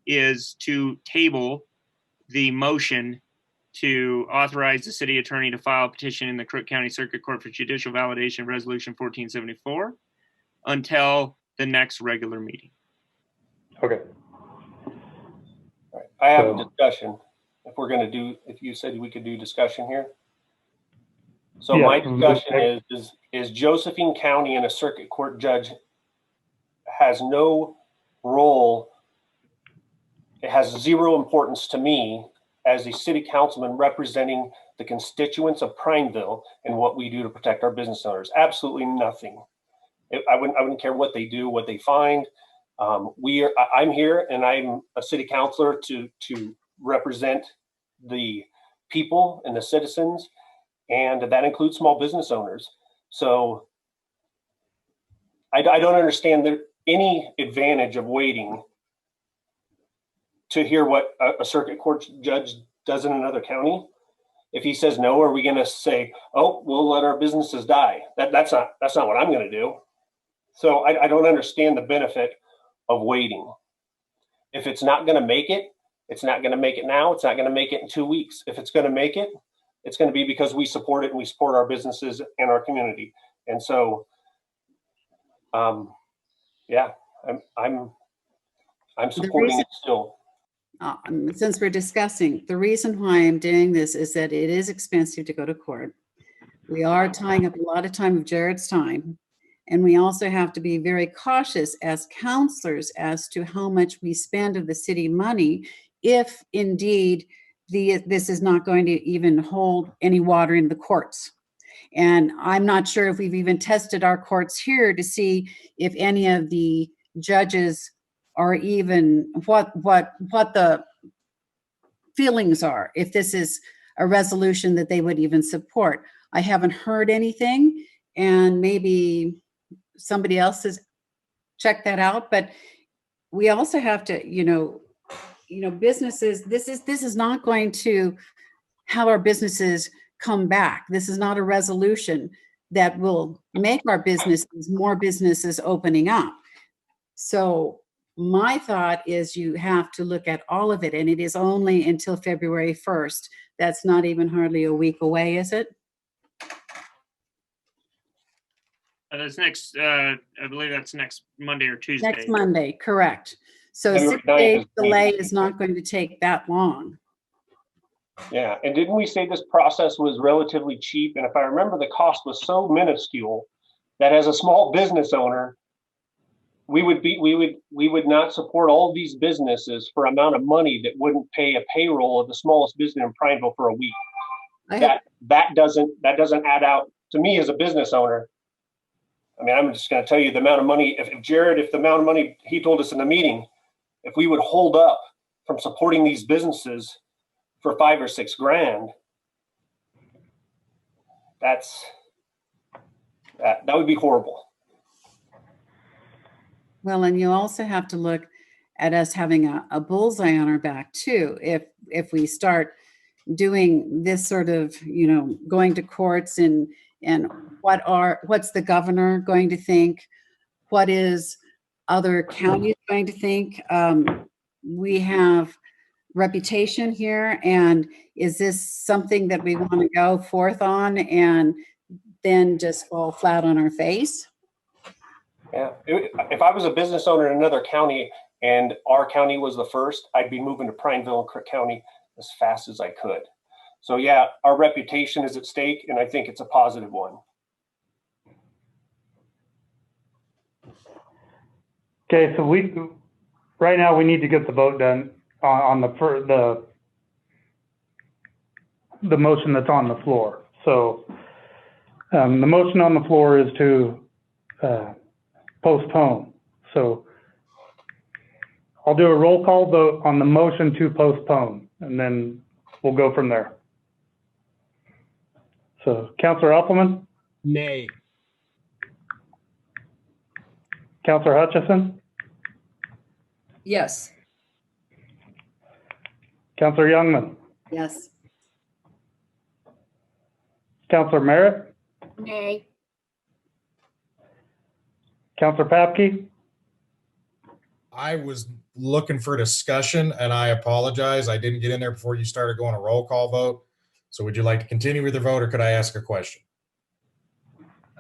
is to table the motion to authorize the city attorney to file a petition in the Crook County Circuit Court for judicial validation of Resolution 1474 until the next regular meeting. Okay. I have a So- discussion. If you said we could do discussion here. So Yeah. my discussion is Josephine County and a circuit court judge has no role. It has zero importance to me as a city councilman representing the constituents of Prineville and what we do to protect our business owners. Absolutely nothing. I wouldn't care what they do, what they find. I'm here and I'm a city councilor to represent the people and the citizens, and that includes small business owners. So I don't understand any advantage of waiting to hear what a circuit court judge does in another county. If he says no, are we going to say, oh, we'll let our businesses die? That's not what I'm going to do. So I don't understand the benefit of waiting. If it's not going to make it, it's not going to make it now. It's not going to make it in 2 weeks. If it's going to make it, it's going to be because we support it and we support our businesses and our community. And so, yeah, I'm supporting it still. Since we're discussing, the reason why I'm doing this is that it is expensive to go to court. We are tying up a lot of time of Jared's time. And we also have to be very cautious as counselors as to how much we spend of the city money if indeed this is not going to even hold any water in the courts. And I'm not sure if we've even tested our courts here to see if any of the judges are even what the feelings are, if this is a resolution that they would even support. I haven't heard anything, and maybe somebody else has checked that out, but we also have to, businesses, this is not going to have our businesses come back. This is not a resolution that will make our businesses, more businesses opening up. So my thought is you have to look at all of it, and it is only until February 1st. That's not even hardly a week away, is it? That's next, I believe that's next Monday or Tuesday. Next Monday, correct. So February 6 9th days is delay Tuesday. is not going to take that long. Yeah, and didn't we say this process was relatively cheap? And if I remember, the cost was so minuscule that as a small business owner, we would not support all these businesses for amount of money that wouldn't pay a payroll of the smallest business in Prineville for a week. That doesn't add out to me as a business owner. I mean, I'm just going to tell you the amount of money. If the amount of money he told us in the meeting, if we would hold up from supporting these businesses for $5 or $6 grand, that would be horrible. Well, and you also have to look at us having a bullseye on our back too. If we start doing this sort of, going to courts and what's the governor going to think? What is other counties going to think? We have reputation here, and is this something that we want to go forth on and then just fall flat on our face? Yeah, if I was a business owner in another county and our county was the first, I'd be moving to Prineville and Crook County as fast as I could. So yeah, our reputation is at stake, and I think it's a positive one. Okay, so right now we need to get the vote done on the motion that's on the floor. So the motion on the floor is to postpone. So I'll do a roll call vote on the motion to postpone, and then we'll go from there. So Counselor Appleman, Nay. Counselor Hutchison, Yes. Counselor Youngman, Yes. Counselor Merritt, Nay. Counselor Papke, I was looking for discussion and I apologize. I didn't get in there before you started going a roll call vote. So would you like to continue with the vote or could I ask a question?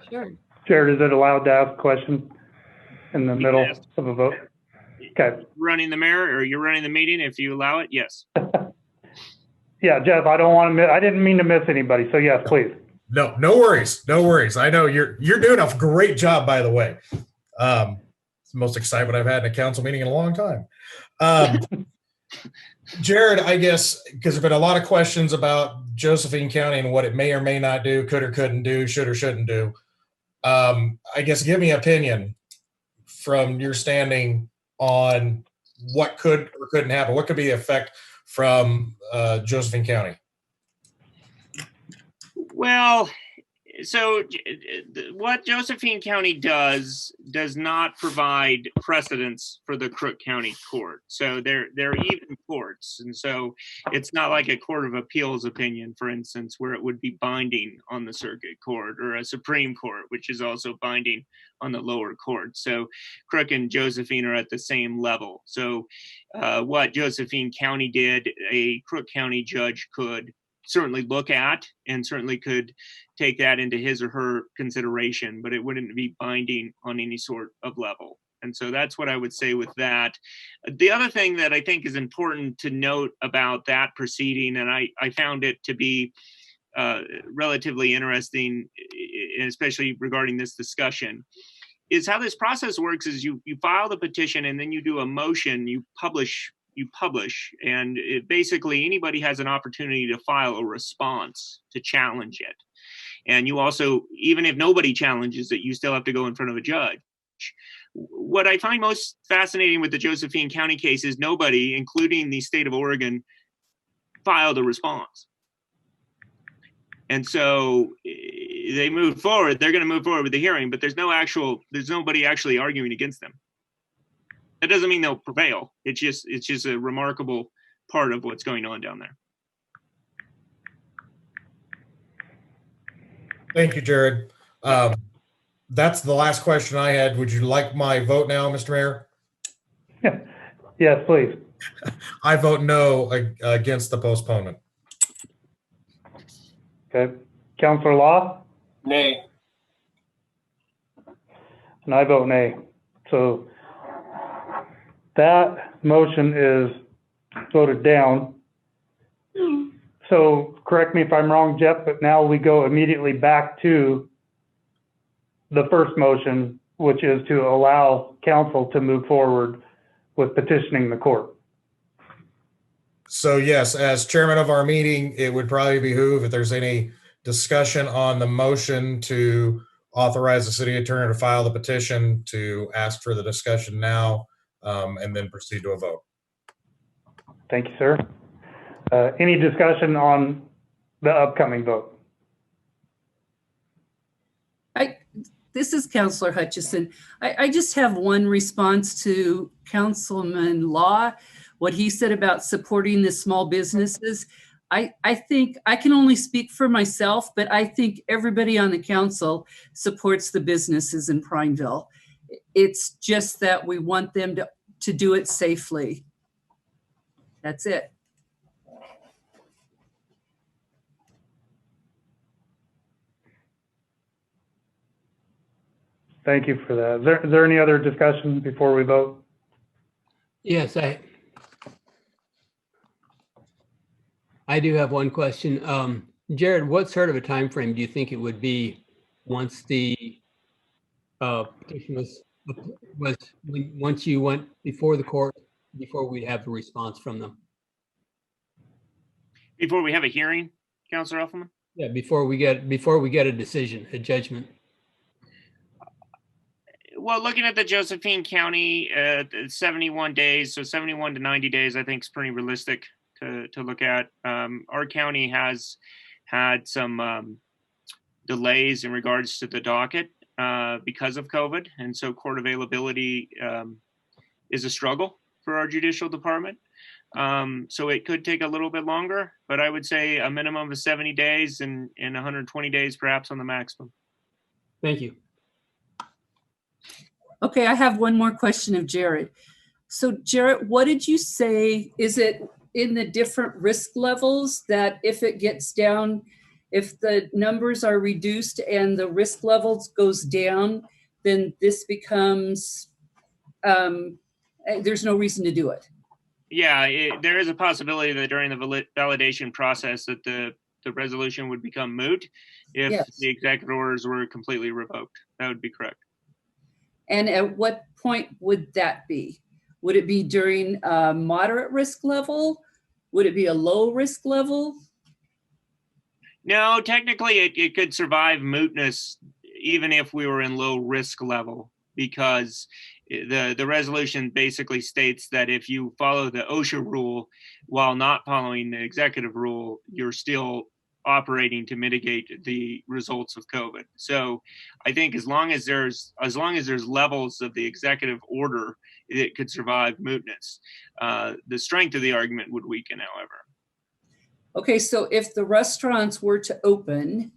Sure. Jared, is it allowed to ask a question in the middle ask. of a vote? Okay. Running the mayor, or you're running the meeting, if you allow it, yes. Yeah, Jeff, I don't want to I didn't mean to miss anybody. So yes, please. No, no worries. No worries. I know you're doing a great job, by the way. It's the most excitement I've had in a council meeting in a long time. Jared, I guess, because there's been a lot of questions about Josephine County and what it may or may not do, could or couldn't do, should or shouldn't do. I guess give me an opinion from your standing on what could or couldn't happen. What could be the effect from Josephine County? Well, so what Josephine County does not provide precedence for the Crook County Court. So they're even courts. And so it's not like a Court of Appeals opinion, for instance, where it would be binding on the circuit court, or a Supreme Court, which is also binding on the lower court. So Crook and Josephine are at the same level. So what Josephine County did, a Crook County judge could certainly look at and certainly could take that into his or her consideration, but it wouldn't be binding on any sort of level. And so that's what I would say with that. The other thing that I think is important to note about that proceeding, and I found it to be relatively interesting, especially regarding this discussion, is how this process works is you file the petition and then you do a motion, you publish, and basically anybody has an opportunity to file a response to challenge it. And you also, even if nobody challenges it, you still have to go in front of a judge. What I find most fascinating with the Josephine County case is nobody, including the state of Oregon, filed a response. And so they moved forward. They're going to move forward with the hearing, but there's nobody actually arguing against them. That doesn't mean they'll prevail. It's just a remarkable part of what's going on down there. Thank you, Jared. That's the last question I had. Would you like my vote now, Mr. Mayor? Yes, please. I vote no against the postponement. Okay. Counselor Law? Nay. And I vote nay. So that motion is voted down. So correct me if I'm wrong, Jeff, but now we go immediately back to the first motion, which is to allow council to move forward with petitioning the court. So yes, as chairman of our meeting, it would probably behoove if there's any discussion on the motion to authorize the city attorney to file the petition, to ask for the discussion now, and then proceed to a vote. Thank you, sir. Any discussion on the upcoming vote? This is Counselor Hutchison. I just have one response to Councilman Law, what he said about supporting the small businesses. I think I can only speak for myself, but I think everybody on the council supports the businesses in Prineville. It's just that we want them to do it safely. That's it. Thank you for that. Is there any other discussion before we vote? Yes, I do have one question. Jared, what sort of a time frame do you think it would be once the petition once you went before the court, before we'd have a response from them? Before we have a hearing, Councilor Elfman? Yeah, before we get a decision, a judgment. Well, looking at the Josephine County, 71 days, so 71 to 90 days, I think is pretty realistic to look at. Our county has had some delays in regards to the docket because of COVID. And so court availability is a struggle for our judicial department. So it could take a little bit longer, but I would say a minimum of 70 days and 120 days perhaps on the maximum. Thank you. Okay, I have one more question of Jared. So Jared, what did you say? Is it in the different risk levels that if it gets down, if the numbers are reduced and the risk levels goes down, then this becomes, there's no reason to do it? Yeah, there is a possibility that during the validation process that the resolution would become moot if Yes. the executive orders were completely revoked. That would be correct. And at what point would that be? Would it be during a moderate risk level? Would it be a low risk level? No, technically it could survive mootness even if we were in low risk level, because the resolution basically states that if you follow the Osha rule while not following the executive rule, you're still operating to mitigate the results of COVID. So I think as long as there's levels of the executive order, it could survive mootness. The strength of the argument would weaken, however. Okay, so if the restaurants were to open,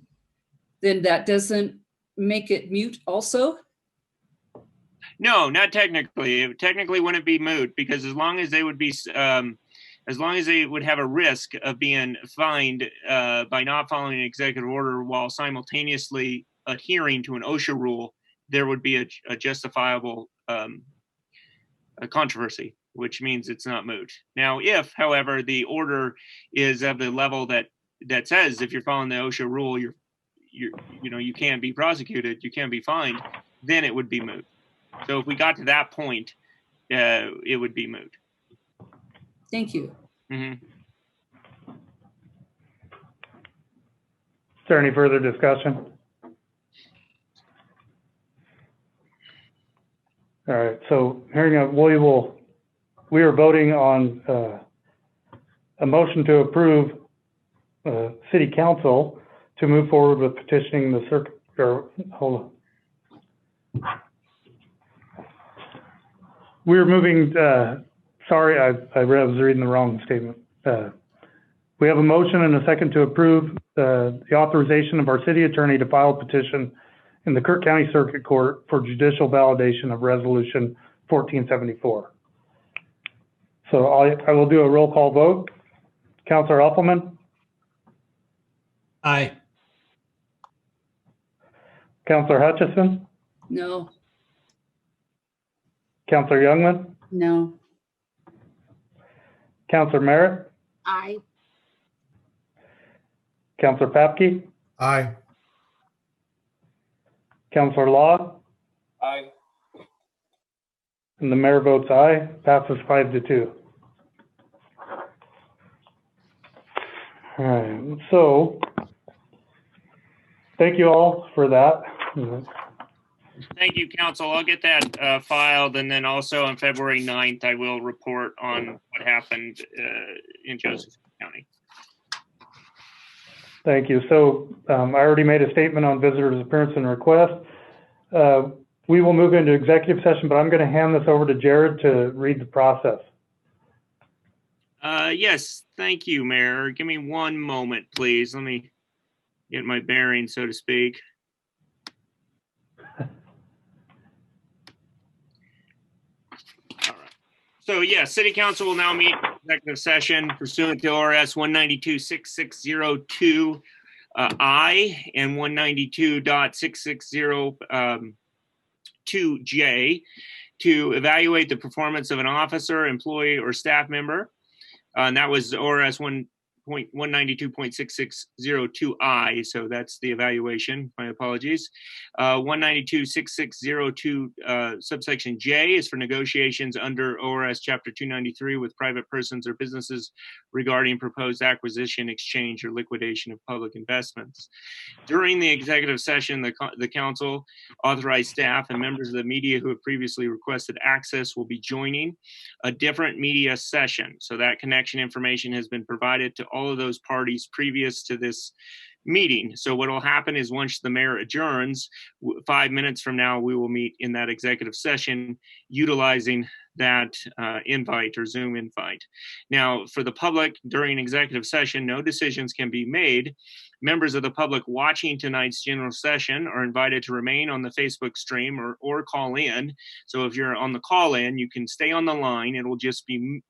then that doesn't make it moot also? No, not technically. It technically wouldn't be moot, because as long as they would be, as long as they would have a risk of being fined by not following an executive order while simultaneously adhering to an OSHA rule, there would be a justifiable a controversy, which means it's not moot. Now, if, however, the order is of the level that says if you're following the OSHA rule, you can't be prosecuted, you can't be fined, then it would be moot. So if we got to that point, it would be moot. Thank you. Mm-hmm. Is there any further discussion? All right, so hearing we are voting on a motion to approve City Council to move forward with petitioning the circuit, or hold on. We're moving, sorry, I was reading the wrong statement. We have a motion and a second to approve the authorization of our city attorney to file a petition in the Kirk County Circuit Court for judicial validation of Resolution 1474. So I will do a roll call vote. Councilor Uppelman? Aye. Councilor Hutchison? No, Councilor Youngman? No. Councilor Merritt? Aye. Councilor Papke? Aye. Councilor Law? Aye. And the mayor votes aye. Passes 5-2. All right, so thank you all for that. Thank you, Council. I'll get that filed, and then also on February 9th, I will report on what happened in Josephine County. Thank you. So I already made a statement on visitors' appearance and request. We will move into executive session, but I'm going to hand this over to Jared to read the process. Yes, thank you, Mayor. Give me one moment, please. Let me get my bearings, so to speak. All right. So, yeah, City Council will now meet in executive session pursuant to ORS 192.6602 I and 192.6602 J to evaluate the performance of an officer, employee, or staff member. And that was ORS 192.6602I, so that's the evaluation. My apologies. 192.6602 subsection J is for negotiations under ORS Chapter 293 with private persons or businesses regarding proposed acquisition, exchange, or liquidation of public investments. During the executive session, the council, authorized staff, and members of the media who have previously requested access will be joining a different media session. So that connection information has been provided to all of those parties previous to this meeting. So what will happen is once the mayor adjourns, 5 minutes from now, we will meet in that executive session utilizing that invite or Zoom invite. Now, for the public during executive session, no decisions can be made. Members of the public watching tonight's general session are invited to remain on the Facebook stream or call in. So if you're on the call in, you can stay on the line. It'll just be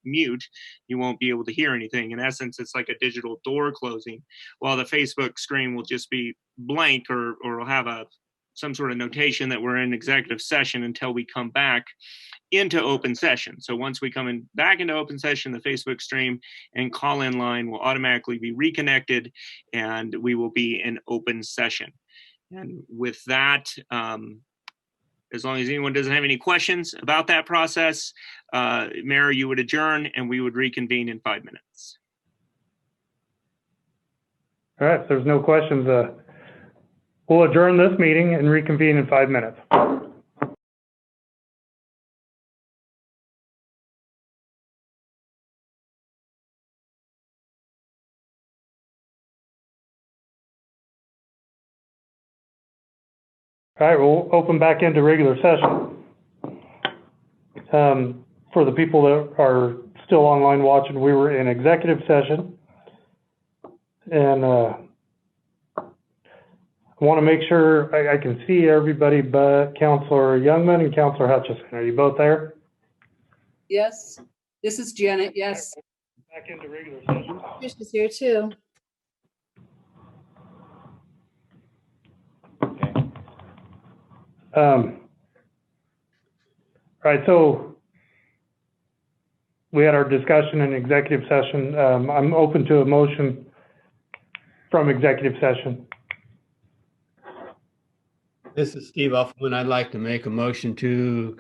mute. You won't be able to hear anything. In essence, it's like a digital door closing, while the Facebook screen will just be blank or will have some sort of notation that we're in executive session until we come back into open session. So once we come back into open session, the Facebook stream and call-in line will automatically be reconnected and we will be in open session. And with that, as long as anyone doesn't have any questions about that process, Mayor, you would adjourn and we would reconvene in 5 minutes. All right, if there's no questions, we'll adjourn this meeting and reconvene in 5 minutes. All right, we'll open back into regular session. For the people that are still online watching, we were in executive session. And I want to make sure I can see everybody but Councilor Youngman and Councilor Hutchison. Are you both there? Yes, this is Janet, yes. Back into regular session. Trish is here too. All right, so we had our discussion in executive session. I'm open to a motion from executive session. This is Steve Uffman. I'd like to make a motion to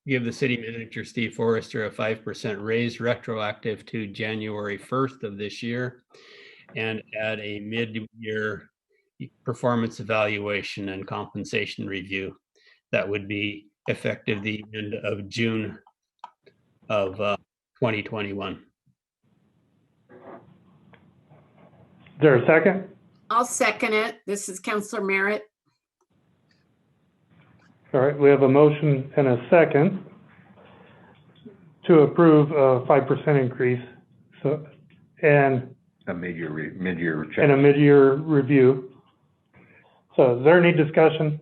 give the city manager, Steve Forrester, a 5% raise retroactive to January 1st of this year and add a mid-year performance evaluation and compensation review that would be effective the end of June of 2021. Is there a second? I'll second it. This is Councilor Merritt. All right, we have a motion and a second to approve a 5% increase. So, and A mid-year check. and a mid-year review. So is there any discussion?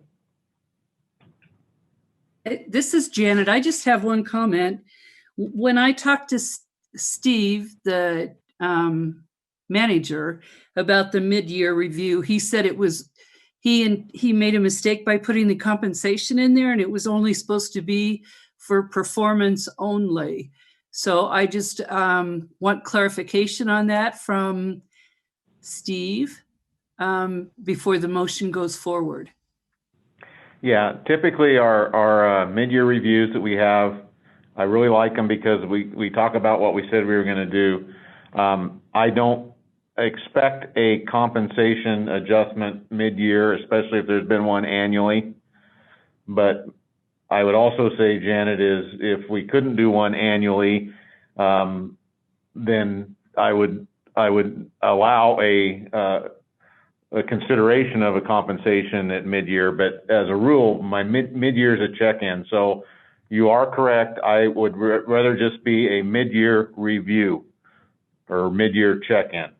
This is Janet. I just have one comment. When I talked to Steve, the manager, about the mid-year review, he said it was, he made a mistake by putting the compensation in there and it was only supposed to be for performance only. So I just want clarification on that from Steve before the motion goes forward. Yeah, typically our mid-year reviews that we have, I really like them because we talk about what we said we were going to do. I don't expect a compensation adjustment mid-year, especially if there's been one annually. But I would also say, Janet, is if we couldn't do one annually, then I would allow a consideration of a compensation at mid-year, but as a rule, my mid-year is a check-in. So you are correct. I would rather just be a mid-year review or mid-year check-in.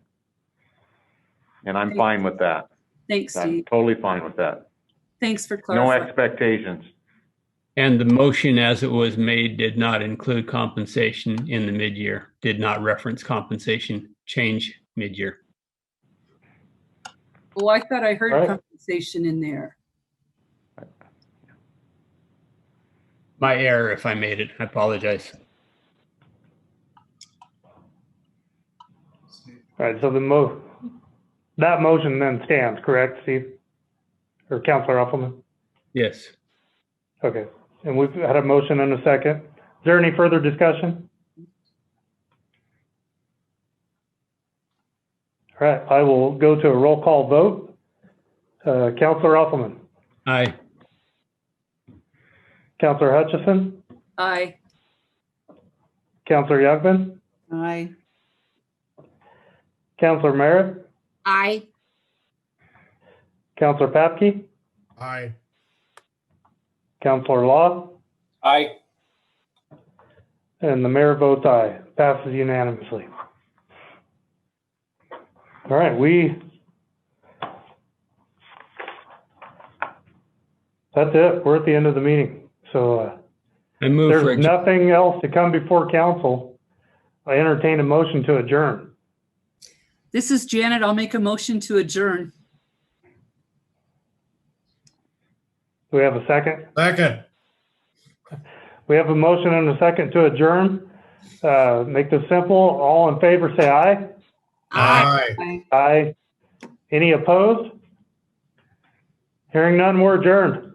And I'm fine with that. Thanks, I'm Steve. totally fine with that. Thanks for No clarifying. expectations. And the motion as it was made did not include compensation in the mid-year, did not reference compensation change mid-year. Oh, I thought I heard All right. compensation in there. My error if I made it, I apologize. All right, so that motion then stands, correct, Steve? Or Counselor Uffleman? Yes. Okay, and we've had a motion and a second. Is there any further discussion? All right, I will go to a roll call vote. Counselor Uffleman, Aye. Counselor Hutchison, Aye. Counselor Youngman, Aye. Counselor Merritt, Aye. Counselor Papke, Aye. Counselor Law, Aye. and the mayor votes aye. Passes unanimously. All right, that's it. We're at the end of the meeting. So I move for there's nothing else to come before council. I entertain a motion to adjourn. This is Janet. I'll make a motion to adjourn. Do we have a second? Second. We have a motion and a second to adjourn. Make this simple. All in favor, say aye. Aye. Aye. Aye. Any opposed? Hearing none, we're adjourned.